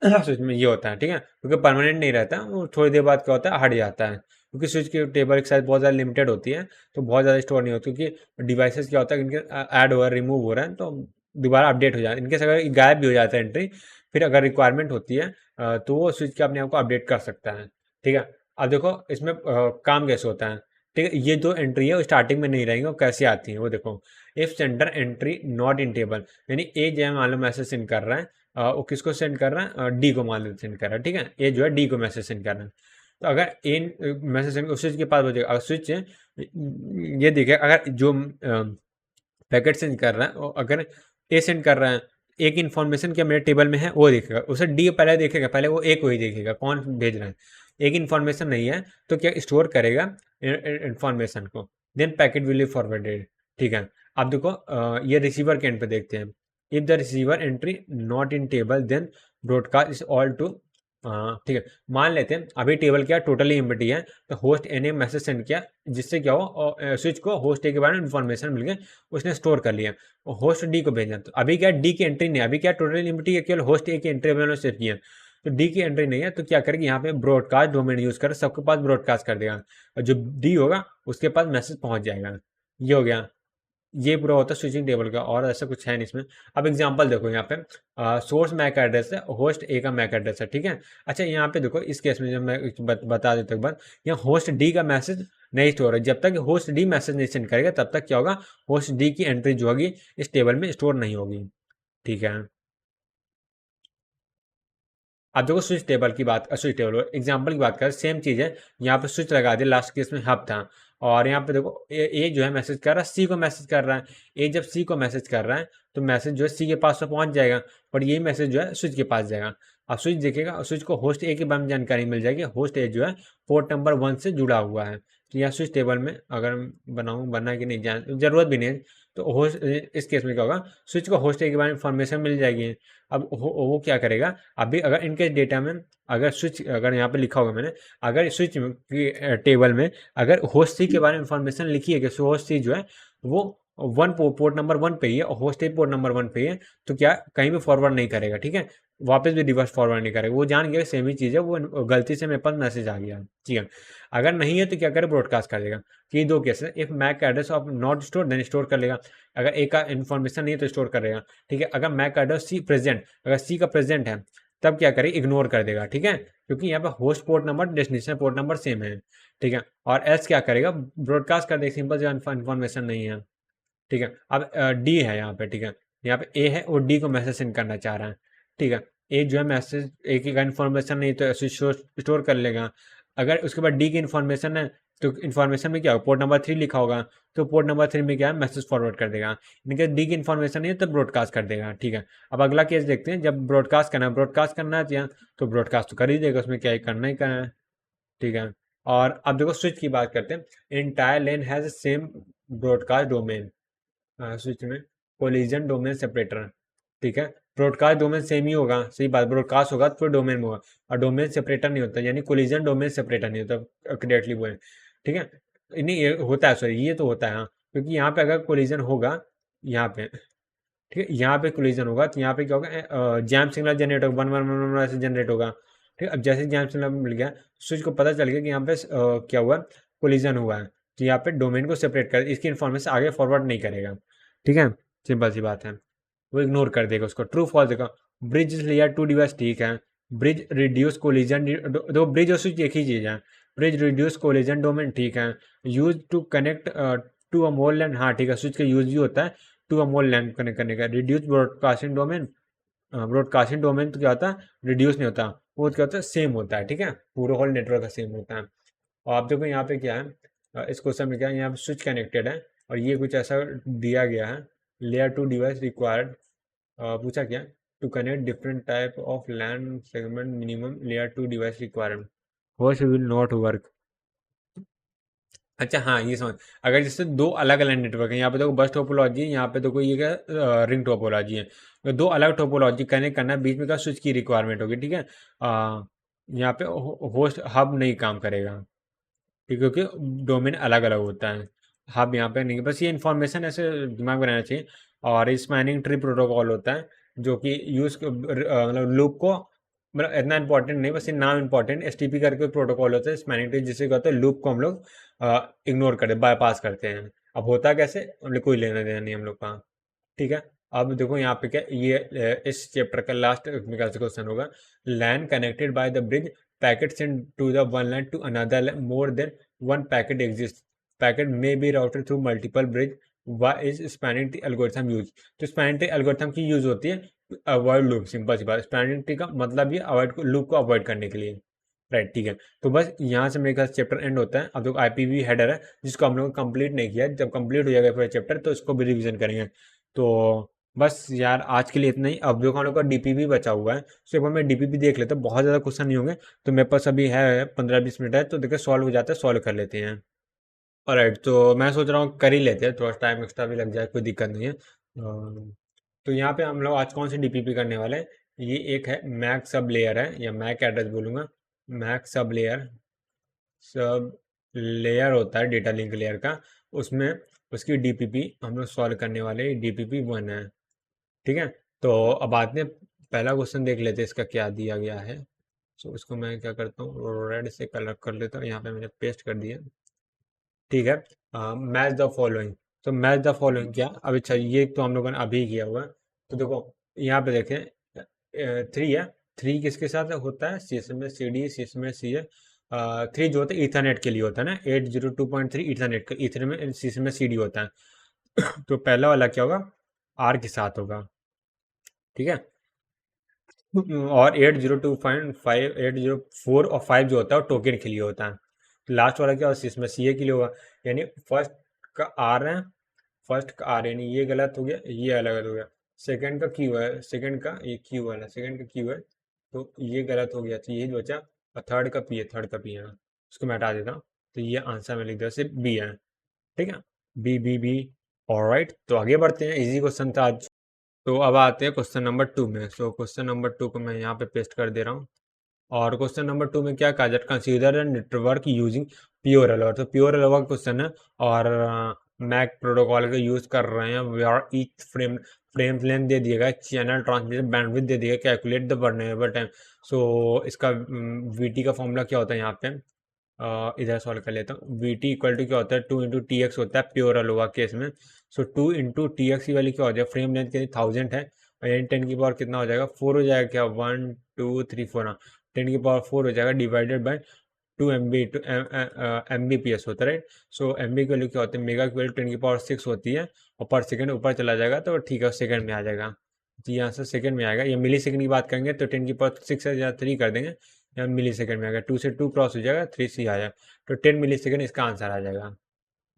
स्विच में, ये होता है। ठीक है, क्योंकि परमानेंट नहीं रहता, वो थोड़ी देर बाद क्या होता है हट जाता है, क्योंकि स्विच की टेबल की साइज बहुत ज़्यादा लिमिटेड होती है, तो बहुत ज़्यादा स्टोर नहीं होती, क्योंकि डिवाइसेस क्या होता है इनके ऐड हो रहा है, रिमूव हो रहा है, तो दोबारा अपडेट हो जाता है, इनके अगर गायब भी हो जाता है एंट्री, फिर अगर रिक्वायरमेंट होती है तो वो स्विच के अपने आप को अपडेट कर सकता है। ठीक है, अब देखो इसमें काम कैसे होता है। ठीक है, ये जो एंट्री है वो स्टार्टिंग में नहीं रहेंगे, वो कैसे आती है वो देखो, if sender entry not in table, यानी ए जो है मान लो मैसेज सेंड कर रहा है, वो किसको सेंड कर रहा है, डी को मान लेते सेंड कर रहा है, ठीक है, ए जो है डी को मैसेज सेंड कर रहा है। तो अगर ए मैसेज सेंड स्विच के पास बचेगा, अगर स्विच ये देखे अगर जो पैकेट सेंड कर रहा है और अगर ए सेंड कर रहा है, एक इन्फॉर्मेशन क्या मेरे टेबल में है वो देखेगा, उसे डी पहले देखेगा, पहले वो ए को ही देखेगा कौन भेज रहा है, एक इन्फॉर्मेशन नहीं है तो क्या स्टोर करेगा इन्फॉर्मेशन को, then packet will be forwarded, ठीक है। अब देखो ये रिसीवर के एंड पे देखते हैं, if the receiver entry not in table then broadcast is all to, ठीक है, मान लेते हैं अभी टेबल क्या टोटली एम्प्टी है, तो होस्ट ए ने मैसेज सेंड किया जिससे क्या हो स्विच को होस्ट ए के बारे में इन्फॉर्मेशन मिल गई, उसने स्टोर कर लिया और होस्ट डी को भेजना, तो अभी क्या डी की एंट्री नहीं, अभी क्या टोटली एम्प्टी है, केवल होस्ट ए की एंट्री मैंने सेव किया, तो डी की एंट्री नहीं है, तो क्या करेगी यहाँ पे ब्रॉडकास्ट डोमेन यूज कर सबके पास ब्रॉडकास्ट कर देगा, और जो डी होगा उसके पास मैसेज पहुंच जाएगा। ये हो गया, ये पूरा होता है स्विचिंग टेबल का, और ऐसा कुछ है नहीं इसमें। अब एग्जांपल देखो यहाँ पे सोर्स मैक एड्रेस है, होस्ट ए का मैक एड्रेस है, ठीक है। अच्छा यहाँ पे देखो इस केस में जब मैं बता देता हूँ एक बार, यहाँ होस्ट डी का मैसेज नहीं स्टोर है, जब तक होस्ट डी मैसेज नहीं सेंड करेगा तब तक क्या होगा, होस्ट डी की एंट्री जो होगी इस टेबल में स्टोर नहीं होगी, ठीक है। अब देखो स्विच टेबल की बात, स्विच टेबल एग्जांपल की बात करें, सेम चीज़ है, यहाँ पे स्विच लगा दिया, लास्ट केस में हब था, और यहाँ पे देखो ए जो है मैसेज कर रहा है, सी को मैसेज कर रहा है, ए जब सी को मैसेज कर रहा है तो मैसेज जो है सी के पास तो पहुंच जाएगा, पर यही मैसेज जो है स्विच के पास जाएगा। अब स्विच देखेगा, स्विच को होस्ट ए के बारे में जानकारी मिल जाएगी, होस्ट ए जो है पोर्ट नंबर 1 से जुड़ा हुआ है, तो यहाँ स्विच टेबल में अगर बनाऊँ बनना कि नहीं जान जरूरत भी नहीं, तो होस्ट इस केस में क्या होगा, स्विच को होस्ट ए के बारे में इंफॉर्मेशन मिल जाएगी। अब वो क्या करेगा, अभी अगर इनके डेटा में अगर स्विच, अगर यहाँ पे लिखा होगा मैंने, अगर स्विच की टेबल में अगर होस्ट सी के बारे में इंफॉर्मेशन लिखी है कि होस्ट सी जो है वो पोर्ट नंबर 1 पे ही है और होस्ट ए पोर्ट नंबर 1 पे ही है, तो क्या कहीं भी फॉरवर्ड नहीं करेगा, ठीक है, वापस भी रिवर्स फॉरवर्ड नहीं करेगा, वो जान गया सेम ही चीज़ है, वो गलती से मेरे पास मैसेज आ गया, ठीक है। अगर नहीं है तो क्या करे, ब्रॉडकास्ट कर देगा, कि दो केस है, if MAC address of not store then store कर लेगा, अगर ए का इन्फॉर्मेशन नहीं है तो स्टोर करेगा, ठीक है। अगर मैक एड्रेस सी प्रेजेंट, अगर सी का प्रेजेंट है तब क्या करेगा, इग्नोर कर देगा, ठीक है, क्योंकि यहाँ पे host port number destination port number same है, ठीक है। और एल्स क्या करेगा, ब्रॉडकास्ट कर देगा, सिंपल जो इन्फॉर्मेशन नहीं है, ठीक है। अब डी है यहाँ पे, ठीक है, यहाँ पे ए है और डी को मैसेज सेंड करना चाह रहा है, ठीक है। ए जो है मैसेज ए की इन्फॉर्मेशन नहीं तो स्टोर कर लेगा, अगर उसके बाद डी की इन्फॉर्मेशन है तो इन्फॉर्मेशन में क्या होगा, पोर्ट नंबर 3 लिखा होगा, तो पोर्ट नंबर 3 में क्या है, मैसेज फॉरवर्ड कर देगा, इनके डी की इन्फॉर्मेशन नहीं है तो ब्रॉडकास्ट कर देगा, ठीक है। अब अगला केस देखते हैं, जब ब्रॉडकास्ट करना चाहिए तो ब्रॉडकास्ट तो कर ही देगा, उसमें क्या ही करना है, ठीक है। और अब देखो स्विच की बात करते हैं, entire lane has same broadcast domain, switch में कोलिजन डोमेन सेपरेटर, ठीक है, ब्रॉडकास्ट डोमेन सेम ही होगा, सही बात, ब्रॉडकास्ट होगा तो डोमेन में होगा, और डोमेन सेपरेटर नहीं होता, यानी कोलिजन डोमेन सेपरेटर नहीं होता, करेक्टली वो है, ठीक है। नहीं ये होता है, सॉरी ये तो होता है, हाँ, क्योंकि यहाँ पे अगर कोलिजन होगा, यहाँ पे ठीक है, यहाँ पे कोलिजन होगा तो यहाँ पे क्या होगा, जैम सिग्नल जनरेट होगा, 1 1 1 1 ऐसे जनरेट होगा, ठीक है। अब जैसे जैम सिग्नल मिल गया, स्विच को पता चल गया कि यहाँ पे क्या हुआ, कोलिजन हुआ है, तो यहाँ पे डोमेन को सेपरेट कर, इसकी इन्फॉर्मेशन आगे फॉरवर्ड नहीं करेगा, ठीक है, सिंपल सी बात है, वो इग्नोर कर देगा उसको, ट्रू फॉल्स देगा। ब्रिज लेयर टू डिवाइस, ठीक है, ब्रिज रिड्यूस कोलिजन, दो ब्रिज और स्विच एक ही चीज़ है, ब्रिज रिड्यूस कोलिजन डोमेन, ठीक है, use to connect to a more LAN, हाँ ठीक है, स्विच का यूज भी होता है to a more LAN connect करने का। Reduce broadcasting domain, broadcasting domain तो क्या होता है, रिड्यूस नहीं होता, वो क्या होता है, सेम होता है, ठीक है, पूरा होल नेटवर्क का सेम होता है। और आप देखो यहाँ पे क्या है, इस क्वेश्चन में क्या है, यहाँ पे स्विच कनेक्टेड है और ये कुछ ऐसा दिया गया है, लेयर टू डिवाइस रिक्वायर्ड, पूछा क्या, to connect different type of LAN segment minimum layer two device requirement, host will not work. अच्छा हाँ, ये समझ, अगर जैसे दो अलग अलग नेटवर्क है, यहाँ पे देखो बस टोपोलॉजी है, यहाँ पे देखो ये क्या रिंग टोपोलॉजी है, तो दो अलग टोपोलॉजी कनेक्ट करना है, बीच में क्या स्विच की रिक्वायरमेंट होगी, ठीक है। यहाँ पे होस्ट हब नहीं काम करेगा, ठीक है, क्योंकि डोमेन अलग अलग होता है, हब यहाँ पे नहीं, बस ये इन्फॉर्मेशन ऐसे दिमाग में रहना चाहिए। और स्पैनिंग ट्री प्रोटोकॉल होता है जो कि यूज मतलब लूप को, मतलब इतना इंपॉर्टेंट नहीं, बस ये नाम इंपॉर्टेंट, एसटीपी करके प्रोटोकॉल होता है स्पैनिंग ट्री, जिससे क्या होता है लूप को हम लोग इग्नोर करते, बाईपास करते हैं। अब होता कैसे, मतलब कोई लेना देना नहीं हम लोग का, ठीक है। अब देखो यहाँ पे क्या, ये इस चैप्टर का लास्ट क्वेश्चन होगा, LAN connected by the bridge, packet send to the one LAN to another more than one packet exist, packet may be routed through multiple bridge, why is spanning tree algorithm use, तो स्पैनिंग ट्री एल्गोरिथम की यूज होती है अवॉइड लूप, सिंपल सी बात, स्टैंडिंग ट्री का मतलब ये अवॉइड लूप को अवॉइड करने के लिए, राइट, ठीक है। तो बस यहाँ से मेरे ख्याल चैप्टर एंड होता है। अब देखो आईपीवी हेडर है जिसको हम लोग कंप्लीट नहीं किया, जब कंप्लीट हो जाएगा पूरा चैप्टर तो इसको भी रिवीजन करेंगे। तो बस यार आज के लिए इतना ही। अब देखो हम लोग का डीपीपी बचा हुआ है, तो एक बार मैं डीपीपी देख लेता हूँ, बहुत ज़्यादा क्वेश्चन नहीं होंगे, तो मेरे पास अभी है 15-20 मिनट है, तो देखो सॉल्व हो जाता है, सॉल्व कर लेते हैं। ऑलराइट, तो मैं सोच रहा हूँ कर ही लेते हैं, थोड़ा टाइम एक्स्ट्रा भी लग जाए, कोई दिक्कत नहीं है। तो यहाँ पे हम लोग आज कौन सी डीपीपी करने वाले हैं, ये एक है मैक सब लेयर है, या मैक एड्रेस बोलूँगा, MAC sub layer, sub layer होता है डेटा लिंक लेयर का, उसमें उसकी डीपीपी हम लोग सॉल्व करने वाले डीपीपी 1 है, ठीक है। तो अब आते हैं, पहला क्वेश्चन देख लेते हैं इसका क्या दिया गया है। सो इसको मैं क्या करता हूँ, रेड से कलर कर लेता हूँ, यहाँ पे मैंने पेस्ट कर दिया, ठीक है। मैच द फॉलोइंग, तो मैच द फॉलोइंग क्या, अब अच्छा ये तो हम लोगों ने अभी किया हुआ है। तो देखो यहाँ पे देखें 3 है, 3 किसके साथ होता है, सी में सी डी, सी में सी है। 3 जो होता है ईथरनेट के लिए होता है ना, 802.3 ईथरनेट का, ईथर में सी में सी डी होता है। तो पहला वाला क्या होगा, आर के साथ होगा, ठीक है। और 802.5, 804 और 5 जो होता है वो टोकन के लिए होता है। तो लास्ट वाला क्या होगा, इसमें सी ए के लिए होगा, यानी फर्स्ट का आर है, फर्स्ट का आर, यानी ये गलत हो गया, ये अलग हो गया। सेकंड का क्यू है, सेकंड का ये क्यू वाला, सेकंड का क्यू है, तो ये गलत हो गया, तो ये जो बचा। और थर्ड का पी है, थर्ड का पी है, उसको मैं हटा देता हूँ। तो ये आंसर में लिख दिया, सिर्फ बी है, ठीक है, बी बी बी। ऑलराइट, तो आगे बढ़ते हैं, इजी क्वेश्चन था आज। तो अब आते हैं क्वेश्चन नंबर 2 में। सो क्वेश्चन नंबर 2 को मैं यहाँ पे पेस्ट कर दे रहा हूँ। और क्वेश्चन नंबर 2 में क्या कहा जाए, कंसीडर नेटवर्क यूजिंग प्योर अलावा, तो प्योर अलावा क्वेश्चन है, और मैक प्रोटोकॉल का यूज कर रहे हैं। We are each frame, frame length दे दिएगा, चैनल ट्रांसमिशन बैंडविड्थ दे दिएगा, calculate the vulnerable time. So इसका वीटी का फॉर्मूला क्या होता है यहाँ पे, इधर सॉल्व कर लेता हूँ। वी टी इक्वल टू क्या होता है, 2 × TX होता है प्योर अलोवा केस में। सो 2 × TX की वैल्यू क्या हो जाएगा, फ्रेम लेंथ के 1000 है, और यानी 10 की पावर कितना हो जाएगा, 4 हो जाएगा क्या, 1 2 3 4, हाँ 10 की पावर 4 हो जाएगा, divided by 2 MB, two MBPS होता है, राइट। सो MB की वैल्यू क्या होती है, मेगा की वैल्यू 10 की पावर 6 होती है, और पर सेकंड ऊपर चला जाएगा तो ठीक है, सेकंड में आ जाएगा। तो यहाँ से सेकंड में आएगा, या मिली सेकंड की बात करेंगे तो 10 की पावर 6 है, या 3 कर देंगे, या मिली सेकंड में आएगा, 2 से 2 क्रॉस हो जाएगा, 3 से आ जाएगा, तो 10 मिली सेकंड इसका आंसर आ जाएगा,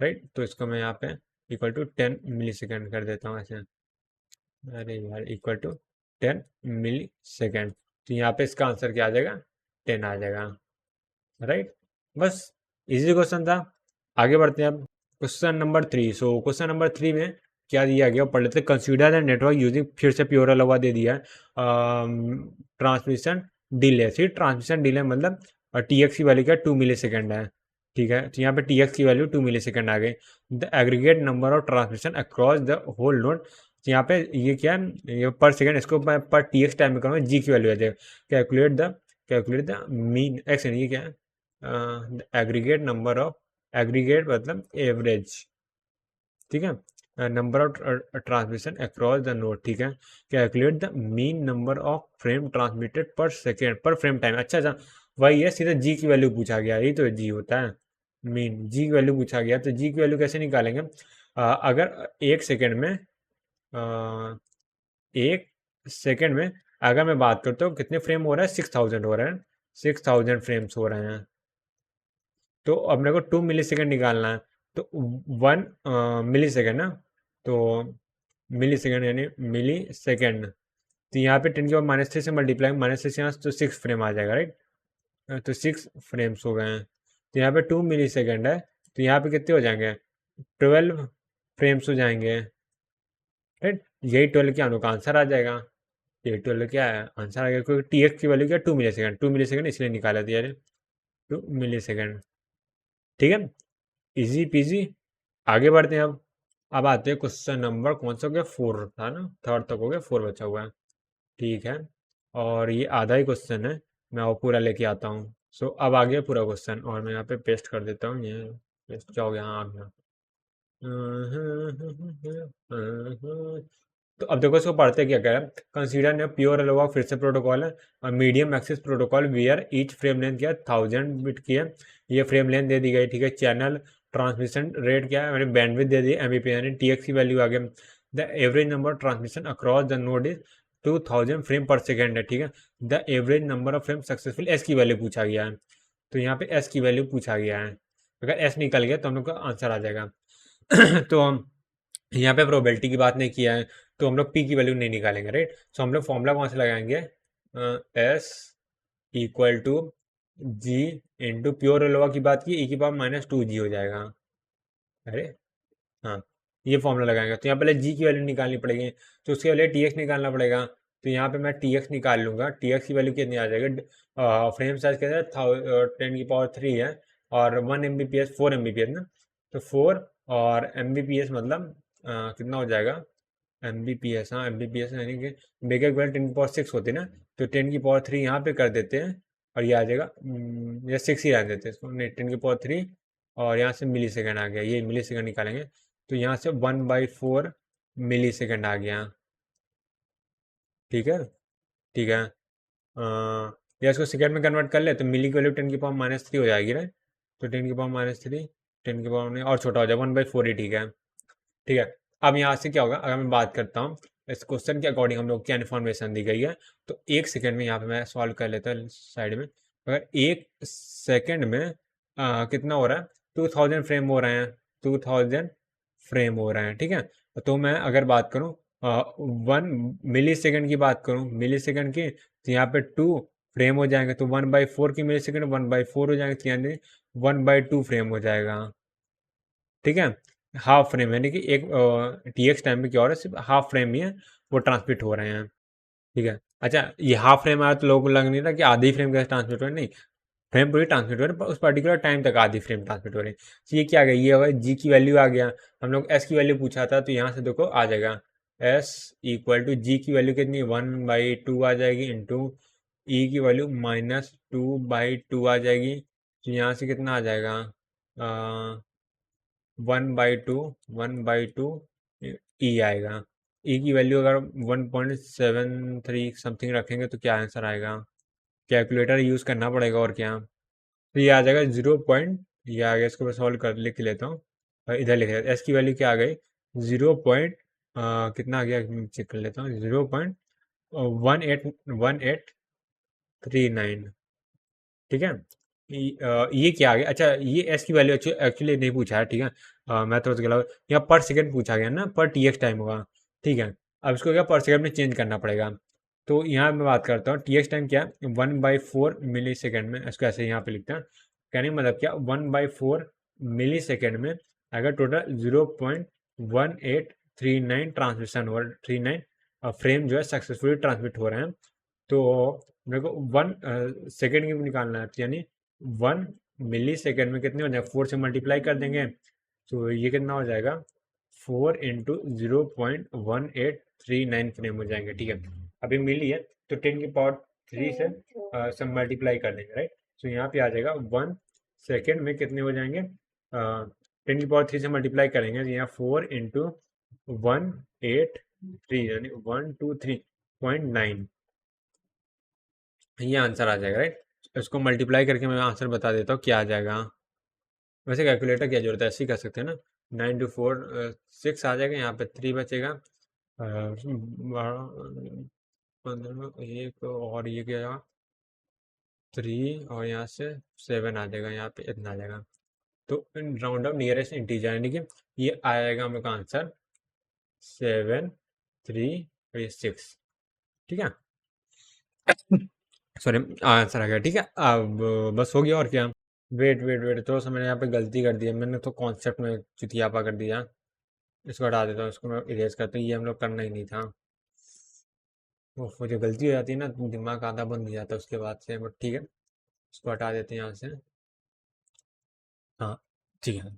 राइट। तो इसको मैं यहाँ पे इक्वल टू 10 मिली सेकंड कर देता हूँ ऐसे, अरे यार इक्वल टू 10 मिली सेकंड, तो यहाँ पे इसका आंसर क्या आ जाएगा, 10 आ जाएगा, राइट। बस इजी क्वेश्चन था। आगे बढ़ते हैं अब question number 3। So question number 3 में क्या दिया गया पढ़ लेते हैं। कंसीडर द नेटवर्क यूजिंग, फिर से प्योर अलावा दे दिया है, ट्रांसमिशन डिले, फिर ट्रांसमिशन डिले मतलब TX की वैल्यू क्या, 2 मिली सेकेंड है, ठीक है। तो यहाँ पे TX की वैल्यू 2 मिली सेकेंड आ गई। The aggregate number of transmission across the whole node, यहाँ पे ये क्या है, ये पर सेकेंड, इसको मैं पर TX टाइम में करूँगा, जी की वैल्यू आ जाएगा। कैलकुलेट द मीन एक्स, ये क्या है, एग्रीगेट नंबर ऑफ, एग्रीगेट मतलब एवरेज, ठीक है, number of transmission across the node, ठीक है। Calculate the mean number of frame transmitted पर सेकेंड पर फ्रेम टाइम, अच्छा अच्छा, वही है, सीधा जी की वैल्यू पूछा गया, यही तो जी होता है, मीन जी की वैल्यू पूछा गया, तो जी की वैल्यू कैसे निकालेंगे, अगर एक सेकेंड में, एक सेकेंड में अगर मैं बात करता हूँ कितने फ्रेम हो रहा है, 6000 हो रहा है, 6000 फ्रेम्स हो रहे हैं। तो अब मेरे को 2 मिली सेकेंड निकालना है, तो 1 मिली सेकेंड ना, तो मिली सेकेंड यानी मिली सेकेंड, तो यहाँ पे 10 की पावर -3 से मल्टीप्लाई, -3 से यहाँ तो 6 फ्रेम आ जाएगा, राइट। तो 6 फ्रेम्स हो गए हैं, तो यहाँ पे 2 मिली सेकेंड है, तो यहाँ पे कितने हो जाएंगे, 12 फ्रेम्स हो जाएंगे, राइट। यही 12 क्या का आंसर आ जाएगा, ये 12 क्या है आंसर आ गया, क्योंकि TX की वैल्यू क्या, 2 मिली सेकेंड, 2 मिली सेकेंड इसलिए निकाला दिया, 2 मिली सेकेंड, ठीक है, इजी पीजी। आगे बढ़ते हैं अब आते हैं क्वेश्चन नंबर कौन सा हो गया, 4 था ना, थर्ड तक हो गया, 4 बचा हुआ है, ठीक है। और ये आधा ही क्वेश्चन है, मैं वो पूरा लेके आता हूँ। सो अब आ गया पूरा क्वेश्चन, और मैं यहाँ पे पेस्ट कर देता हूँ, ये पेस्ट क्या हो गया, हाँ आ गया। तो अब देखो इसको पढ़ते क्या कह रहा है, कंसीडर ने प्योर अलोवा फिर से प्रोटोकॉल है, और medium access protocol where each frame length क्या 1000 बिट की है, ये फ्रेम लेंथ दे दी गई, ठीक है। चैनल ट्रांसमिशन रेट क्या है, मैंने बैंडविड्थ दे दी MBP, यानी TX की वैल्यू आ गया। The average number transmission across the node is 2000 frame पर सेकेंड है, ठीक है। The average number of frame successful, S की वैल्यू पूछा गया है, तो यहाँ पे एस की वैल्यू पूछा गया है। अगर एस निकल गया तो हम लोग का आंसर आ जाएगा। तो हम यहाँ पे प्रोबेबिलिटी की बात नहीं किया है, तो हम लोग पी की वैल्यू नहीं निकालेंगे, राइट। सो हम लोग फॉर्मूला कौन से लगाएंगे, S equal to G into pure Aloha की बात की, ई की पावर -2g हो जाएगा। अरे हाँ, ये फॉर्मूला लगाएंगे, तो यहाँ पहले जी की वैल्यू निकालनी पड़ेगी, तो उसके लिए टी एक्स निकालना पड़ेगा। तो यहाँ पे मैं टी एक्स निकाल लूँगा, टी एक्स की वैल्यू कितनी आ जाएगी, फ्रेम साइज के अंदर 10⁻³ है, और 1 Mbps 4 Mbps ना, तो 4 और Mbps मतलब कितना हो जाएगा, Mbps, हाँ Mbps यानी कि मेगा इक्वल 10⁻6 होती है ना, तो 10⁻³ यहाँ पे कर देते हैं, और ये आ जाएगा, या 6 ही रहने देते हैं इसको, नहीं 10⁻³ और यहाँ से मिली सेकेंड आ गया, ये मिली सेकेंड निकालेंगे, तो यहाँ से 1/4 मिली सेकेंड आ गया, ठीक है, ठीक है। या इसको सेकेंड में कन्वर्ट कर ले तो मिली की वैल्यू 10⁻³ हो जाएगी, राइट। तो 10⁻³ 10⁻, नहीं और छोटा हो जाएगा, 1/4 ही ठीक है, ठीक है। अब यहाँ से क्या होगा, अगर मैं बात करता हूँ इस क्वेश्चन के अकॉर्डिंग हम लोग क्या इन्फॉर्मेशन दी गई है, तो एक सेकेंड में यहाँ पे मैं सॉल्व कर लेता हूँ साइड में। अगर एक सेकेंड में कितना हो रहा है, 2000 फ्रेम हो रहे हैं, 2000 फ्रेम हो रहे हैं, ठीक है। तो मैं अगर बात करूँ 1 मिली सेकेंड की बात करूँ, मिली सेकेंड की, तो यहाँ पे 2 फ्रेम हो जाएंगे, तो 1/4 की मिली सेकेंड 1/4 हो जाएंगे, तो यानी 1/2 फ्रेम हो जाएगा, ठीक है। हाफ फ्रेम यानी कि एक टी एक्स टाइम में क्या हो रहा है, सिर्फ हाफ फ्रेम ही है वो ट्रांसमिट हो रहे हैं, ठीक है। अच्छा, ये हाफ फ्रेम आया तो लोगों को लग नहीं रहा कि आधी फ्रेम कैसे ट्रांसमिट हो रही है, नहीं, फ्रेम पूरी ट्रांसमिट हो रही है, पर उस पर्टिकुलर टाइम तक आधी फ्रेम ट्रांसमिट हो रही है। तो ये क्या आ गया, ये होगा जी की वैल्यू आ गया, हम लोग एस की वैल्यू पूछा था, तो यहाँ से देखो आ जाएगा एस इक्वल टू जी की वैल्यू कितनी 1/2 आ जाएगी, इंटू ई की वैल्यू -2/2 आ जाएगी, तो यहाँ से कितना आ जाएगा 1/2 ई आएगा। ई की वैल्यू अगर 1.73 समथिंग रखेंगे तो क्या आंसर आएगा, कैलकुलेटर यूज़ करना पड़ेगा और क्या, तो ये आ जाएगा 0 पॉइंट, ये आ गया, इसको मैं सॉल्व कर लिख लेता हूँ, इधर लिख लेता हूँ, एस की वैल्यू क्या आ गई 0 पॉइंट कितना आ गया चेक कर लेता हूँ, 0.1839, ठीक है। ये क्या आ गया, अच्छा ये एस की वैल्यू एक्चुअली नहीं पूछा है, ठीक है। मैं थोड़ा सा गलत, यहाँ पर सेकंड पूछा गया ना, पर टी एक्स टाइम होगा, ठीक है। अब इसको क्या पर सेकंड में चेंज करना पड़ेगा, तो यहाँ मैं बात करता हूँ टी एक्स टाइम क्या 1/4 मिली सेकेंड में, इसको ऐसे यहाँ पे लिखते हैं, कहने का मतलब क्या 1/4 मिली सेकेंड में अगर टोटल 0.1839 ट्रांसमिशन हो 39 फ्रेम जो है सक्सेसफुली ट्रांसमिट हो रहे हैं, तो मेरे को 1 सेकेंड की भी निकालना है, यानी 1 मिली सेकेंड में कितने हो जाएगा, 4 से मल्टीप्लाई कर देंगे, तो ये कितना हो जाएगा 4 इंटू 0.1839 फ्रेम हो जाएंगे, ठीक है। अभी मिली है तो 10⁻³ से सब मल्टीप्लाई कर देंगे, राइट। तो यहाँ पे आ जाएगा 1 सेकेंड में कितने हो जाएंगे, 10⁻³ से मल्टीप्लाई करेंगे, तो यहाँ 4 इंटू 183 यानी 123.9, ये आंसर आ जाएगा, राइट। इसको मल्टीप्लाई करके मैं आंसर बता देता हूँ क्या आ जाएगा, वैसे कैलकुलेटर क्या जरूरत है, ऐसे ही कर सकते हैं ना, 9 to 4 6 आ जाएगा, यहाँ पे 3 बचेगा, 15 एक और ये क्या 3 और यहाँ से 7 आ जाएगा, यहाँ पे इतना आ जाएगा, तो राउंड ऑफ नियरेस्ट इंटीजर यानी कि ये आएगा हम लोग का आंसर 7 3 और ये 6, ठीक है। सॉरी, आंसर आ गया, ठीक है। अब बस हो गया और क्या, वेट वेट वेट, थोड़ा सा मैंने यहाँ पे गलती कर दी है, मैंने तो कॉन्सेप्ट में चितियापा कर दिया, इसको हटा देता हूँ, इसको मैं इरेज करता हूँ, ये हम लोग करना ही नहीं था, वो जो गलती हो जाती है ना दिमाग आधा बंद हो जाता है उसके बाद से, बट ठीक है, इसको हटा देते हैं यहाँ से, हाँ ठीक है।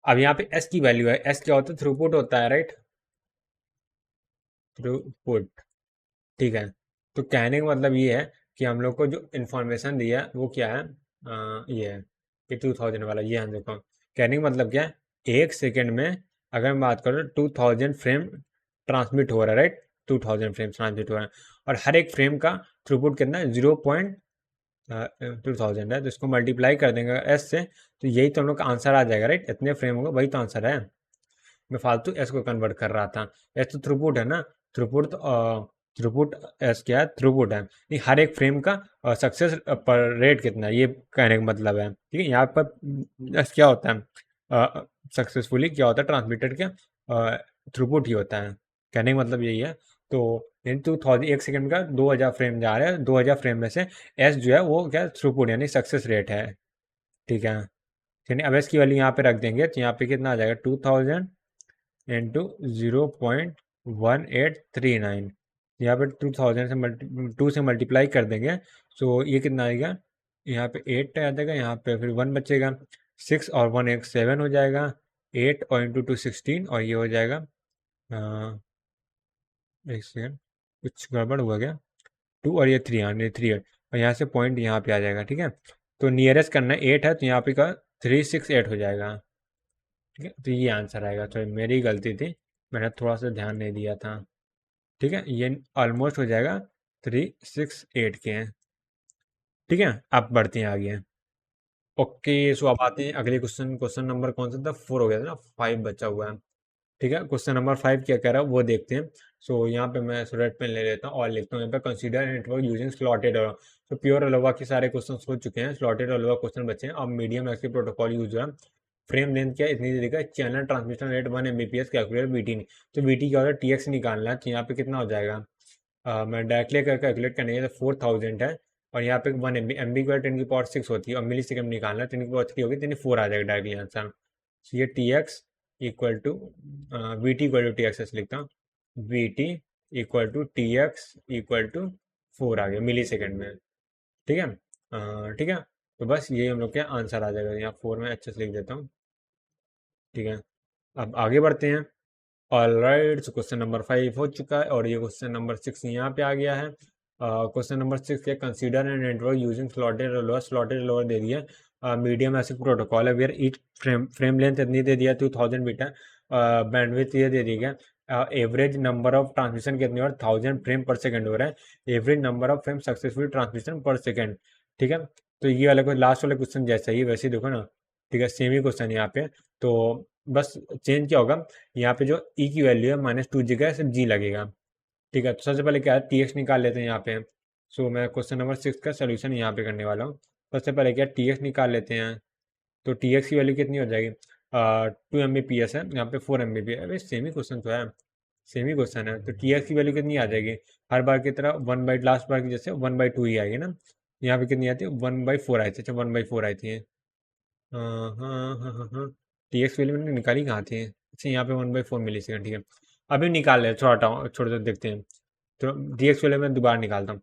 अब यहाँ पे एस की वैल्यू है, एस क्या होता है, थ्रूपुट होता है, राइट, थ्रूपुट, ठीक है। तो कहने का मतलब ये है कि हम लोग को जो इन्फॉर्मेशन दिया है वो क्या है, ये है कि 2000 वाला, ये हम देखो कहने का मतलब क्या है, एक सेकेंड में अगर मैं बात करूँ 2000 फ्रेम ट्रांसमिट हो रहा है, राइट, 2000 फ्रेम ट्रांसमिट हो रहा है, और हर एक फ्रेम का थ्रूपुट कितना है 0.2000 है, तो इसको मल्टीप्लाई कर देंगे एस से, तो यही तो हम लोग का आंसर आ जाएगा, राइट, इतने फ्रेम होगा वही तो आंसर है, मैं फालतू एस को कन्वर्ट कर रहा था, एस तो थ्रूपुट है ना, थ्रूपुट तो थ्रूपुट एस क्या है, थ्रूपुट है, नहीं हर एक फ्रेम का सक्सेस पर रेट कितना है, ये कहने का मतलब है। ठीक है, यहाँ पर एस क्या होता है, सक्सेसफुली क्या होता है ट्रांसमिटेड के थ्रूपुट ही होता है, कहने का मतलब यही है। तो यानी 2000 एक सेकंड का 2000 फ्रेम जा रहा है, 2000 फ्रेम में से एस जो है वो क्या थ्रूपुट यानी सक्सेस रेट है। ठीक है, यानी अब इसकी वैल्यू यहाँ पे रख देंगे तो यहाँ पे कितना आ जाएगा 2000 इंटू 0.1839, यहाँ पे 2000 से 2 से मल्टीप्लाई कर देंगे। सो ये कितना आएगा, यहाँ पे 8 आ जाएगा, यहाँ पे फिर 1 बचेगा, 6 और 1 एक 7 हो जाएगा, 8 और इंटू 2 16, और ये हो जाएगा एक सेकेंड कुछ गड़बड़ हुआ क्या, 2 और ये 3, हाँ ये 3 है, और यहाँ से पॉइंट यहाँ पे आ जाएगा। ठीक है, तो नियरेस्ट करना है 8 है, तो यहाँ पे का 368 हो जाएगा। ठीक है, तो ये आंसर आएगा, तो मेरी गलती थी, मैंने थोड़ा सा ध्यान नहीं दिया था। ठीक है, ये ऑलमोस्ट हो जाएगा 368 के हैं। ठीक है, अब बढ़ते हैं आगे। ओके, सो अब आते हैं अगले क्वेश्चन। क्वेश्चन नंबर कौन सा था, 4 हो गया था ना, 5 बचा हुआ है। ठीक है, क्वेश्चन नंबर 5 क्या कह रहा है वो देखते हैं। सो यहाँ पे मैं रेड पेन ले लेता हूँ और लिखता हूँ यहाँ पे कंसीडर नेटवर्क यूजिंग स्लॉटेड अलोवा। तो प्योर अलोवा के सारे क्वेश्चन हो चुके हैं, स्लॉटेड अलोवा क्वेश्चन बचे हैं। अब मीडियम एक्सेस प्रोटोकॉल यूज हुआ है, फ्रेम लेंथ क्या है इतनी देरी का, channel transmission rate 1 Mbps, calculate BT. तो बीटी क्या होता है, टीएक्स निकालना है, तो यहाँ पे कितना हो जाएगा, मैं डायरेक्टली अगर कैलकुलेट करने के तो 4000 है, और यहाँ पे 1 MB की 10 की पावर 6 होती है, और मिली सेकंड निकालना है, 10 की पावर 3 होगी, तो 4 आ जाएगा डायरेक्टली आंसर। तो ये T X equal to V T equal to T X लिखता हूँ, V T equal to T X equal to 4 आ गया मिली सेकेंड में। ठीक है, ठीक है, तो बस ये हम लोग के आंसर आ जाएगा, यहाँ 4 में अच्छे से लिख देता हूँ। ठीक है, अब आगे बढ़ते हैं। ऑलराइट, सो क्वेश्चन नंबर 5 हो चुका है, और ये क्वेश्चन नंबर 6 यहाँ पे आ गया है। क्वेश्चन नंबर 6 क्या, consider an network using slotted Aloha. Slotted Aloha दे दिया, मीडियम ऐसे प्रोटोकॉल है वेयर ईच फ्रेम लेंथ इतनी दे दिया 2000 बीटा, बैंडविड्थ ये दे दी गया, एवरेज नंबर ऑफ ट्रांसमिशन कितनी और 1000 फ्रेम पर सेकंड हो रहा है, average number of frame successful transmission पर सेकंड। ठीक है, तो ये वाला लास्ट वाला क्वेश्चन जैसा ही वैसे ही देखो ना। ठीक है, सेम ही क्वेश्चन यहाँ पे, तो बस चेंज क्या होगा, यहाँ पे जो ई की वैल्यू है -2 जी का सिर्फ जी लगेगा। ठीक है, तो सबसे पहले क्या है, टी एक्स निकाल लेते हैं यहाँ पे। सो मैं क्वेश्चन नंबर 6 का सोल्यूशन यहाँ पे करने वाला हूँ। सबसे पहले क्या, टी एक्स निकाल लेते हैं। तो टी एक्स की वैल्यू कितनी हो जाएगी, 2 Mbps है, यहाँ पे 4 Mbps। अरे सेम ही क्वेश्चन तो है, सेम ही क्वेश्चन है। तो टी एक्स की वैल्यू कितनी आ जाएगी, हर बार की तरह 1 बाई लास्ट बार की जैसे 1/2 ही आएगी ना। यहाँ पे कितनी आती है, 1/4 आई थी, अच्छा 1/4 आई थी। हाँ हाँ हाँ हाँ हाँ, टी एक्स वैल्यू मैंने निकाली कहाँ थी, अच्छा यहाँ पे 1/4 मिली सेकंड। ठीक है, अभी निकाल ले, छोटा छोटे छोटे देखते हैं। तो टी एक्स वैल्यू मैं दोबारा निकालता हूँ।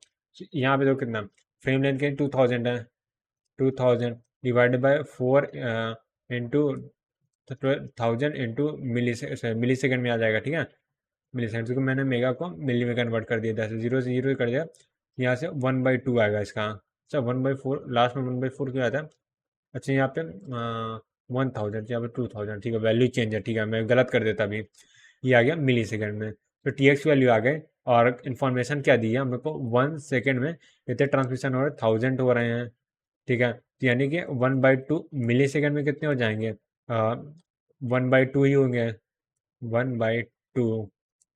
यहाँ पे तो कितना, फ्रेम लेंथ के 2000 है, 2000 divided by 4 into 1000 into millisecond में आ जाएगा। ठीक है, मिली सेकंड, क्योंकि मैंने मेगा को मिली में कन्वर्ट कर दिया, जैसे 0 से 0 कर दिया, यहाँ से 1/2 आएगा इसका। अच्छा 1/4 लास्ट में 1/4 क्यों आता है, अच्छा यहाँ पे 1000, यहाँ पे 2000। ठीक है, वैल्यू चेंज है, ठीक है मैं गलत कर देता अभी, ये आ गया मिली सेकेंड में। तो टी एक्स वैल्यू आ गए, और इन्फॉर्मेशन क्या दी है हम लोग को, 1 सेकेंड में कितने ट्रांसमिशन हो रहे हैं, 1000 हो रहे हैं। ठीक है, तो यानी कि 1/2 मिली सेकेंड में कितने हो जाएंगे, 1/2 ही होंगे, 1/2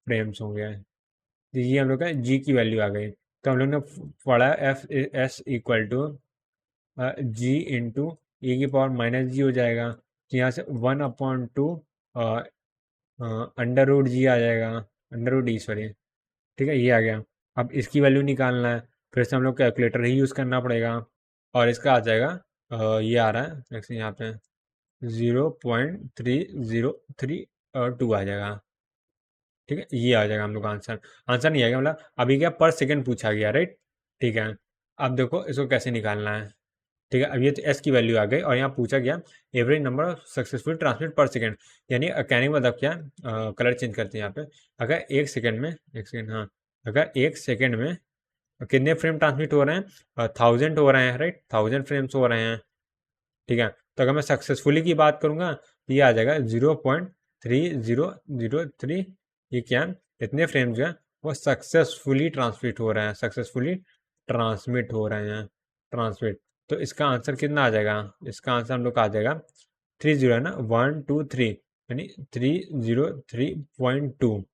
फ्रेम्स होंगे। तो ये हम लोग का जी की वैल्यू आ गई। तो हम लोग ने पढ़ा F S equal to G into e की पावर -जी हो जाएगा, तो यहाँ से 1/2 अंडर रूट जी आ जाएगा, अंडर रूट ई सॉरी। ठीक है, ये आ गया। अब इसकी वैल्यू निकालना है, फिर से हम लोग कैलकुलेटर ही यूज़ करना पड़ेगा, और इसका आ जाएगा ये आ रहा है नेक्स्ट यहाँ पे 0.3032 आ जाएगा। ठीक है, ये आ जाएगा हम लोग का आंसर। आंसर नहीं आएगा, मतलब अभी क्या पर सेकंड पूछा गया, राइट। ठीक है, अब देखो इसको कैसे निकालना है। ठीक है, अब ये तो एस की वैल्यू आ गई, और यहाँ पूछा गया average number of successful transmit पर सेकंड, यानी कहने का मतलब क्या, कलर चेंज करते हैं यहाँ पे। अगर एक सेकंड हाँ, अगर एक सेकंड में कितने फ्रेम ट्रांसमिट हो रहे हैं, 1000 हो रहे हैं, राइट, 1000 फ्रेम्स हो रहे हैं। ठीक है, तो अगर मैं सक्सेसफुली की बात करूँगा तो ये आ जाएगा 0.3003, ये क्या इतने फ्रेम जो है वो सक्सेसफुली ट्रांसमिट हो रहे हैं, सक्सेसफुली ट्रांसमिट हो रहे हैं, ट्रांसमिट। तो इसका आंसर कितना आ जाएगा, इसका आंसर हम लोग का आ जाएगा 30 है ना, 123 यानी 303.2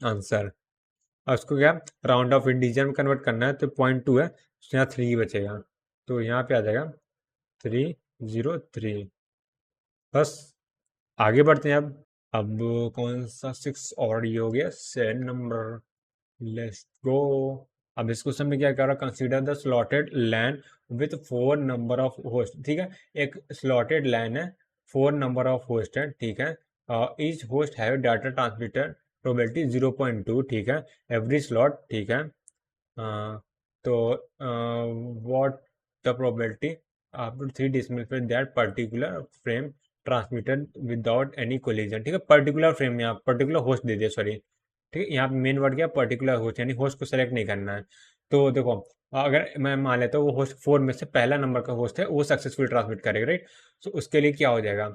आंसर। और उसको क्या राउंड ऑफ इंटीजर में कन्वर्ट करना है, तो 0.2 है तो यहाँ 3 बचेगा, तो यहाँ पे आ जाएगा 303। बस आगे बढ़ते हैं अब कौन सा 6 और ये हो गया 7 नंबर। Let's go. अब इस क्वेश्चन में क्या कर रहा है, consider the slotted LAN with 4 number of host. ठीक है, एक स्लॉटेड लैन है, 4 नंबर ऑफ होस्ट है। ठीक है, each host have data transmitter probability 0.2। ठीक है, एवरी स्लॉट। ठीक है, तो what the probability after 3 decimal place that particular frame transmitted without any collision. ठीक है, पर्टिकुलर फ्रेम, यहाँ पर्टिकुलर होस्ट दे दिया, सॉरी। ठीक है, यहाँ पे मेन वर्ड क्या, पर्टिकुलर होस्ट, यानी होस्ट को सेलेक्ट नहीं करना है। तो देखो, अगर मैं मान लेता हूँ वो होस्ट 4 में से पहला नंबर का होस्ट है वो सक्सेसफुल ट्रांसमिट करेगा, राइट। तो उसके लिए क्या हो जाएगा,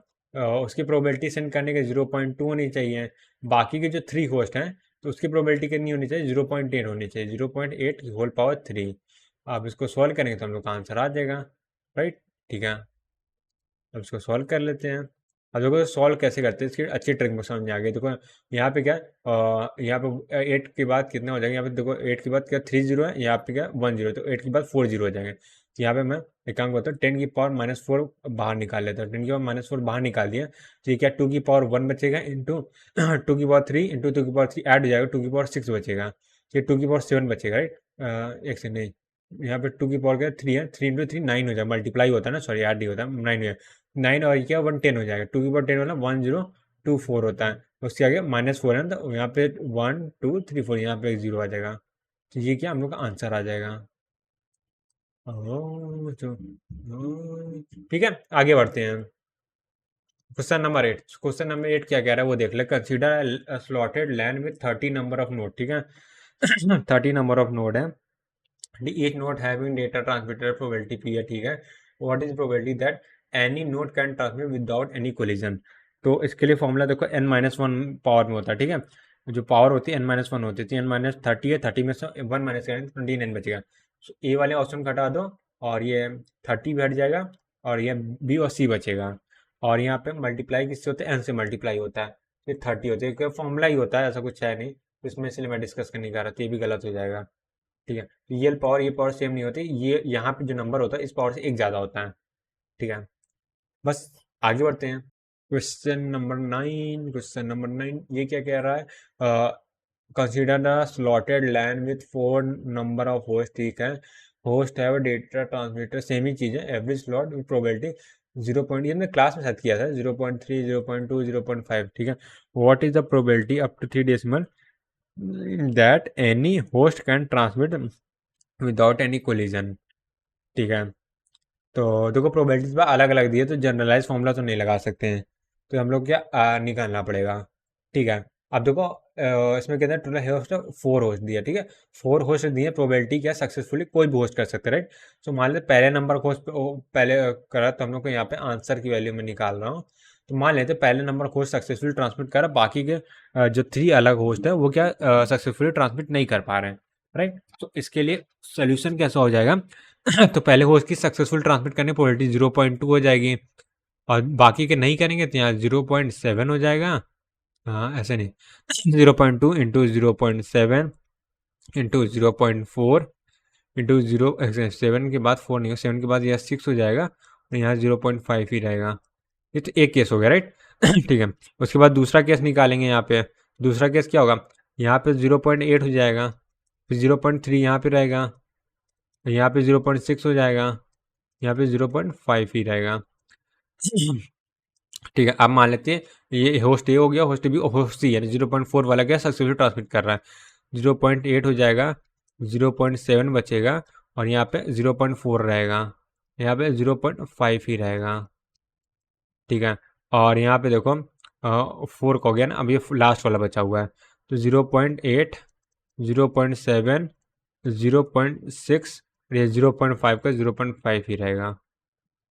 उसकी प्रोबेबिलिटी सेंड करने के 0.2 होनी चाहिए। बाकी के जो 3 होस्ट हैं तो उसकी प्रोबेबिलिटी कितनी होनी चाहिए, 0.8 होनी चाहिए, 0.8 की होल पावर 3। आप इसको सॉल्व करेंगे तो हम लोग का आंसर आ जाएगा, राइट। ठीक है, अब इसको सॉल्व कर लेते हैं। अब देखो सॉल्व कैसे करते हैं, इसकी अच्छी ट्रिक में समझ में आ गई। देखो यहाँ पे क्या, यहाँ पे 8 के बाद कितना हो जाएगा, यहाँ पे देखो 8 के बाद क्या 3 जीरो है, यहाँ पे क्या 1 जीरो, तो 8 के बाद 4 जीरो हो जाएंगे। तो यहाँ पे मैं एक काम करता हूँ, 10 की पावर -4 बाहर निकाल लेता हूँ। 10 की पावर -4 बाहर निकाल दिया तो ये क्या 2 की पावर 1 बचेगा, इंटू 2 की पावर 3 इंटू 2 की पावर 3 ऐड हो जाएगा, 2 की पावर 6 बचेगा। ये 2 की पावर 7 बचेगा, राइट। एक से नहीं, यहाँ पे 2 की पावर क्या 3 है, 3 इंटू 3 9 हो जाएगा, मल्टीप्लाई होता है ना, सॉरी ऐड नहीं होता, 9 हो जाएगा। 9 और क्या 110 हो जाएगा, 2 की पावर 10 वाला 1024 होता है। उसके आगे -4 है ना, तो यहाँ पे 1 2 3 4, यहाँ पे एक जीरो आ जाएगा। तो ये क्या हम लोग का आंसर आ जाएगा। ठीक है, आगे बढ़ते हैं। Question number 8। क्वेश्चन नंबर 8 क्या कह रहा है वो देख ले। Consider slotted land with 30 number of node. ठीक है 30 नंबर ऑफ नोड है, each node having data transmitter probability p है। ठीक है, what is probability that any node can transmit without any collision। तो इसके लिए फॉर्मूला देखो n-1 पावर में होता है। ठीक है, जो पावर होती है n-1 होती है, n-30 है, 30 में से 1 माइनस करेंगे 29 बचेगा। So, ए वाले ऑप्शन को हटा दो और ये 30 भी हट जाएगा और ये बी और सी बचेगा। और यहाँ पे मल्टीप्लाई किससे होता है, एन से मल्टीप्लाई होता है, फिर 30 होता है, फॉर्मूला ही होता है, ऐसा कुछ है नहीं। तो इसमें इसलिए मैं डिस्कस करने जा रहा था, ये भी गलत हो जाएगा। ठीक है, ये पावर सेम नहीं होती, ये यहाँ पे जो नंबर होता है इस पावर से एक ज़्यादा होता है। ठीक है, बस आगे बढ़ते हैं। Question number 9। क्वेश्चन नंबर 9 ये क्या कह रहा है, consider the slotted LAN with 4 number of host. ठीक है, host have data transmitter, same ही चीज़ है, every slot with probability 0 point, ये मैं क्लास में सेट किया था 0.3 0.2 0.5। ठीक है, what is the probability up to 3 decimal that any host can transmit without any collision. ठीक है, तो देखो प्रोबेबिलिटीज पर अलग अलग दी है, तो जनरलाइज फॉर्मूला तो नहीं लगा सकते हैं, तो हम लोग क्या निकालना पड़ेगा। ठीक है, अब देखो इसमें कहते हैं टोटल होस्ट 4 होस्ट दिया। ठीक है, 4 होस्ट दिए, प्रोबेबिलिटी क्या सक्सेसफुली कोई भी होस्ट कर सकते हैं, राइट। तो मान लेते पहले नंबर होस्ट पहले करा, तो हम लोग को यहाँ पे आंसर की वैल्यू में निकाल रहा हूँ। तो मान लेते पहले नंबर होस्ट सक्सेसफुली ट्रांसमिट कर रहा, बाकी के जो 3 अलग होस्ट है वो क्या सक्सेसफुली ट्रांसमिट नहीं कर पा रहे हैं, राइट। तो इसके लिए सोल्यूशन कैसा हो जाएगा तो पहले होस्ट की सक्सेसफुल ट्रांसमिट करने प्रोबेबिलिटी 0.2 हो जाएगी और बाकी के नहीं करेंगे तो यहाँ 0.7 हो जाएगा। हाँ ऐसे नहीं 0.2 इंटू 0.7 इंटू 0.4 इंटू 0.7 के बाद 4 नहीं हो, 7 के बाद यह 6 हो जाएगा और यहाँ 0.5 ही रहेगा। ये तो एक केस हो गया, राइट। ठीक है, उसके बाद दूसरा केस निकालेंगे। यहाँ पे दूसरा केस क्या होगा, यहाँ पे 0.8 हो जाएगा, फिर 0.3 यहाँ पे रहेगा, यहाँ पे 0.6 हो जाएगा, यहाँ पे 0.5 ही रहेगा। ठीक है, अब मान लेते हैं ये होस्ट ए हो गया, होस्ट बी होस्ट सी है, 0.4 वाला क्या सक्सेसफुल ट्रांसमिट कर रहा है, 0.8 हो जाएगा, 0.7 बचेगा और यहाँ पे 0.4 रहेगा, यहाँ पे 0.5 ही रहेगा। ठीक है, और यहाँ पे देखो 4 का हो गया ना, अब ये लास्ट वाला बचा हुआ है, तो 0.8 0.7 0.6 ये 0.5 का 0.5 ही रहेगा,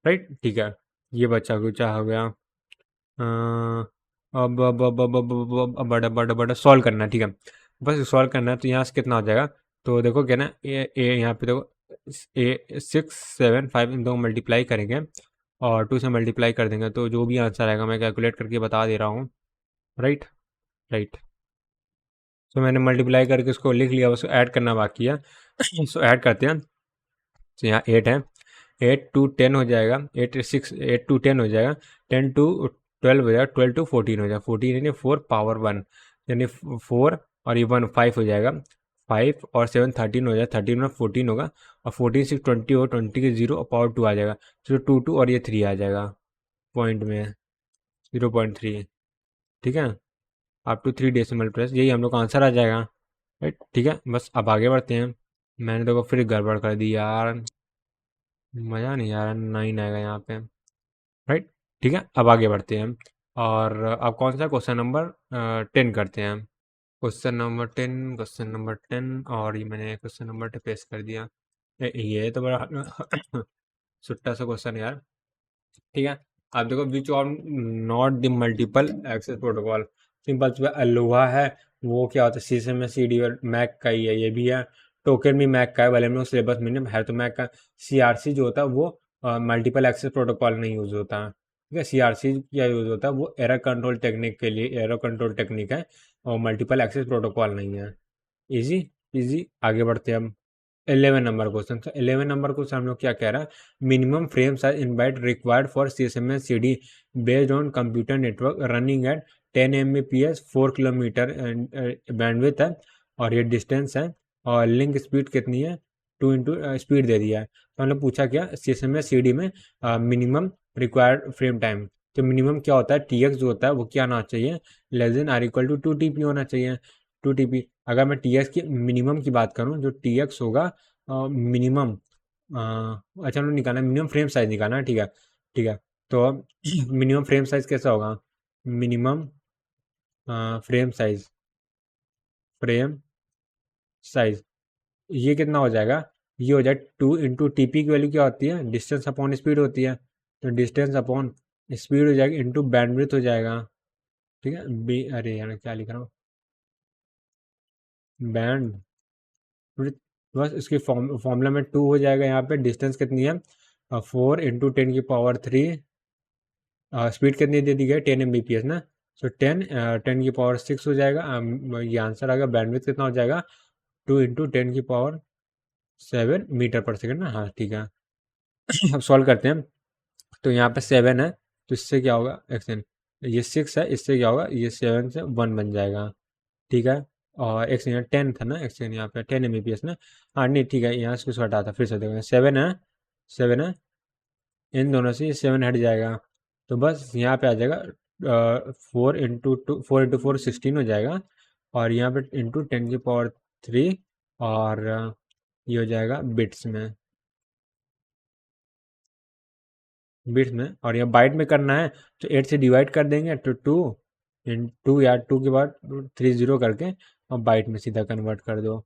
राइट। ठीक है, ये बचा कुछ हो गया। अब बड़ा बड़ा बड़ा सॉल्व करना है। ठीक है, बस सॉल्व करना है, तो यहाँ से कितना हो जाएगा, तो देखो क्या ना ए यहाँ पे देखो ए 6 7 5 इन दो मल्टीप्लाई करेंगे और 2 से मल्टीप्लाई कर देंगे, तो जो भी आंसर आएगा मैं कैलकुलेट करके बता दे रहा हूँ, राइट राइट। तो मैंने मल्टीप्लाई करके उसको लिख लिया, उसको ऐड करना बाकी है। सो ऐड करते हैं। तो यहाँ 8 है, 8 टू 10 हो जाएगा, 8 टू 10 हो जाएगा, 10 टू 12 हो जाएगा, 12 टू 14 हो जाएगा, 14 यानी 4 पावर 1, यानी 4 और ये 1 5 हो जाएगा, 5 और 7 13 हो जाएगा, 13 में 14 होगा, और 14 से 20 हो, 20 के 0 और पावर 2 आ जाएगा, 0 2 और ये 3 आ जाएगा पॉइंट में 0.3। ठीक है, अप टू 3 डेसिमल प्लेस, यही हम लोग का आंसर आ जाएगा। राइट, ठीक है, बस अब आगे बढ़ते हैं। मैंने तो फिर गड़बड़ कर दी यार, मज़ा नहीं आ रहा, 9 आएगा यहाँ पे। राइट, ठीक है, अब आगे बढ़ते हैं। और अब कौन सा क्वेश्चन नंबर 10 करते हैं। क्वेश्चन नंबर 10 और ये मैंने क्वेश्चन नंबर 10 पेस्ट कर दिया। ये तो बड़ा सुट्टा सा क्वेश्चन है यार। ठीक है, आप देखो, which of not the multiple access protocol. Simple सा अलोहा है, वो क्या होता है, सीएसएम में सीडी मैक का ही है, ये भी है, टोकन भी मैक का है, भले में सिलेबस में है तो मैक का। सीआरसी जो होता है वो मल्टीपल एक्सेस प्रोटोकॉल नहीं यूज होता है। ठीक है, सीआरसी क्या यूज होता है, वो एरर कंट्रोल टेक्निक के लिए, एरर कंट्रोल टेक्निक है, और मल्टीपल एक्सेस प्रोटोकॉल नहीं है। इजी इजी, आगे बढ़ते हैं हम। 11 नंबर क्वेश्चन। तो 11 नंबर क्वेश्चन हम लोग क्या कह रहा है, minimum frame size in byte required for CSMS CD based on computer network running at 10 Mbps 4 kilometre bandwidth है, और ये डिस्टेंस है, और लिंक स्पीड कितनी है, 2 इंटू स्पीड दे दिया है। तो हमने पूछा क्या, सीएसएमएस सीडी में मिनिमम रिक्वायर्ड फ्रेम टाइम। तो मिनिमम क्या होता है, टीएक्स जो होता है वो क्या आना चाहिए, less than or equal to 2 TP होना चाहिए, 2 TP। अगर मैं टीएक्स की मिनिमम की बात करूं, जो टीएक्स होगा मिनिमम, अच्छा हमने निकालना है मिनिमम फ्रेम साइज निकालना है, ठीक है, ठीक है। तो मिनिमम फ्रेम साइज कैसा होगा, minimum frame size, frame size ये कितना हो जाएगा, ये हो जाएगा 2 इंटू टीपी की वैल्यू क्या होती है, डिस्टेंस अपॉन स्पीड होती है, तो डिस्टेंस अपॉन स्पीड हो जाएगा इंटू बैंडविड्थ हो जाएगा। ठीक है, बी, अरे यार क्या लिख रहा हूँ, बैंड, बस इसकी फॉर्मूला में 2 हो जाएगा, यहाँ पे डिस्टेंस कितनी है, 4 × 10⁻³ स्पीड कितनी दे दी गई, 10 Mbps ना, सो 10 10⁻6 हो जाएगा, ये आंसर आ गया। बैंडविड्थ कितना हो जाएगा, 2 × 10⁻7 मीटर पर सेकेंड ना, हाँ ठीक है। अब सॉल्व करते हैं। तो यहाँ पे 7 है, तो इससे क्या होगा, एक सेकेंड, ये 6 है, इससे क्या होगा, ये 7 से 1 बन जाएगा। ठीक है, और एक सेकेंड 10 था ना, एक सेकेंड यहाँ पे 10 Mbps ना, हाँ नहीं ठीक है, यहाँ से कुछ हटा था, फिर से देखेंगे, 7 है, 7 है, इन दोनों से 7 हट जाएगा, तो बस यहाँ पे आ जाएगा 4 × 4 16 हो जाएगा, और यहाँ पे इंटू 10⁻3, और ये हो जाएगा बिट्स में, और यहाँ बाइट में करना है, तो 8 से डिवाइड कर देंगे, तो 2 या 2 के बाद 30 करके, और बाइट में सीधा कन्वर्ट कर दो,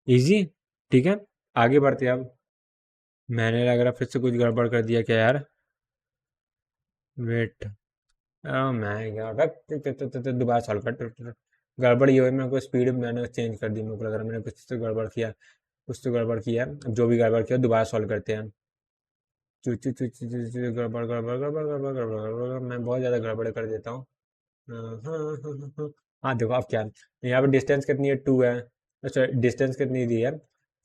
इजी। ठीक है, आगे बढ़ते हैं अब। मैंने लग रहा फिर से कुछ गड़बड़ कर दिया क्या यार, वेट, मैं क्या दोबारा सॉल्व कर, गड़बड़ ये हुई, मेरे को स्पीड मैंने चेंज कर दी, मेरे को लग रहा है मैंने कुछ तो गड़बड़ किया, कुछ तो गड़बड़ किया, अब जो भी गड़बड़ किया दोबारा सॉल्व करते हैं। चू चू चू चू चू चू, गड़बड़ गड़बड़ गड़बड़ गड़बड़ गड़बड़ गड़बड़, मैं बहुत ज़्यादा गड़बड़ कर देता हूँ। हाँ हाँ हाँ हाँ हाँ। हाँ, देखो अब क्या है, यहाँ पे डिस्टेंस कितनी है, 2 है, अच्छा डिस्टेंस कितनी दी है,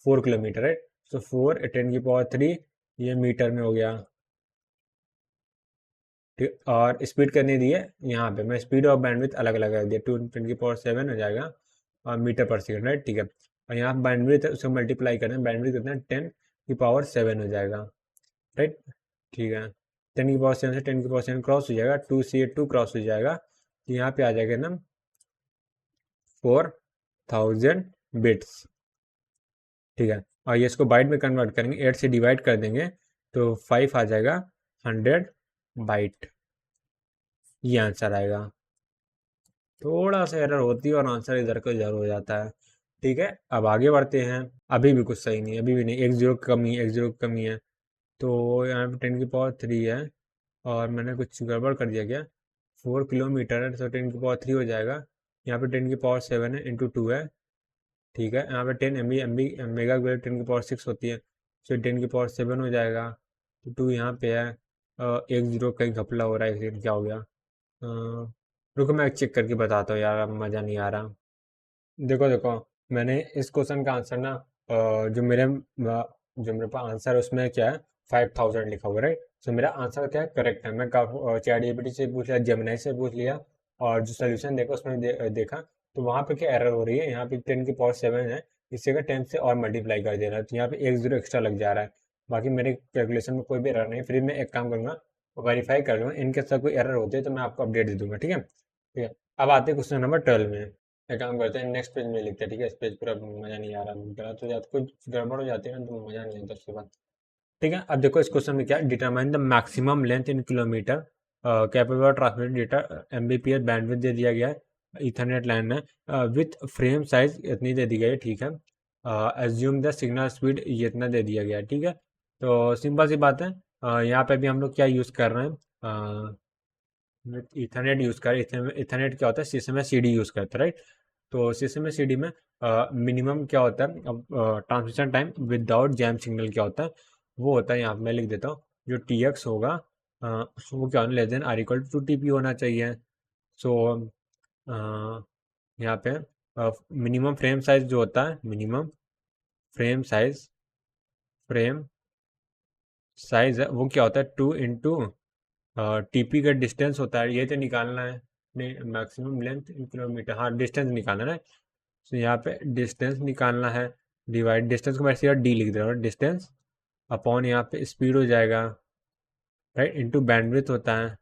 4 किलोमीटर है, तो 4 × 10⁻³ ये मीटर में हो गया। ठीक, और स्पीड करनी दी है, यहाँ पे मैं स्पीड और बैंडविड्थ अलग अलग कर दिया, 2 × 10⁻7 हो जाएगा, और मीटर पर सेकेंड, राइट, ठीक है। और यहाँ बैंडविड्थ है, उसको मल्टीप्लाई करना है, बैंडविड्थ कितना है, 10⁻7 हो जाएगा, राइट, ठीक है। 10⁻7 से 10⁻7 क्रॉस हो जाएगा, 2 से 2 क्रॉस हो जाएगा, तो यहाँ पे आ जाएगा ना 4000 बिट्स। ठीक है, और ये इसको बाइट में कन्वर्ट करेंगे, 8 से डिवाइड कर देंगे, तो 5 आ जाएगा 100 बाइट, ये आंसर आएगा। थोड़ा सा एरर होती है और आंसर इधर को इधर हो जाता है। ठीक है, अब आगे बढ़ते हैं। अभी भी कुछ सही नहीं है, अभी भी नहीं, एक जीरो कमी है, एक जीरो कमी है, तो यहाँ पे 10⁻³ है, और मैंने कुछ गड़बड़ कर दिया क्या, 4 किलोमीटर है, तो 10⁻³ हो जाएगा, यहाँ पे 10⁻7 है, इंटू 2 है, ठीक है। यहाँ पे 10 MB मेगा की वैल्यू 10⁻6 होती है, तो 10⁻7 हो जाएगा, तो 2 यहाँ पे है, एक जीरो कहीं घपला हो रहा है, एक सेकंड क्या हो गया, रुको मैं चेक करके बताता हूँ यार, अब मज़ा नहीं आ रहा। देखो देखो, मैंने इस क्वेश्चन का आंसर ना जो मेरे पास आंसर है उसमें क्या है, 5000 लिखा हुआ है, राइट। सो मेरा आंसर क्या है, करेक्ट है। मैं चैट जीपीटी से पूछ लिया, जेमिनाई से पूछ लिया, और जो सोल्यूशन देखा उसमें देखा, तो वहाँ पे क्या एरर हो रही है, यहाँ पे 10 की पावर 7 है, इसी का 10 से और मल्टीप्लाई कर दे रहा है, तो यहाँ पे एक जीरो एक्स्ट्रा लग जा रहा है। बाकी मेरे कैलकुलेशन में कोई भी एरर नहीं है। फिर मैं एक काम करूंगा, वेरीफाई कर लूंगा, इनके साथ कोई एरर होते हैं तो मैं आपको अपडेट दे दूंगा, ठीक है। ठीक है, अब आते हैं क्वेश्चन नंबर 12 में। एक काम करते हैं, नेक्स्ट पेज में लिखते हैं, ठीक है। इस पेज पर अब मजा नहीं आ रहा, गलत हो जाता, कुछ गड़बड़ हो जाती है ना, तो मजा नहीं आता उसके बाद। ठीक है, अब देखो इस क्वेश्चन में क्या, determine the maximum length in kilometre capable transmit data, Mbps bandwidth दे दिया गया है, इथरनेट लाइन है, विथ फ्रेम साइज इतनी दे दी गई है, ठीक है। एज्यूम द सिग्नल स्पीड, ये इतना दे दिया गया है, ठीक है। तो सिंपल सी बात है, यहाँ पे भी हम लोग क्या यूज़ कर रहे हैं, इथरनेट यूज़ कर रहे हैं। इथरनेट क्या होता है, सीएसएम में सीडी यूज़ करते हैं, राइट। तो सीएसएम में सीडी में मिनिमम क्या होता है, अब transmission time without jam signal क्या होता है, वो होता है, यहाँ पे मैं लिख देता हूँ, जो टी एक्स होगा वो क्या होना, less than or equal to T P होना चाहिए। सो यहाँ पे मिनिमम फ्रेम साइज जो होता है, minimum frame size, frame size है वो क्या होता है, 2 इंटू टीपी का डिस्टेंस होता है, ये तो निकालना है। नहीं, मैक्सिमम लेंथ इन किलोमीटर, हाँ डिस्टेंस निकालना है। तो यहाँ पे डिस्टेंस निकालना है, डिवाइड डिस्टेंस को मैं सीधा डी लिख दे रहा हूँ, डिस्टेंस अपॉन यहाँ पे स्पीड हो जाएगा, राइट, इनटू बैंडविड्थ होता है,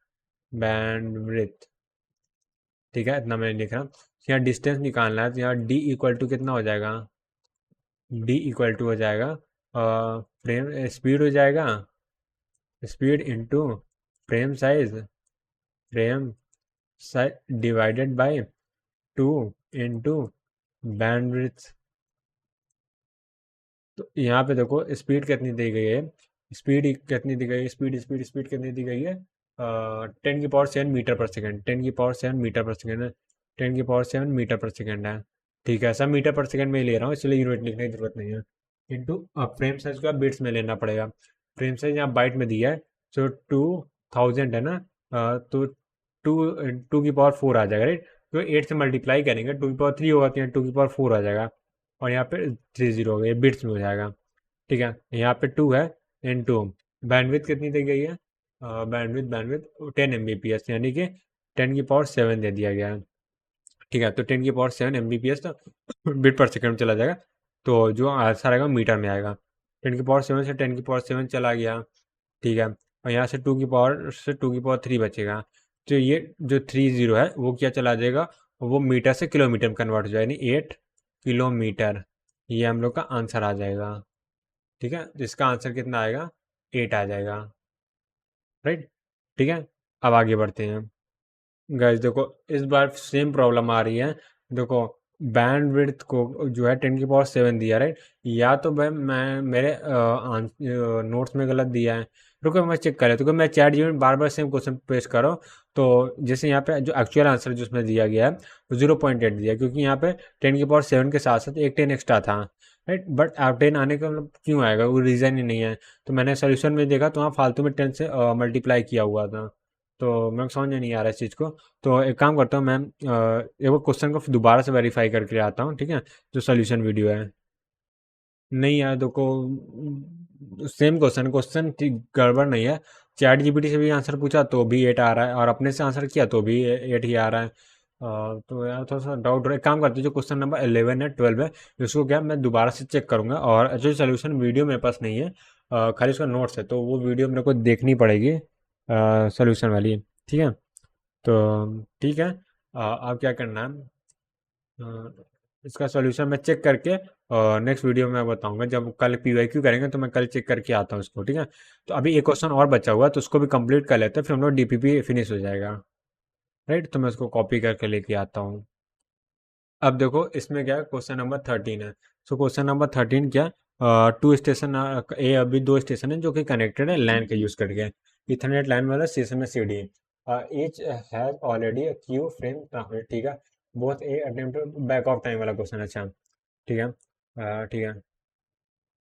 बैंडविड्थ, ठीक है, इतना मैं लिख रहा हूँ। यहाँ डिस्टेंस निकालना है, तो यहाँ डी इक्वल टू कितना हो जाएगा, डी इक्वल टू हो जाएगा फ्रेम स्पीड हो जाएगा, speed into frame size, frame size divided by 2 into bandwidth. तो यहाँ पे देखो स्पीड कितनी दी गई है, स्पीड कितनी दी गई है, स्पीड स्पीड स्पीड कितनी दी गई है, 10 की पावर 7 मीटर पर सेकेंड, 10 की पावर 7 मीटर पर सेकेंड है, 10 की पावर 7 मीटर पर सेकेंड है, ठीक है। सब मीटर पर सेकेंड में ही ले रहा हूँ, इसलिए यूनिट लिखने की जरूरत नहीं है। इंटू फ्रेम साइज को बिट्स में लेना पड़ेगा, फ्रेम साइज यहाँ बाइट में दिया है, सो 2000 है ना, तो 2 की पावर 4 आ जाएगा, राइट। तो 8 से मल्टीप्लाई करेंगे, 2 की पावर 3 होगा, तो यहाँ 2 की पावर 4 आ जाएगा, और यहाँ पे 30 हो गए, बिट्स में हो जाएगा, ठीक है। यहाँ पे 2 है, इन 2, बैंडविड्थ कितनी दी गई है, बैंडविड्थ बैंडविड्थ 10 Mbps, यानी कि 10 की पावर 7 दे दिया गया है, ठीक है। तो 10 की पावर 7 Mbps तो बिट पर सेकंड में चला जाएगा, तो जो आंसर आएगा मीटर में आएगा। 10 की पावर 7 से 10 की पावर 7 चला गया, ठीक है। और यहाँ से 2 की पावर 3 बचेगा, तो ये जो 30 है वो क्या चला जाएगा, वो मीटर से किलोमीटर में कन्वर्ट हो जाएगा, यानी 8 किलोमीटर, ये हम लोग का आंसर आ जाएगा, ठीक है। जिसका आंसर कितना आएगा, 8 आ जाएगा, राइट, ठीक है। अब आगे बढ़ते हैं गाइस, देखो इस बार सेम प्रॉब्लम आ रही है। देखो बैंड विड्थ को जो है 10 की पावर 7 दिया, राइट, या तो भाई मैं मेरे नोट्स में गलत दिया है। रुको मैं चेक कर रहा हूँ, क्योंकि मैं चैट जीपीटी बार बार सेम क्वेश्चन पेश कर रहा हूँ। तो जैसे यहाँ पे जो एक्चुअल आंसर जो उसमें दिया गया है वो 0.8 दिया है, क्योंकि यहाँ पे 10 की पावर 7 के साथ साथ एक 10 एक्स्ट्रा था, राइट। बट आप 10 आने का मतलब क्यों आएगा, वो रीज़न ही नहीं है। तो मैंने सोल्यूशन में देखा तो वहाँ फालतू में 10 से मल्टीप्लाई किया हुआ था, तो मैं समझ में नहीं आ रहा इस चीज़ को। तो एक काम करता हूँ मैं, एक बार क्वेश्चन को दोबारा से वेरीफाई करके आता हूँ, ठीक है, जो सोल्यूशन वीडियो है। नहीं यार देखो, सेम क्वेश्चन क्वेश्चन ठीक गड़बड़ नहीं है। चैट जीपीटी से भी आंसर पूछा तो भी 8 आ रहा है, और अपने से आंसर किया तो भी 8 ही आ रहा है। तो यार थोड़ा सा डाउट, एक काम करते हैं, जो क्वेश्चन नंबर 11 है 12 है, उसको क्या मैं दोबारा से चेक करूंगा, और जो सोल्यूशन वीडियो मेरे पास नहीं है, खाली उसका नोट्स है, तो वो वीडियो मेरे को देखनी पड़ेगी सोल्यूशन वाली, ठीक है। तो ठीक है, अब क्या करना है, इसका सॉल्यूशन मैं चेक करके नेक्स्ट वीडियो में बताऊंगा, जब कल पीवाईक्यू करेंगे तो मैं कल चेक करके आता हूँ उसको, ठीक है। तो अभी एक क्वेश्चन और बचा हुआ है, तो उसको भी कंप्लीट कर लेते हैं, फिर हम लोग डीपीपी फिनिश हो जाएगा, राइट। तो मैं उसको कॉपी करके लेके आता हूँ। अब देखो इसमें क्या है, क्वेश्चन नंबर 13 है। सो क्वेश्चन नंबर 13 क्या, टू स्टेशन ए, अभी दो स्टेशन है जो कि कनेक्टेड है लैन का यूज करके, इथरनेट लाइन वाला सीएसएम में CD, each has already a queue frame transmit, ठीक है। Both A attempt, back off time वाला क्वेश्चन, अच्छा, ठीक है, ठीक है,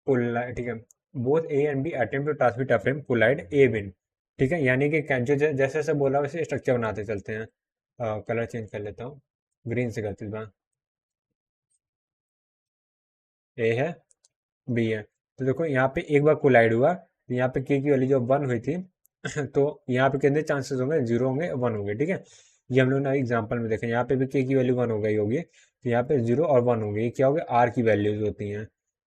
पुल, ठीक है, both A and B attempt to transmit a frame collide A win, ठीक है, यानी कि जो जैसे जैसे बोला वैसे स्ट्रक्चर बनाते चलते हैं। कलर चेंज कर लेता हूँ, ग्रीन से करती हूँ। ए है, बी है। तो देखो यहाँ पे एक बार कोलाइड हुआ तो यहाँ पे के की वैल्यू जब 1 हुई थी तो यहाँ पे कितने चांसेस होंगे, 0 होंगे, 1 होंगे, ठीक है। ये हम लोग ना एग्जाम्पल में देखें, यहाँ पे भी के की वैल्यू 1 हो गई होगी, तो यहाँ पे 0 और 1 होंगे। ये क्या हो गया, आर की वैल्यूज होती हैं,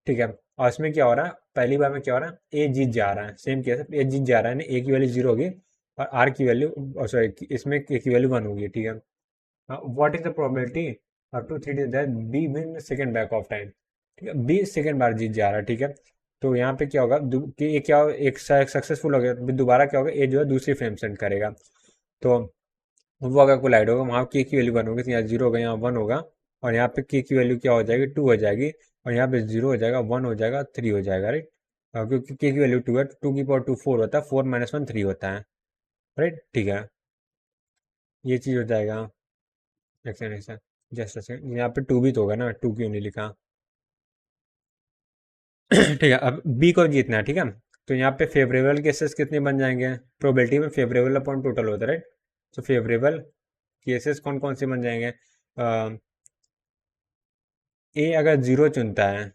ठीक है। और इसमें क्या हो रहा है, पहली बार में क्या हो रहा है, ए जीत जा रहा है, सेम केस ए जीत जा रहा है, ए की वैल्यू 0 होगी और आर की वैल्यू, सॉरी, इसमें के की वैल्यू 1 होगी, ठीक है। What is the probability up to 3 that B win second back off time, ठीक है। बी सेकंड बार जीत जा रहा है, ठीक है। तो यहाँ पे क्या होगा कि ये क्या एक सक्सेसफुल हो गया, तो दोबारा क्या होगा, ये जो है दूसरी फ्रेम सेंड करेगा। तो वो अगर कोलाइड होगा, वहाँ के की वैल्यू 1 होगी, तो यहाँ 0 होगा, यहाँ 1 होगा, और यहाँ पे के की वैल्यू क्या हो जाएगी, 2 हो जाएगी, और यहाँ पे 0 हो जाएगा, 1 हो जाएगा, 3 हो जाएगा, राइट। क्योंकि के की वैल्यू 2 है, 2 की पावर 2 4 होता है, 4 माइनस 1 3 होता है, राइट, ठीक है। ये चीज़ हो जाएगा। एक सेकंड, एक सेकंड, जस्ट अ सेकंड, यहाँ पे 2 भी तो होगा ना, 2 क्यों नहीं लिखा ठीक है। अब बी को जीतना है, ठीक है। तो यहाँ पे फेवरेबल केसेस कितने बन जाएंगे, प्रोबेबिलिटी में फेवरेबल अपॉन टोटल होता है, राइट। तो फेवरेबल केसेस कौन कौन से बन जाएंगे, ए अगर 0 चुनता है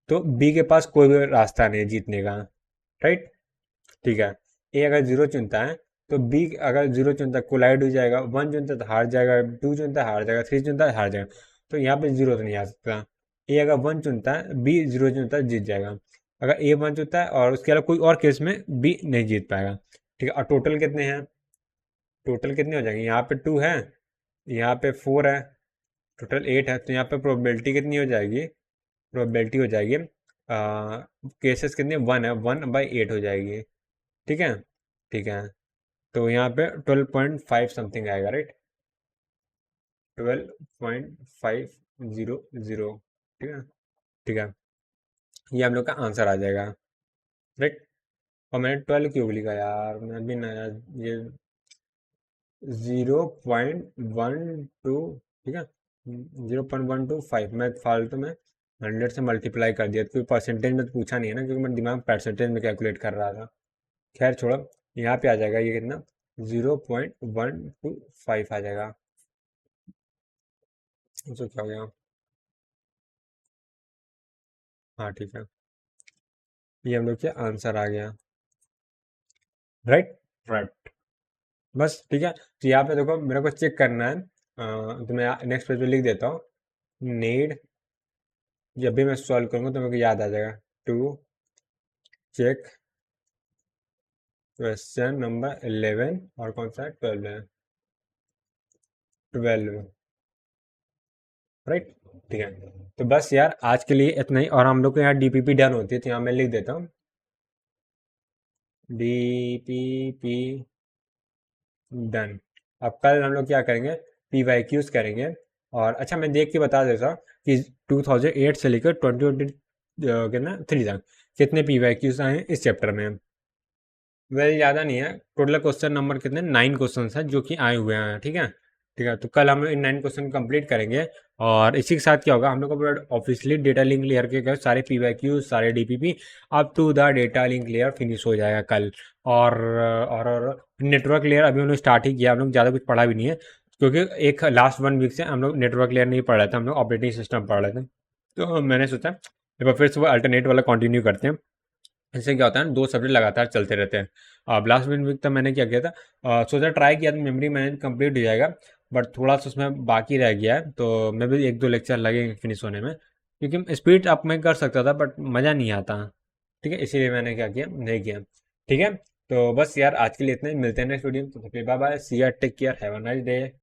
तो बी के पास कोई भी रास्ता नहीं है जीतने का, राइट, ठीक है। ए अगर 0 चुनता है तो बी अगर 0 चुनता है कोलाइड हो जाएगा, 1 चुनता है तो हार जाएगा, 2 चुनता है हार जाएगा, 3 चुनता है हार जाएगा। तो यहाँ पे 0 तो नहीं आ सकता। ए अगर 1 चुनता है, बी 0 चुनता है, जीत जाएगा। अगर ए 1 चुनता है और उसके अलावा कोई और केस में बी नहीं जीत पाएगा, ठीक है। और टोटल कितने हैं, टोटल कितने हो जाएंगे, यहाँ पे 2 है, यहाँ पे 4 है, टोटल 8 है। तो यहाँ पे प्रोबेबिलिटी कितनी हो जाएगी, प्रोबेबिलिटी हो जाएगी, केसेस कितने, 1 है, 1/8 हो जाएगी, ठीक है, ठीक है। तो यहाँ पे 12.5 समथिंग आएगा, राइट, 12.500, ठीक है, ठीक है। ये हम लोग का आंसर आ जाएगा, राइट। और मैंने 12 क्यों लिखा यार, मैं भी नया, ये 0.12, ठीक है, 0.125, मैं फालतू में 100 से मल्टीप्लाई कर दिया, क्योंकि परसेंटेज में तो पूछा नहीं है ना, क्योंकि मैं दिमाग परसेंटेज में कैलकुलेट कर रहा था। खैर छोड़ो, यहाँ पे आ जाएगा ये कितना, 0.125 आ जाएगा। तो क्या हो गया, हाँ ठीक है, ये हम लोग के आंसर आ गया, राइट, राइट। बस ठीक है। तो यहाँ पे देखो मेरे को चेक करना है, तो मैं नेक्स्ट पेज पे लिख देता हूँ, नीड, जब भी मैं सॉल्व करूँगा तो मेरे को याद आ जाएगा, टू चेक क्वेश्चन नंबर 11, और कौन सा है, 12 है, 12, राइट, ठीक है। तो बस यार आज के लिए इतना ही, और हम लोग को यहाँ डीपीपी डन होती है, तो यहाँ मैं लिख देता हूँ डीपीपी डन। अब कल हम लोग क्या करेंगे, पीवाईक्यूज करेंगे। और अच्छा मैं देख के बता देता हूँ कि 2008 से लेकर 2020 कितना 3 तक कितने पीवाईक्यूज आए हैं इस चैप्टर में। वेल ज़्यादा नहीं है, टोटल क्वेश्चन नंबर कितने, 9 क्वेश्चन हैं जो कि आए हुए हैं, ठीक है, ठीक है। तो कल हम लोग इन 9 क्वेश्चन कंप्लीट करेंगे, और इसी के साथ क्या होगा, हम लोग का पूरा ऑफिशियली डेटा लिंक लेयर के सारे पीवाईक्यू, सारे DPP up to the data link layer finish हो जाएगा कल। और नेटवर्क लेयर अभी हम लोग स्टार्ट ही किया, हम लोग ज़्यादा कुछ पढ़ा भी नहीं है, क्योंकि एक लास्ट 1 वीक से हम लोग नेटवर्क लेयर नहीं पढ़ रहे थे, हम लोग ऑपरेटिंग सिस्टम पढ़ रहे थे। तो मैंने सोचा एक बार फिर से वो अल्टरनेट वाला कंटिन्यू करते हैं। इससे क्या होता है ना, 2 सब्जेक्ट लगातार चलते रहते हैं। अब लास्ट वीक तक मैंने क्या किया था, सोचा ट्राई किया था, मेमोरी मैनेज कंप्लीट हो जाएगा, बट थोड़ा सा उसमें बाकी रह गया है, तो मैं भी 1-2 लेक्चर लगेंगे फिनिश होने में, क्योंकि स्पीड अप में कर सकता था बट मज़ा नहीं आता, ठीक है, इसीलिए मैंने क्या किया, नहीं किया, ठीक है। तो बस यार आज के लिए इतना ही, मिलते हैं नेक्स्ट वीडियो में, तो bye bye, see ya, take care, have a nice day.